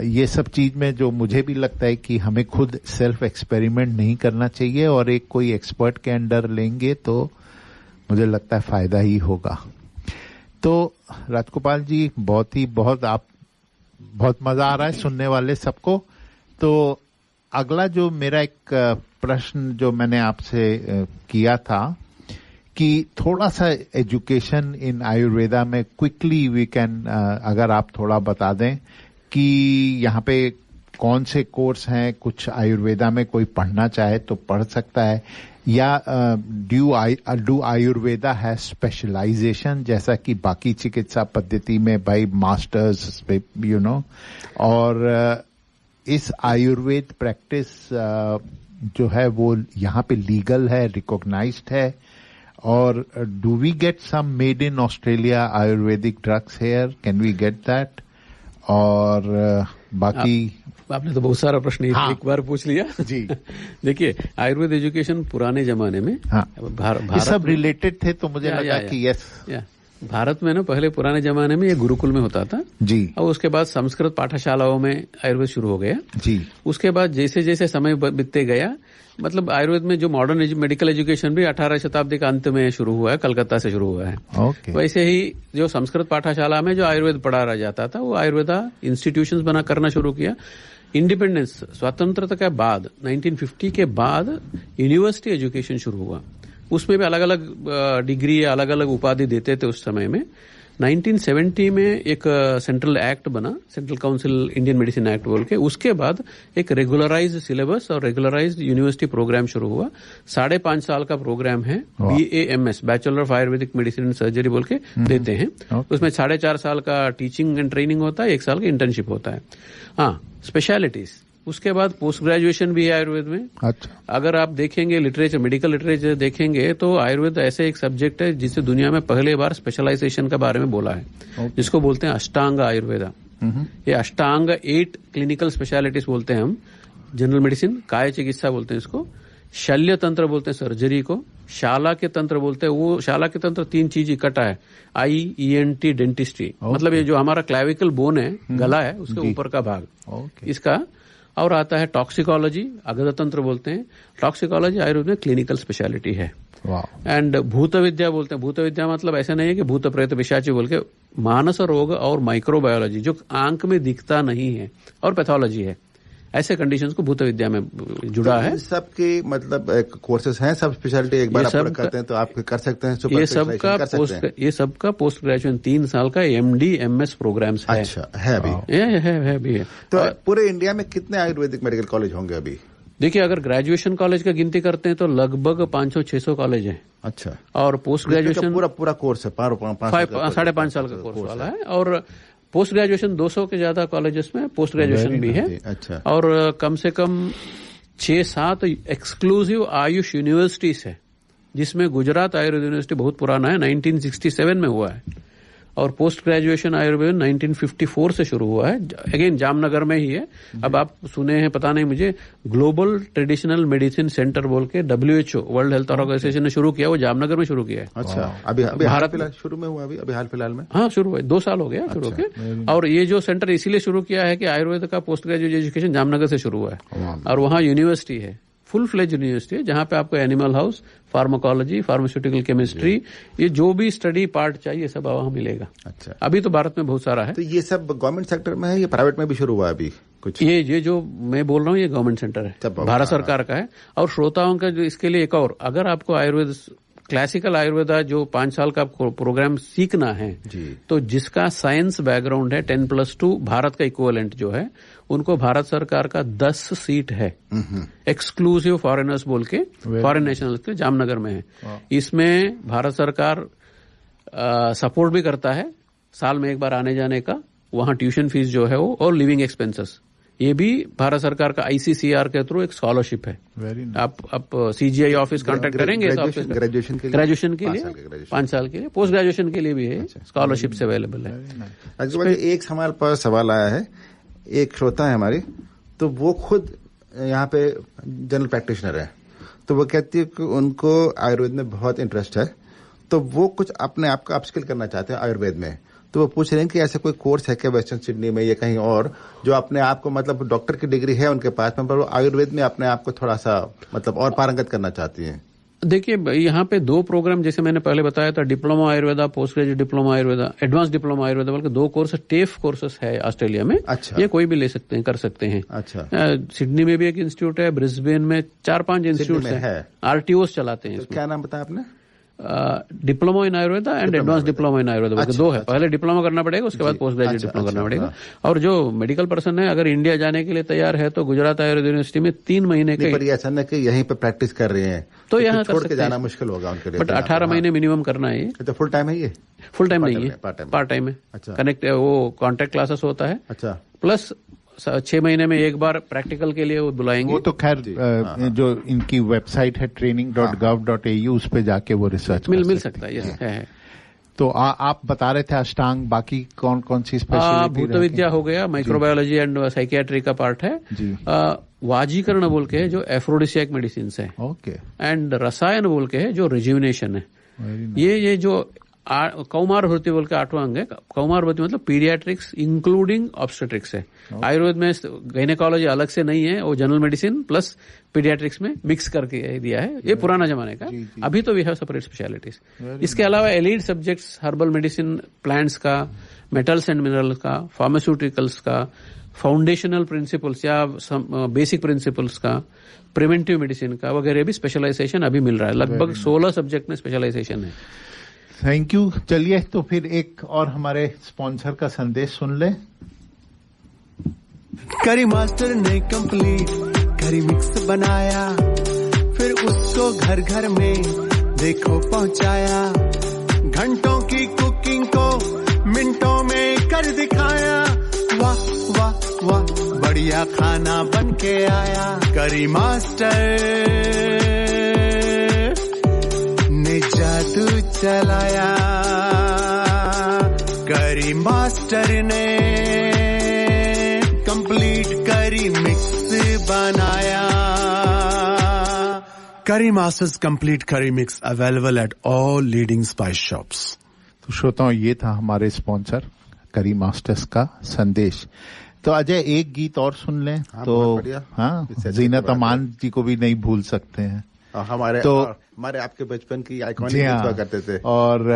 [SPEAKER 4] ये सब चीज में जो मुझे भी लगता है कि हमें खुद सेल्फ एक्सपेरिमेंट नहीं करना चाहिए और एक कोई एक्सपर्ट के अंडर लेंगे तो मुझे लगता है फायदा ही होगा। तो राजगोपाल जी, बहुत मजा आ रहा है सुनने वाले सबको। तो अगला जो मेरा एक प्रश्न जो मैंने आपसे किया था कि थोड़ा सा एजुकेशन इन आयुर्वेदा में क्विकली वी कैन, अगर आप थोड़ा बता दें कि यहाँ पे कौन से कोर्स हैं, कुछ आयुर्वेदा में कोई पढ़ना चाहे तो पढ़ सकता है, या डू आयुर्वेदा है स्पेशलाइजेशन जैसा कि बाकी चिकित्सा पद्धति में भाई मास्टर्स यू नो, और इस आयुर्वेद प्रैक्टिस जो है वो यहाँ पे लीगल है, रिकॉग्नाइज्ड है, और do we get some made in Australia Ayurvedic drugs here, can we get that? और बाकी
[SPEAKER 8] आपने तो बहुत सारा प्रश्न एक बार पूछ लिया
[SPEAKER 4] जी।
[SPEAKER 8] देखिए, आयुर्वेद एजुकेशन पुराने जमाने में
[SPEAKER 4] ये सब रिलेटेड थे, तो मुझे लगा कि यस,
[SPEAKER 8] भारत में ना पहले पुराने जमाने में ये गुरुकुल में होता था
[SPEAKER 4] जी,
[SPEAKER 8] और उसके बाद संस्कृत पाठशालाओं में आयुर्वेद शुरू हो गया
[SPEAKER 4] जी।
[SPEAKER 8] उसके बाद जैसे जैसे समय बीतते गया, मतलब आयुर्वेद में जो मॉडर्न मेडिकल एजुकेशन भी 18वीं शताब्दी के अंत में शुरू हुआ है, कलकत्ता से शुरू हुआ है। वैसे ही जो संस्कृत पाठशाला में जो आयुर्वेद पढ़ाया जाता था वो आयुर्वेदा इंस्टीट्यूशंस बना करना शुरू किया। इंडिपेंडेंस, स्वतंत्रता के बाद 1950 के बाद यूनिवर्सिटी एजुकेशन शुरू हुआ, उसमें भी अलग अलग डिग्री, अलग अलग उपाधि देते थे उस समय में। 1970 में एक सेंट्रल एक्ट बना, central council Indian medicine act बोल के, उसके बाद एक रेगुलराइज्ड सिलेबस और रेगुलराइज्ड यूनिवर्सिटी प्रोग्राम शुरू हुआ। 5.5 साल का प्रोग्राम है, BAMS, bachelor of Ayurvedic medicine and surgery बोल के देते हैं। उसमें 4.5 साल का टीचिंग एंड ट्रेनिंग होता है, 1 साल का इंटर्नशिप होता है। हाँ, स्पेशलिटीज, उसके बाद पोस्ट ग्रेजुएशन भी है आयुर्वेद में।
[SPEAKER 4] अच्छा,
[SPEAKER 8] अगर आप देखेंगे लिटरेचर, मेडिकल लिटरेचर देखेंगे तो आयुर्वेद ऐसे एक सब्जेक्ट है जिसे दुनिया में पहले बार स्पेशलाइजेशन के बारे में बोला है, जिसको बोलते हैं अष्टांग आयुर्वेदा। ये अष्टांग 8 क्लिनिकल स्पेशलिटीज बोलते हैं हम। जनरल मेडिसिन, काय चिकित्सा बोलते हैं इसको, शल्य तंत्र बोलते हैं सर्जरी को, शाला के तंत्र बोलते हैं, वो शाला के तंत्र 3 चीज इकट्ठा है, ENT डेंटिस्ट्री, मतलब ये जो हमारा क्लैविकल बोन है, गला है, उसके ऊपर का भाग इसका। और आता है टॉक्सिकोलॉजी, अगध तंत्र बोलते हैं। टॉक्सिकोलॉजी आयुर्वेद में क्लिनिकल स्पेशलिटी है। एंड भूत विद्या बोलते हैं। भूत विद्या मतलब ऐसा नहीं है कि भूत प्रेत पिशाची बोल के, मानस रोग और माइक्रोबायोलॉजी जो आंख में दिखता नहीं है और पैथोलॉजी है, ऐसे कंडीशंस को भूत विद्या में जुड़ा है।
[SPEAKER 6] सबके मतलब कोर्सेज हैं, सब स्पेशलिटी एक बार आप करते हैं तो आप कर सकते हैं।
[SPEAKER 8] ये सबका पोस्ट ग्रेजुएशन 3 साल का MD MS प्रोग्राम्स है।
[SPEAKER 6] अच्छा, है अभी?
[SPEAKER 8] है भी है।
[SPEAKER 6] तो पूरे इंडिया में कितने आयुर्वेदिक मेडिकल कॉलेज होंगे अभी?
[SPEAKER 8] देखिए, अगर ग्रेजुएशन कॉलेज का गिनती करते हैं तो लगभग 500-600 कॉलेज हैं।
[SPEAKER 6] अच्छा,
[SPEAKER 8] और पोस्ट ग्रेजुएशन
[SPEAKER 6] पूरा कोर्स है
[SPEAKER 8] 5.5 साल का कोर्स वाला है। और पोस्ट ग्रेजुएशन 200 के ज्यादा कॉलेजेस में पोस्ट ग्रेजुएशन भी है।
[SPEAKER 6] अच्छा।
[SPEAKER 8] और कम से कम 6-7 एक्सक्लूसिव आयुष यूनिवर्सिटीज है, जिसमें गुजरात आयुर्वेद यूनिवर्सिटी बहुत पुराना है, 1967 में हुआ है। और पोस्ट ग्रेजुएशन आयुर्वेद 1954 से शुरू हुआ है, अगेन जामनगर में ही है। अब आप सुने हैं, पता नहीं मुझे, ग्लोबल ट्रेडिशनल मेडिसिन सेंटर बोल के WHO, वर्ल्ड हेल्थ ऑर्गेनाइजेशन ने शुरू किया, वो जामनगर में शुरू किया है।
[SPEAKER 6] अच्छा, अभी भारत में शुरू में हुआ, अभी हाल फिलहाल में?
[SPEAKER 8] हाँ, शुरू हुआ, 2 साल हो गया शुरू के। और ये जो सेंटर इसीलिए शुरू किया है कि आयुर्वेद का पोस्ट ग्रेजुएट एजुकेशन जामनगर से शुरू हुआ है, और वहाँ यूनिवर्सिटी है, फुल फ्लेज यूनिवर्सिटी है, जहां पे आपको animal house, pharmacology, pharmaceutical chemistry, ये जो भी स्टडी पार्ट चाहिए सब वहां मिलेगा।
[SPEAKER 6] अच्छा,
[SPEAKER 8] अभी तो भारत में बहुत सारा है।
[SPEAKER 6] तो ये सब गवर्नमेंट सेक्टर में है या प्राइवेट में भी शुरू हुआ अभी कुछ?
[SPEAKER 8] ये जो मैं बोल रहा हूँ ये गवर्नमेंट सेंटर है, भारत सरकार का है। और श्रोताओं का जो इसके लिए एक और, अगर आपको आयुर्वेद क्लासिकल आयुर्वेदा जो 5 साल का प्रोग्राम सीखना है तो जिसका साइंस बैकग्राउंड है 10+2 भारत का इक्विवेलेंट जो है, उनको भारत सरकार का 10 सीट है एक्सक्लूसिव फॉरेनर्स बोल के, फॉरेन नेशनल्स के, जामनगर में है। इसमें भारत सरकार सपोर्ट भी करता है, साल में एक बार आने जाने का, वहां ट्यूशन फीस जो है वो, और लिविंग एक्सपेंसेस, ये भी भारत भारत का ICCR के थ्रू एक स्कॉलरशिप है। आप CGI ऑफिस कांटेक्ट करेंगे
[SPEAKER 6] ग्रेजुएशन के
[SPEAKER 8] लिए 5 साल के लिए, पोस्ट ग्रेजुएशन के लिए भी है, स्कॉलरशिप से अवेलेबल है।
[SPEAKER 6] एक सवाल आया है, एक श्रोता है हमारी, तो वो खुद यहाँ पे जनरल प्रैक्टिशनर है, तो वो कहती है कि उनको आयुर्वेद में बहुत इंटरेस्ट है, तो वो कुछ अपने आप का अपस्किल करना चाहते हैं आयुर्वेद में। तो वो पूछ रहे हैं कि ऐसा कोई कोर्स है क्या वेस्टर्न सिडनी में या कहीं और, जो अपने आप को, मतलब डॉक्टर की डिग्री है उनके पास में, पर वो आयुर्वेद में अपने आप को थोड़ा सा मतलब और पारंगत करना चाहती हैं।
[SPEAKER 8] देखिए, यहाँ पे 2 प्रोग्राम जैसे मैंने पहले बताया था, diploma Ayurveda, post graduate diploma Ayurveda, advance diploma Ayurveda बल्कि 2 कोर्स टेफ कोर्सेस है ऑस्ट्रेलिया में।
[SPEAKER 6] अच्छा।
[SPEAKER 8] ये कोई भी ले सकते हैं, कर सकते हैं।
[SPEAKER 6] अच्छा।
[SPEAKER 8] सिडनी में भी एक इंस्टीट्यूट है, ब्रिस्बेन में 4-5 इंस्टीट्यूट है, RTOs चलाते हैं।
[SPEAKER 6] क्या नाम बताया आपने?
[SPEAKER 8] Diploma in Ayurveda and advance diploma in Ayurveda, 2 है। पहले डिप्लोमा करना पड़ेगा, उसके बाद पोस्ट ग्रेजुएट डिप्लोमा करना पड़ेगा। और जो मेडिकल पर्सन है, अगर इंडिया जाने के लिए तैयार है तो गुजरात आयुर्वेद यूनिवर्सिटी में 3 महीने के,
[SPEAKER 6] पर ऐसा न कि यहीं पे प्रैक्टिस कर रहे हैं
[SPEAKER 8] तो यहाँ
[SPEAKER 6] छोड़ के जाना मुश्किल होगा उनके लिए।
[SPEAKER 8] बट 18 महीने मिनिमम करना है।
[SPEAKER 6] तो फुल टाइम है ये?
[SPEAKER 8] फुल टाइम नहीं है, पार्ट टाइम है।
[SPEAKER 6] अच्छा।
[SPEAKER 8] कनेक्ट वो कॉन्ट्रैक्ट क्लासेस होता है।
[SPEAKER 6] अच्छा।
[SPEAKER 8] प्लस 6 महीने में एक बार प्रैक्टिकल के लिए वो बुलाएंगे।
[SPEAKER 4] वो तो खैर जो इनकी वेबसाइट है training.gov.au, उस पे जाके वो रिसर्च
[SPEAKER 8] मिल सकता है।
[SPEAKER 4] तो आप बता रहे थे अष्टांग, बाकी कौन कौन सी स्पेशलिटी?
[SPEAKER 8] भूत विद्या हो गया, माइक्रोबायोलॉजी एंड साइकियाट्री का पार्ट है जी। वाजीकरण बोल के है जो एफ्रोडिसियाक मेडिसिन है।
[SPEAKER 4] ओके।
[SPEAKER 8] एंड रसायन बोल के है जो रिज्यूनेशन है। ये जो कौमार भर्ती बोल के 8वां अंग है। कौमार भर्ती मतलब पीडियाट्रिक्स इंक्लूडिंग ऑब्स्टेट्रिक्स है। आयुर्वेद में गायनेकोलॉजी अलग से नहीं है, वो जनरल मेडिसिन प्लस पीडियाट्रिक्स में मिक्स करके दिया है। ये पुराना जमाने का। अभी तो वी हैव सेपरेट स्पेशलिटीज। इसके अलावा एलिड सब्जेक्ट्स हर्बल मेडिसिन, प्लांट्स का, मेटल्स एंड मिनरल्स का, फार्मास्यूटिकल्स का, फाउंडेशनल प्रिंसिपल्स या बेसिक प्रिंसिपल्स का, प्रिवेंटिव मेडिसिन का वगैरह भी स्पेशलाइजेशन अभी मिल रहा है। लगभग 16 सब्जेक्ट में स्पेशलाइजेशन है।
[SPEAKER 4] Thank you. चलिए तो फिर एक और हमारे स्पॉन्सर का संदेश सुन ले।
[SPEAKER 1] करी मास्टर ने कंप्लीट करी मिक्स बनाया, फिर उसको घर घर में देखो पहुंचाया। घंटों की कुकिंग को मिनटों में कर दिखाया। वाह वाह वाह, बढ़िया खाना बन के आया। करी मास्टर ने जादू चलाया, करी मास्टर ने कंप्लीट करी मिक्स बनाया। करी मास्टर्स कंप्लीट करी mix available at all leading spice shops.
[SPEAKER 4] तो श्रोताओं, ये था हमारे स्पॉन्सर करी मास्टर्स का संदेश। तो अजय एक गीत और सुन लें। तो हाँ, जीनत अमान जी को भी नहीं भूल सकते हैं।
[SPEAKER 6] हमारे आपके बचपन की आइकॉनिक गीत हुआ करते थे।
[SPEAKER 4] और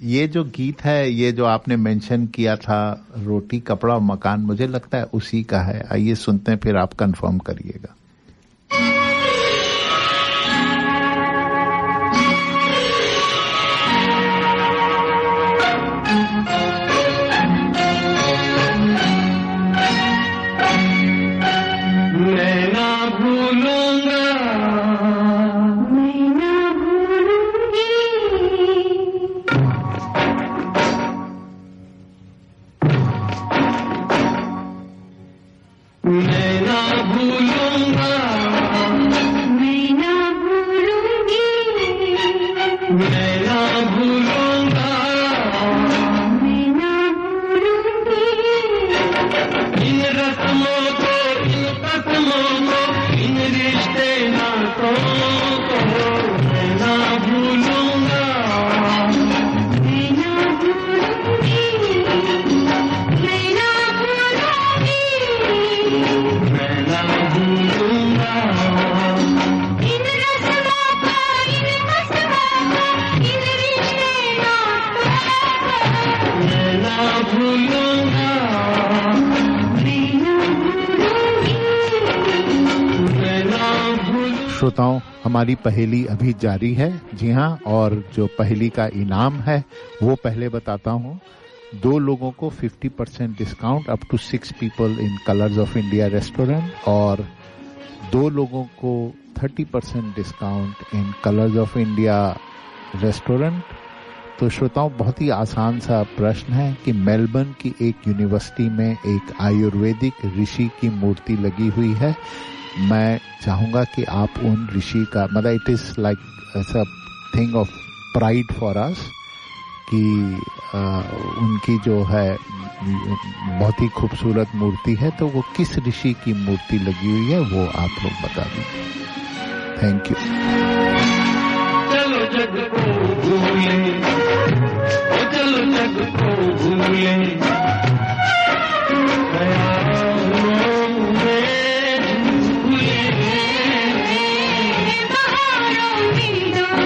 [SPEAKER 4] ये जो गीत है, ये जो आपने मेंशन किया था, रोटी कपड़ा मकान, मुझे लगता है उसी का है। आइए सुनते हैं, फिर आप कंफर्म करिएगा। श्रोताओं, हमारी पहेली अभी जारी है। जी हाँ, और जो पहेली का इनाम है वो पहले बताता हूँ। 2 लोगों को 50% discount up to 6 people in Colours of India restaurant, और 2 लोगों को 30% discount in Colours of India restaurant. तो श्रोताओं, बहुत ही आसान सा प्रश्न है कि मेलबर्न की एक यूनिवर्सिटी में एक आयुर्वेदिक ऋषि की मूर्ति लगी हुई है। मैं चाहूंगा कि आप उन ऋषि का, मतलब it is like a thing of pride for us कि उनकी जो है बहुत ही खूबसूरत मूर्ति है। तो वो किस ऋषि की मूर्ति लगी हुई है वो आप लोग बता दीजिए। Thank you.
[SPEAKER 5] चलो जग को भूले, चलो जग को भूले,
[SPEAKER 7] बहारों में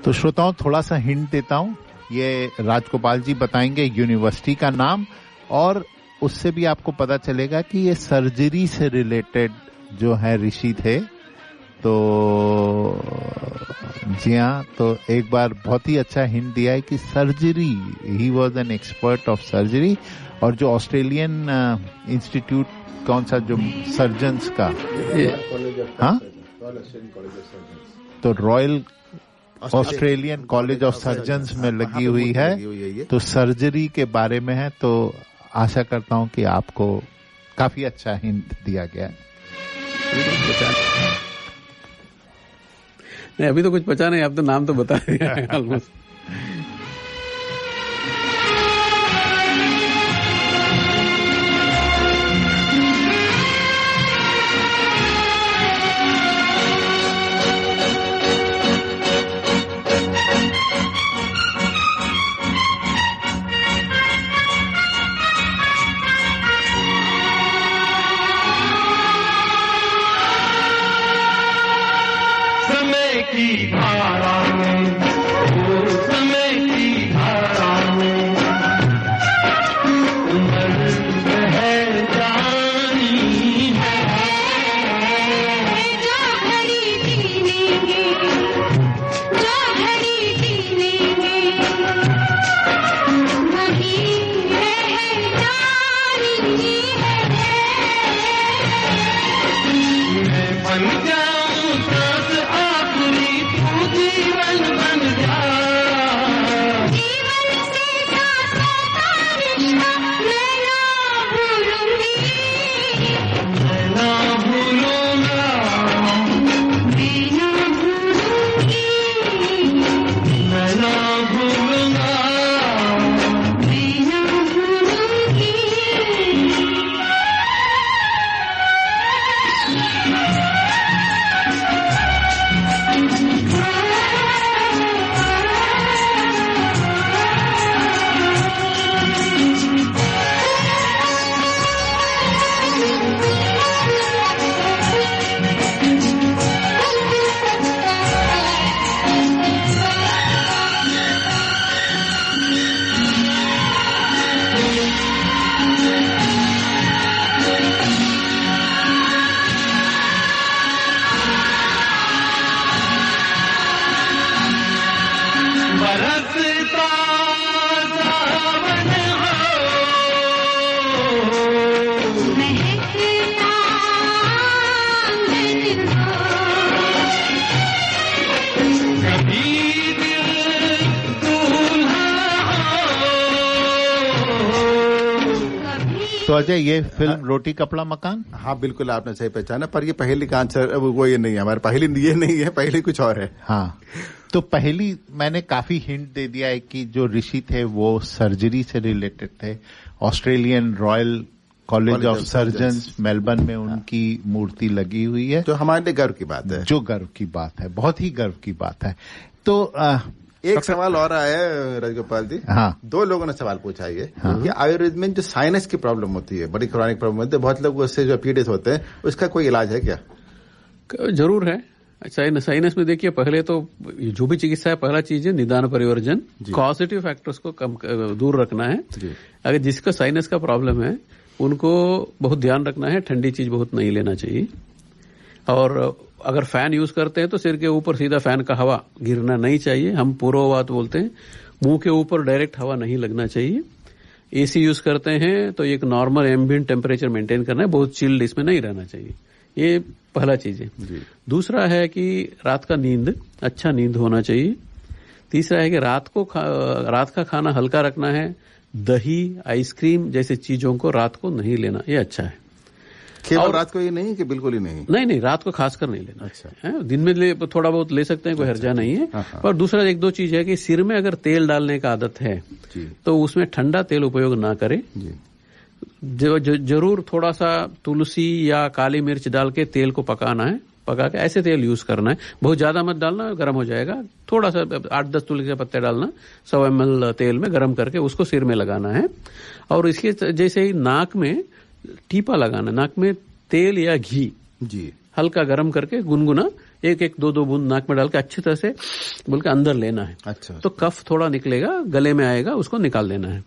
[SPEAKER 4] तो श्रोताओं थोड़ा सा हिंट देता हूं, ये राजगोपाल जी बताएंगे यूनिवर्सिटी का नाम, और उससे भी आपको पता चलेगा कि ये सर्जरी से रिलेटेड जो है ऋषि थे। तो जी हाँ, तो एक बार बहुत ही अच्छा हिंट दिया है कि surgery, he was an expert of surgery. और जो ऑस्ट्रेलियन इंस्टीट्यूट कौन सा जो सर्जन्स का, हाँ, तो royal Australian college of surgeons में लगी हुई है, तो सर्जरी के बारे में है। तो आशा करता हूं कि आपको काफी अच्छा हिंट दिया गया है।
[SPEAKER 8] नहीं, अभी तो कुछ बचा नहीं, आप तो नाम तो बता दिया है ऑलमोस्ट।
[SPEAKER 4] तो अजय, ये फिल्म रोटी कपड़ा मकान?
[SPEAKER 6] हाँ बिल्कुल, आपने सही पहचाना, पर ये पहेली का आंसर वो ये नहीं है, हमारे पहेली ये नहीं है, पहेली कुछ और है।
[SPEAKER 4] हाँ, तो पहली मैंने काफी हिंट दे दिया है कि जो ऋषि थे वो सर्जरी से रिलेटेड थे। Australian royal college of surgeons Melbourne में उनकी मूर्ति लगी हुई है,
[SPEAKER 6] जो हमारे लिए गर्व की बात है।
[SPEAKER 4] जो गर्व की बात है, बहुत ही गर्व की बात है। तो
[SPEAKER 6] एक सवाल और आया है राजगोपाल जी।
[SPEAKER 4] हाँ,
[SPEAKER 6] दो लोगों ने सवाल पूछा है कि आयुर्वेद में जो साइनस की प्रॉब्लम होती है, बड़ी क्रॉनिक प्रॉब्लम होती है, बहुत लोग उससे जो पीड़ित होते हैं, उसका कोई इलाज है क्या?
[SPEAKER 8] जरूर है। साइनस में देखिए, पहले तो जो भी चिकित्सा है, पहला चीज है निदान परिवर्जन, कॉजेटिव फैक्टर्स को कम दूर रखना है। अगर जिसका साइनस का प्रॉब्लम है उनको बहुत ध्यान रखना है, ठंडी चीज बहुत नहीं लेना चाहिए। और अगर फैन यूज करते हैं तो सिर के ऊपर सीधा फैन का हवा गिरना नहीं चाहिए, हम पूर्ववात बोलते हैं। मुंह के ऊपर डायरेक्ट हवा नहीं लगना चाहिए। एसी यूज करते हैं तो एक नॉर्मल एम्बिएंट टेम्परेचर मेंटेन करना है, बहुत चिल्ड इसमें नहीं रहना चाहिए। ये पहला चीज है। दूसरा है कि रात का नींद, अच्छा नींद होना चाहिए। तीसरा है कि रात का खाना हल्का रखना है। दही, आइसक्रीम जैसे चीजों को रात को नहीं लेना, ये अच्छा है।
[SPEAKER 6] केवल रात को ये नहीं कि बिल्कुल ही नहीं?
[SPEAKER 8] नहीं, रात को खासकर नहीं लेना।
[SPEAKER 6] अच्छा
[SPEAKER 8] है, दिन में थोड़ा बहुत ले सकते हैं, कोई हर्जा नहीं है। पर दूसरा एक दो चीज है कि सिर में अगर तेल डालने का आदत है तो उसमें ठंडा तेल उपयोग ना करें। जरूर थोड़ा सा तुलसी या काली मिर्च डाल के तेल को पकाना है, पका के ऐसे तेल यूज करना है। बहुत ज्यादा मत डालना, गर्म हो जाएगा। थोड़ा सा 8-10 तुलसी के पत्ते डालना 100 ml तेल में गर्म करके उसको सिर में लगाना है। और इसके जैसे ही नाक में टीपा लगाना, नाक में तेल या घी हल्का गर्म करके गुनगुना एक एक दो दो बूंद नाक में डाल के अच्छी तरह से बोल के अंदर लेना है।
[SPEAKER 6] अच्छा।
[SPEAKER 8] तो कफ थोड़ा निकलेगा, गले में आएगा, उसको निकाल देना है।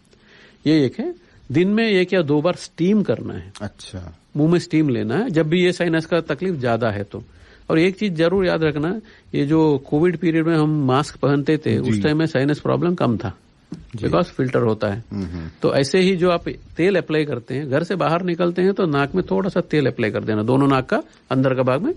[SPEAKER 8] ये एक है। दिन में 1 या 2 बार स्टीम करना है।
[SPEAKER 6] अच्छा।
[SPEAKER 8] मुंह में स्टीम लेना है जब भी ये साइनस का तकलीफ ज्यादा है तो। और एक चीज जरूर याद रखना, ये जो कोविड पीरियड में हम मास्क पहनते थे उस टाइम में साइनस प्रॉब्लम कम था, बिकॉज फिल्टर होता है। तो ऐसे ही जो आप तेल अप्लाई करते हैं, घर से बाहर निकलते हैं तो नाक में थोड़ा सा तेल अप्लाई कर देना, दोनों नाक का अंदर का भाग में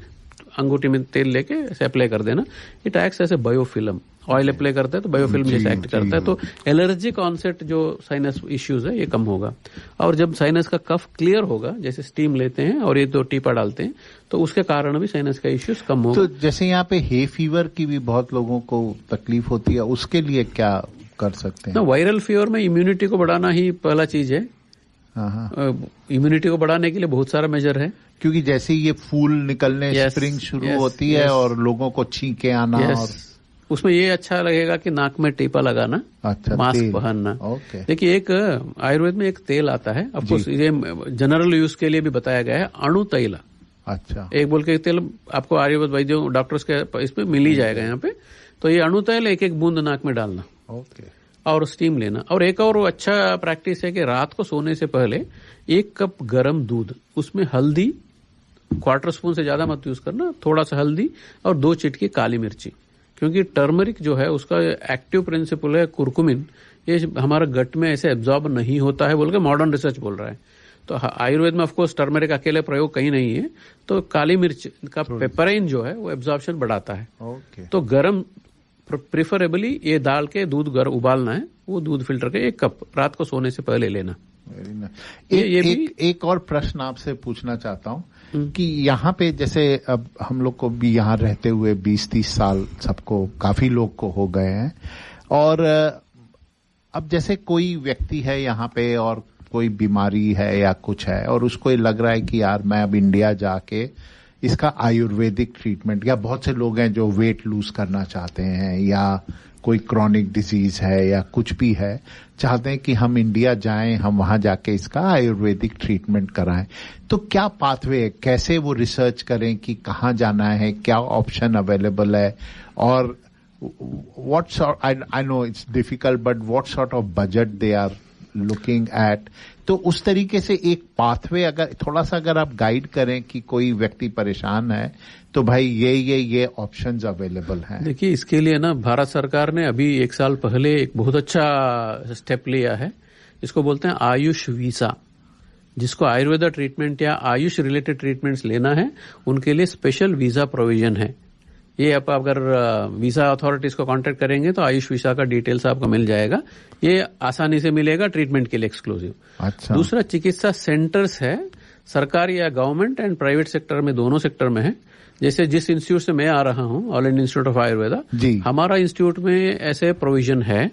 [SPEAKER 8] अंगूठी में तेल लेके ऐसे अप्लाई कर देना। इट एक्ट्स ऐसे बायोफिल्म, ऑयल अप्लाई करता है तो बायोफिल्म जैसे एक्ट करता है, तो एलर्जिक ऑनसेट जो साइनस इश्यूज है ये कम होगा। और जब साइनस का कफ क्लियर होगा, जैसे स्टीम लेते हैं और ये 2 टीपा डालते हैं, तो उसके कारण भी साइनस का इश्यूज कम होगा।
[SPEAKER 4] तो जैसे यहाँ पे हे फीवर की भी बहुत लोगों को तकलीफ होती है, उसके लिए क्या कर सकते हैं?
[SPEAKER 8] ना, वायरल फीवर में इम्यूनिटी को बढ़ाना ही पहला चीज है। इम्यूनिटी को बढ़ाने के लिए बहुत सारा मेजर है,
[SPEAKER 4] क्योंकि जैसे ये फूल निकलने स्प्रिंग शुरू होती है और लोगों को छींके आना, और
[SPEAKER 8] उसमें ये अच्छा लगेगा कि नाक में टीपा लगाना,
[SPEAKER 4] अच्छा,
[SPEAKER 8] मास्क पहनना। देखिए एक आयुर्वेद में एक तेल आता है, आपको ये जनरल यूज के लिए भी बताया गया है, अणु तैला।
[SPEAKER 4] अच्छा।
[SPEAKER 8] एक बोल के तेल आपको आयुर्वेद वैद्यों डॉक्टर्स के इसमें मिल ही जाएगा यहाँ पे। तो ये अणु तैल 1-1 बूंद नाक में डालना और स्टीम लेना। और एक और अच्छा प्रैक्टिस है कि रात को सोने से पहले 1 कप गर्म दूध, उसमें हल्दी, 1/4 स्पून से ज्यादा मत यूज करना, थोड़ा सा हल्दी और 2 चिटकी काली मिर्ची, क्योंकि टर्मरिक जो है उसका एक्टिव प्रिंसिपल है कुरकुमिन, ये हमारा गट में ऐसे एब्जॉर्ब नहीं होता है बोल के मॉडर्न रिसर्च बोल रहा है। तो आयुर्वेद में ऑफकोर्स टर्मरिक अकेले प्रयोग कहीं नहीं है, तो काली मिर्च का पेपराइन जो है वो एब्जॉर्प्शन बढ़ाता है। तो गर्म प्रिफरेबली ये डाल के दूध उबालना है, वो दूध फिल्टर के 1 कप रात को सोने से पहले लेना।
[SPEAKER 4] एक और प्रश्न आपसे पूछना चाहता हूं कि यहाँ पे जैसे अब हम लोग को भी यहाँ रहते हुए 20-30 साल सबको, काफी लोग को हो गए हैं, और अब जैसे कोई व्यक्ति है यहाँ पे और कोई बीमारी है या कुछ है और उसको ये लग रहा है कि यार मैं अब इंडिया जाके इसका आयुर्वेदिक ट्रीटमेंट, या बहुत से लोग हैं जो वेट लूज करना चाहते हैं या कोई क्रॉनिक डिजीज है या कुछ भी है, चाहते हैं कि हम इंडिया जाएं, हम वहां जाके इसका आयुर्वेदिक ट्रीटमेंट कराएं, तो क्या पाथवे है, कैसे वो रिसर्च करें कि कहाँ जाना है, क्या ऑप्शन अवेलेबल है, और what sort, I know it's difficult, but what sort of budget they are looking at? तो उस तरीके से एक पाथवे अगर थोड़ा सा अगर आप गाइड करें कि कोई व्यक्ति परेशान है तो भाई ये ऑप्शंस अवेलेबल हैं।
[SPEAKER 8] देखिए, इसके लिए ना भारत सरकार ने अभी 1 साल पहले एक बहुत अच्छा स्टेप लिया है, इसको बोलते हैं आयुष वीसा। जिसको आयुर्वेदा ट्रीटमेंट या आयुष रिलेटेड ट्रीटमेंट्स लेना है उनके लिए स्पेशल वीजा प्रोविजन है। ये आप अगर वीजा अथॉरिटीज को कांटेक्ट करेंगे तो आयुष वीसा का डिटेल्स आपको मिल जाएगा, ये आसानी से मिलेगा ट्रीटमेंट के लिए एक्सक्लूसिव।
[SPEAKER 4] अच्छा। दूसरा,
[SPEAKER 8] चिकित्सा सेंटर्स है, सरकारी या गवर्नमेंट एंड प्राइवेट सेक्टर में, दोनों सेक्टर में है। जैसे जिस इंस्टीट्यूट से मैं आ रहा हूं, all India institute of Ayurveda, हमारा इंस्टीट्यूट में ऐसे प्रोविजन है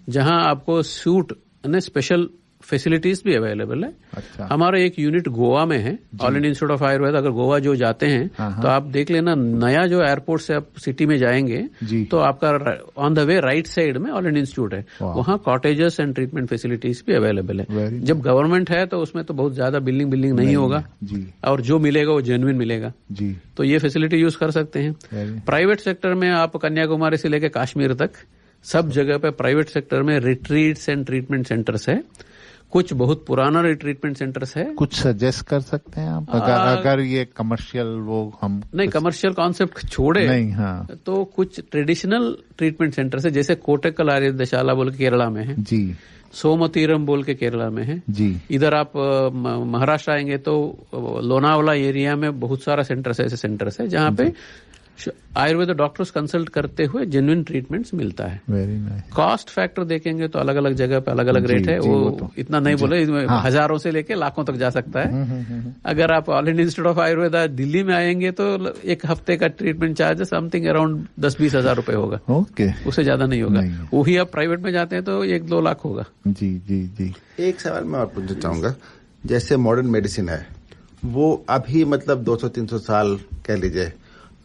[SPEAKER 8] जहां आपको सूट स्पेशल फैसिलिटीज भी अवेलेबल है।
[SPEAKER 4] अच्छा।
[SPEAKER 8] हमारा एक यूनिट गोवा में है, all India institute of Ayurveda. अगर गोवा जो जाते हैं तो आप देख लेना, नया जो एयरपोर्ट से आप सिटी में जाएंगे तो आपका on the way right side में ऑल इंडिया इंस्टीट्यूट है, वहाँ कॉटेजेस एंड ट्रीटमेंट फैसिलिटीज भी अवेलेबल है। जब गवर्नमेंट है तो उसमें तो बहुत ज्यादा बिल्डिंग नहीं होगा और जो मिलेगा वो जेन्युइन मिलेगा, तो ये फैसिलिटी यूज कर सकते हैं। प्राइवेट सेक्टर में आप कन्याकुमारी से लेकर कश्मीर तक सब जगह पे प्राइवेट सेक्टर में रिट्रीट्स एंड ट्रीटमेंट सेंटर्स है। कुछ बहुत पुराना ट्रीटमेंट सेंटर्स है।
[SPEAKER 4] कुछ सजेस्ट कर सकते हैं आप, अगर ये कमर्शियल वो हम
[SPEAKER 8] नहीं, कमर्शियल कॉन्सेप्ट छोड़े नहीं, हाँ, तो कुछ ट्रेडिशनल ट्रीटमेंट सेंटर्स है, जैसे कोटेक्कल आयुर्वेदशाला बोल के केरला में है जी, सोमतीरम बोल के केरला में है जी। इधर आप महाराष्ट्र आएंगे तो लोनावला एरिया में बहुत सारा सेंटर्स है, ऐसे सेंटर्स है जहाँ पे आयुर्वेद डॉक्टर्स कंसल्ट करते हुए जेन्युइन ट्रीटमेंट्स मिलता है।
[SPEAKER 4] Very nice.
[SPEAKER 8] कॉस्ट फैक्टर देखेंगे तो अलग अलग जगह पे अलग अलग रेट है, वो तो इतना नहीं बोले, इसमें हजारों से लेके लाखों तक जा सकता है। अगर आप all India institute of Ayurveda Delhi में आएंगे तो 1 हफ्ते का ट्रीटमेंट चार्ज समथिंग अराउंड 10-20 हजार रुपए होगा।
[SPEAKER 4] ओके,
[SPEAKER 8] उससे ज्यादा नहीं होगा। वही आप प्राइवेट में जाते हैं तो 1-2 लाख होगा।
[SPEAKER 4] जी जी जी।
[SPEAKER 6] एक सवाल मैं और पूछना चाहूंगा, जैसे मॉडर्न मेडिसिन है वो अभी मतलब 200-300 साल कह लीजिए,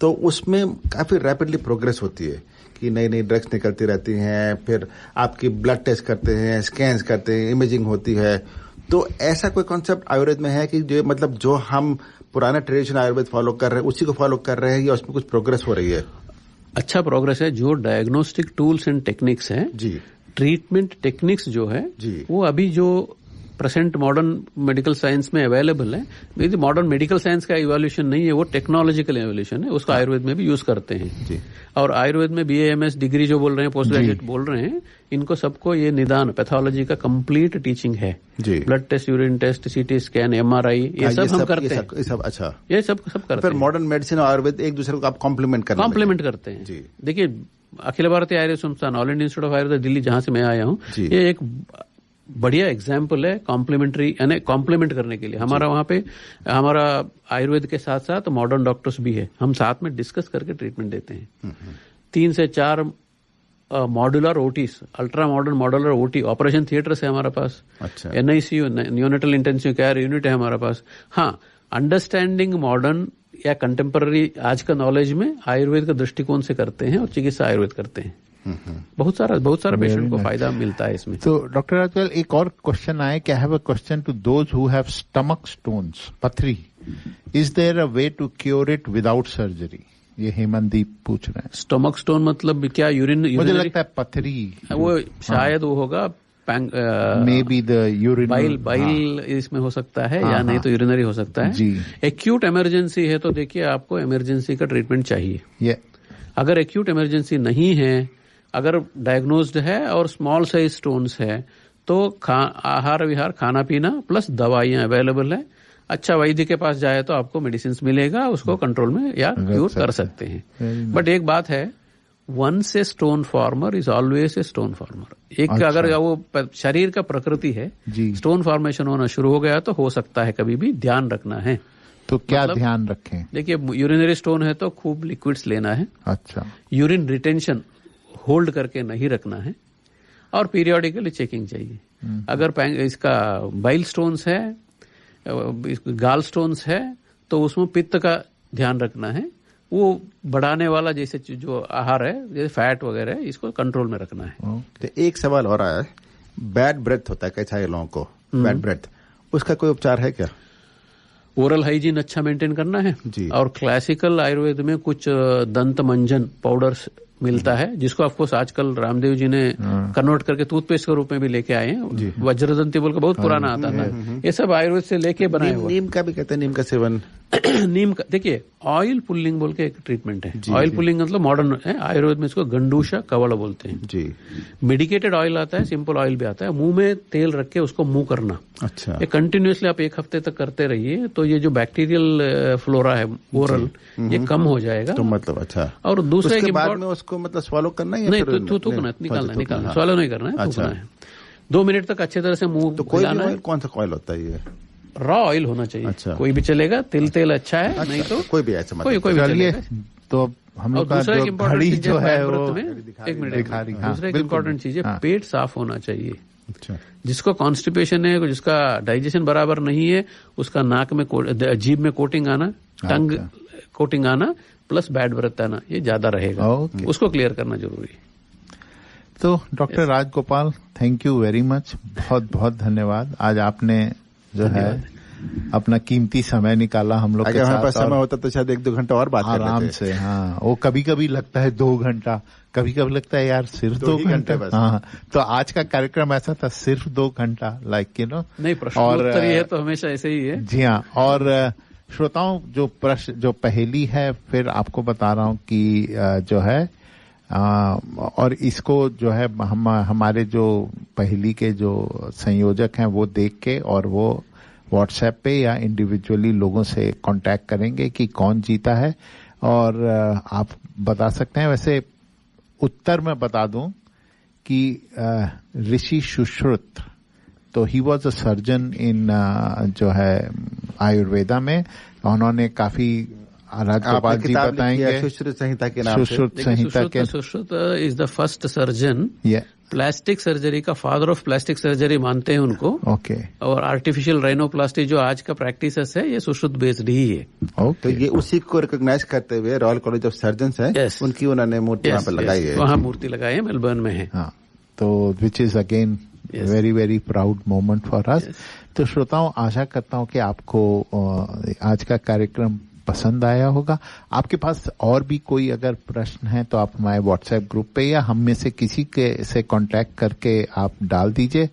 [SPEAKER 6] तो उसमें काफी रैपिडली प्रोग्रेस होती है कि नई नई ड्रग्स निकलती रहती हैं, फिर आपकी ब्लड टेस्ट करते हैं, स्कैन्स करते हैं, इमेजिंग होती है, तो ऐसा कोई कॉन्सेप्ट आयुर्वेद में है कि जो मतलब जो हम पुराना ट्रेडिशन आयुर्वेद फॉलो कर रहे हैं उसी को फॉलो कर रहे हैं या उसमें कुछ प्रोग्रेस हो रही है?
[SPEAKER 8] अच्छा प्रोग्रेस है। जो डायग्नोस्टिक टूल्स एंड टेक्निक्स हैं जी, ट्रीटमेंट टेक्निक्स जो है जी, वो अभी जो प्रेजेंट मॉडर्न मेडिकल साइंस में अवेलेबल है, यदि मॉडर्न मेडिकल साइंस का इवोल्यूशन नहीं है, वो टेक्नोलॉजिकल इवोल्यूशन है, उसको आयुर्वेद में भी यूज करते हैं जी। और आयुर्वेद में BAMS डिग्री जो बोल रहे हैं, पोस्ट ग्रेजुएट बोल रहे हैं, इनको सबको ये निदान पैथोलॉजी का कंप्लीट टीचिंग है जी। Blood test, urine test, CT scan, MRI, ये सब हम करते हैं।
[SPEAKER 6] ये सब अच्छा,
[SPEAKER 8] ये सब करते हैं।
[SPEAKER 6] फिर मॉडर्न मेडिसिन और आयुर्वेद एक दूसरे को आप कॉम्प्लीमेंट
[SPEAKER 8] करते हैं जी। देखिए अखिल भारतीय आयुर्वेद संस्थान, all India institute of Ayurveda Delhi, जहां से मैं आया हूँ, ये एक बढ़िया एग्जाम्पल है कॉम्प्लीमेंट्री, यानी कॉम्प्लीमेंट करने के लिए। हमारा वहां पे हमारा आयुर्वेद के साथ साथ मॉडर्न डॉक्टर्स भी है, हम साथ में डिस्कस करके ट्रीटमेंट देते हैं। 3 से 4 modular Otis, ultra modern modular OT operation theatres है हमारे पास। अच्छा। NICU, neonatal intensive care unit है हमारे पास। हाँ, अंडरस्टैंडिंग मॉडर्न या कंटेम्पररी आज का नॉलेज में आयुर्वेद के दृष्टिकोण से करते हैं और चिकित्सा आयुर्वेद करते हैं। बहुत सारा पेशेंट को फायदा मिलता है इसमें।
[SPEAKER 4] तो डॉक्टर राजगोपाल, एक और क्वेश्चन आए कि I have a question to those who have stomach stones, पथरी, is there a way to cure it without surgery? ये हेमंतदीप पूछ रहे हैं।
[SPEAKER 8] स्टमक स्टोन मतलब क्या? यूरिन?
[SPEAKER 4] मुझे लगता है पथरी,
[SPEAKER 8] वो शायद वो होगा
[SPEAKER 4] may be the urine,
[SPEAKER 8] bile इसमें हो सकता है या नहीं तो यूरिनरी हो सकता है जी। एक्यूट इमरजेंसी है तो देखिए आपको इमरजेंसी का ट्रीटमेंट चाहिए। अगर एक्यूट इमरजेंसी नहीं है, अगर डायग्नोज्ड है और स्मॉल साइज स्टोन्स है, तो आहार विहार, खाना पीना प्लस दवाइयां अवेलेबल है। अच्छा वैद्य के पास जाए तो आपको मेडिसिन मिलेगा, उसको कंट्रोल में या क्यूर कर सकते हैं। बट एक बात है, once a stone former is always a stone former। एक अच्छा। अगर वो शरीर का प्रकृति है, स्टोन फॉर्मेशन होना शुरू हो गया तो हो सकता है, कभी भी ध्यान रखना है।
[SPEAKER 4] तो क्या मतलब, ध्यान रखें? देखिए
[SPEAKER 8] यूरिनरी स्टोन है तो खूब लिक्विड्स लेना है। अच्छा। यूरिन रिटेंशन होल्ड करके नहीं रखना है और पीरियोडिकली चेकिंग चाहिए। अगर इसका बाइल स्टोन्स है, गाल स्टोन्स है, तो उसमें पित्त का ध्यान रखना है। वो बढ़ाने वाला जैसे जो आहार है, जैसे फैट वगैरह है, इसको कंट्रोल में रखना है।
[SPEAKER 6] तो एक सवाल हो रहा है, बैड ब्रेथ होता है कई सारे लोगों को, बैड ब्रेथ, उसका कोई उपचार है क्या?
[SPEAKER 8] ओरल हाइजीन अच्छा मेंटेन करना है जी। और क्लासिकल आयुर्वेद में कुछ दंत मंजन पाउडर्स मिलता है, जिसको ऑफकोर्स आजकल रामदेव जी ने कन्वर्ट करके टूथपेस्ट के रूप में भी लेके आए हैं। वज्रदंती बोल का बहुत पुराना आता था, ये सब आयुर्वेद से लेके बनाए हुए।
[SPEAKER 6] नीम का भी कहते हैं, नीम का सेवन।
[SPEAKER 8] नीम का देखिए, ऑयल पुल्लिंग बोल के एक ट्रीटमेंट है। ऑयल पुल्लिंग मतलब मॉडर्न है, आयुर्वेद में इसको गंडूशा कवड़ बोलते हैं जी। मेडिकेटेड ऑयल आता है, सिंपल ऑयल भी आता है। मुंह में तेल रख के उसको मुंह करना। अच्छा। ये कंटिन्यूअसली आप 1 हफ्ते तक करते रहिए तो ये जो बैक्टीरियल फ्लोरा है ओरल, ये कम हो जाएगा।
[SPEAKER 6] तो मतलब अच्छा।
[SPEAKER 8] और दूसरे के
[SPEAKER 6] बाद में उसको मतलब स्वॉलो करना है?
[SPEAKER 8] नहीं, थूकना, निकालना, स्वॉलो नहीं करना है, थूकना है। 2 मिनट तक अच्छे तरह से मुंह।
[SPEAKER 6] तो कोई कौन सा ऑयल होता है ये?
[SPEAKER 8] रॉ ऑयल होना चाहिए। अच्छा। कोई भी चलेगा, तेल अच्छा है। अच्छा। नहीं तो
[SPEAKER 6] कोई भी ऐसा
[SPEAKER 8] कोई भी चलेगा।
[SPEAKER 4] तो हम लोग का जो घड़ी जो है वो
[SPEAKER 8] एक मिनट दिखा रही। दूसरा एक इम्पोर्टेंट चीज है, पेट साफ होना चाहिए। अच्छा। जिसको कॉन्स्टिपेशन है, जिसका डाइजेशन बराबर नहीं है, उसका नाक में, जीभ में कोटिंग आना, टंग कोटिंग आना प्लस बैड ब्रेथ आना, ये ज्यादा रहेगा। उसको क्लियर करना जरूरी है।
[SPEAKER 4] तो doctor Rajgopal, thank you very much, बहुत बहुत धन्यवाद। आज आपने जो है अपना कीमती समय निकाला हम लोग के साथ।
[SPEAKER 6] अगर समय होता तो शायद 1-2 घंटा और बात कर लेते
[SPEAKER 4] आराम से। हाँ, वो कभी कभी लगता है 2 घंटा, कभी कभी लगता है यार सिर्फ 2 घंटे। हाँ, तो आज का कार्यक्रम ऐसा था, सिर्फ 2 घंटा, लाइक यू नो।
[SPEAKER 8] नहीं, प्रश्नोत्तर है तो हमेशा ऐसे ही है।
[SPEAKER 4] जी हाँ। और श्रोताओं, जो प्रश्न, जो पहेली है, फिर आपको बता रहा हूँ कि जो है और इसको जो है हमारे जो पहेली के जो संयोजक हैं वो देख के और वो व्हाट्सएप पे या इंडिविजुअली लोगों से कांटेक्ट करेंगे कि कौन जीता है और आप बता सकते हैं। वैसे उत्तर मैं बता दूं कि ऋषि सुश्रुत, तो ही वॉज अ सर्जन इन जो है आयुर्वेदा में। उन्होंने काफी राजगोपाल जी बताएंगे
[SPEAKER 6] सुश्रुत संहिता के नाम से।
[SPEAKER 8] Sushruta is the first surgeon, plastic surgery का फादर ऑफ प्लास्टिक सर्जरी मानते हैं उनको।
[SPEAKER 4] ओके।
[SPEAKER 8] और आर्टिफिशियल राइनोप्लास्टी जो आज का प्रैक्टिस है, ये सुश्रुत बेस्ड ही है।
[SPEAKER 6] तो ये उसी को रिकॉग्नाइज करते हुए रॉयल कॉलेज ऑफ सर्जन्स है, उनकी उन्होंने मूर्ति वहां पर लगाई है।
[SPEAKER 8] वहां मूर्ति लगाई है, मेलबर्न में है।
[SPEAKER 4] हाँ, तो which is again very very proud moment for us. तो श्रोताओं, आशा करता हूं कि आपको आज का कार्यक्रम पसंद आया होगा। आपके पास और भी कोई अगर प्रश्न है तो आप हमारे व्हाट्सएप ग्रुप पे या हम में से किसी के से कांटेक्ट करके आप डाल दीजिए।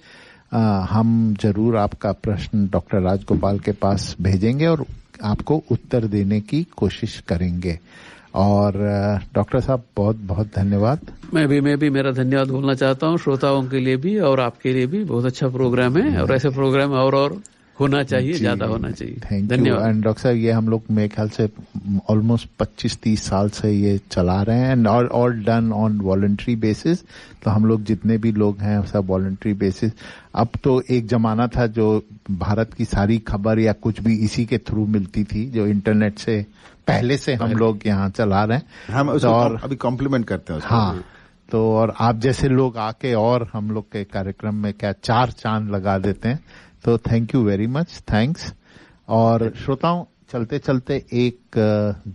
[SPEAKER 4] हम जरूर आपका प्रश्न डॉक्टर राजगोपाल के पास भेजेंगे और आपको उत्तर देने की कोशिश करेंगे। और डॉक्टर साहब, बहुत बहुत धन्यवाद।
[SPEAKER 8] मैं भी मेरा धन्यवाद बोलना चाहता हूँ श्रोताओं के लिए भी और आपके लिए भी। बहुत अच्छा प्रोग्राम है और ऐसे प्रोग्राम और होना चाहिए, ज्यादा होना चाहिए। धन्यवाद।
[SPEAKER 4] एंड डॉक्टर साहब, ये हम लोग मेरे ख्याल से ऑलमोस्ट 25-30 साल से ये चला रहे हैं and all done on voluntary basis. तो हम लोग जितने भी लोग हैं सब वॉलंटरी बेसिस। अब तो एक जमाना था जो भारत की सारी खबर या कुछ भी इसी के थ्रू मिलती थी, जो इंटरनेट से पहले से हम लोग यहाँ चला रहे हैं।
[SPEAKER 6] हम और अभी कॉम्प्लीमेंट करते हैं।
[SPEAKER 4] हाँ, तो और आप जैसे लोग आके और हम लोग के कार्यक्रम में क्या 4 चांद लगा देते हैं। तो thank you very much, thanks. और श्रोताओं, चलते चलते एक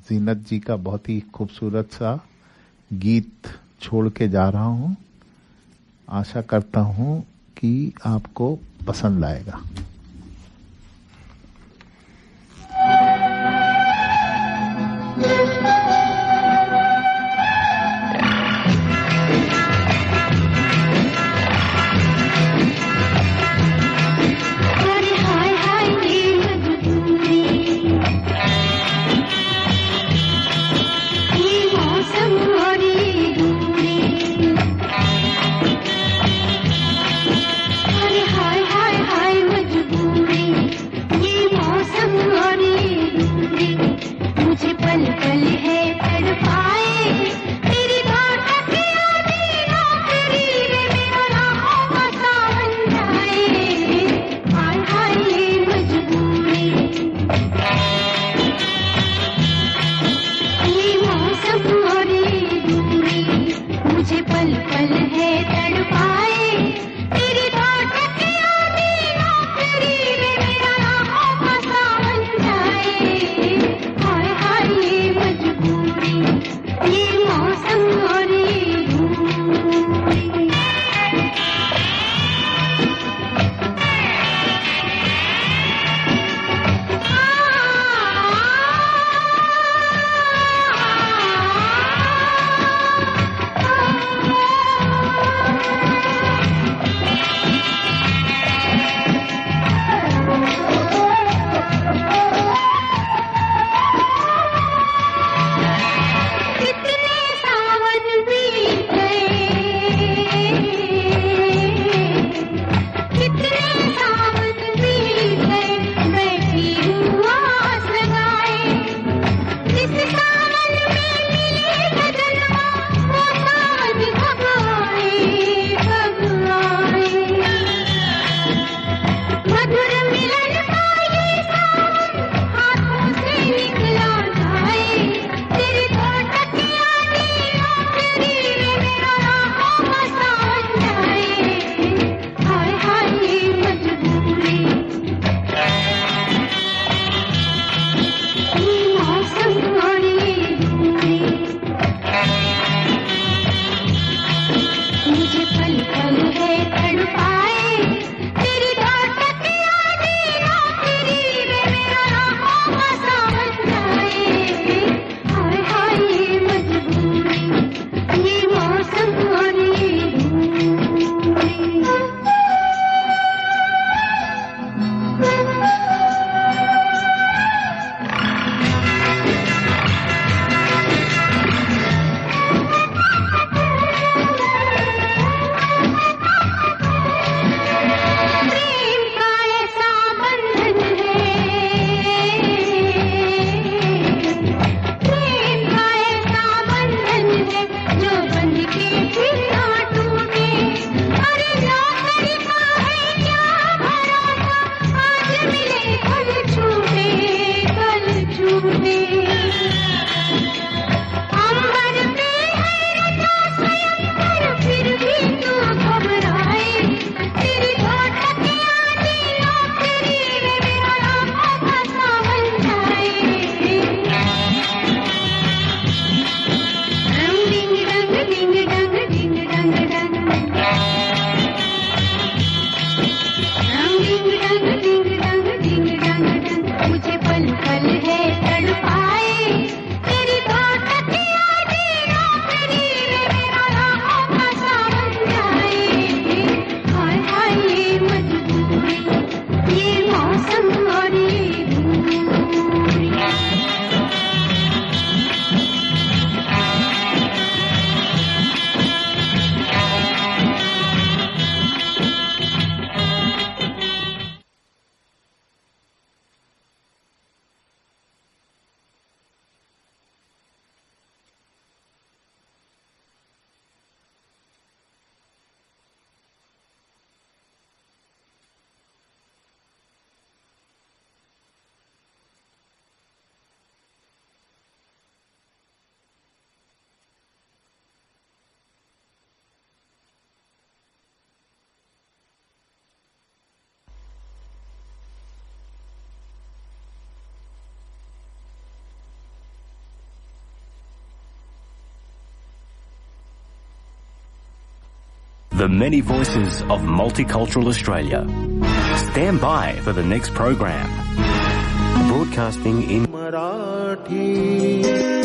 [SPEAKER 4] जीनत जी का बहुत ही खूबसूरत सा गीत छोड़ के जा रहा हूं। आशा करता हूं कि आपको पसंद आएगा।
[SPEAKER 7] हाय हाय हाय मजबूरी।
[SPEAKER 13] the many voices of multicultural Australia. Stand by for the next program. Broadcasting in Marathi.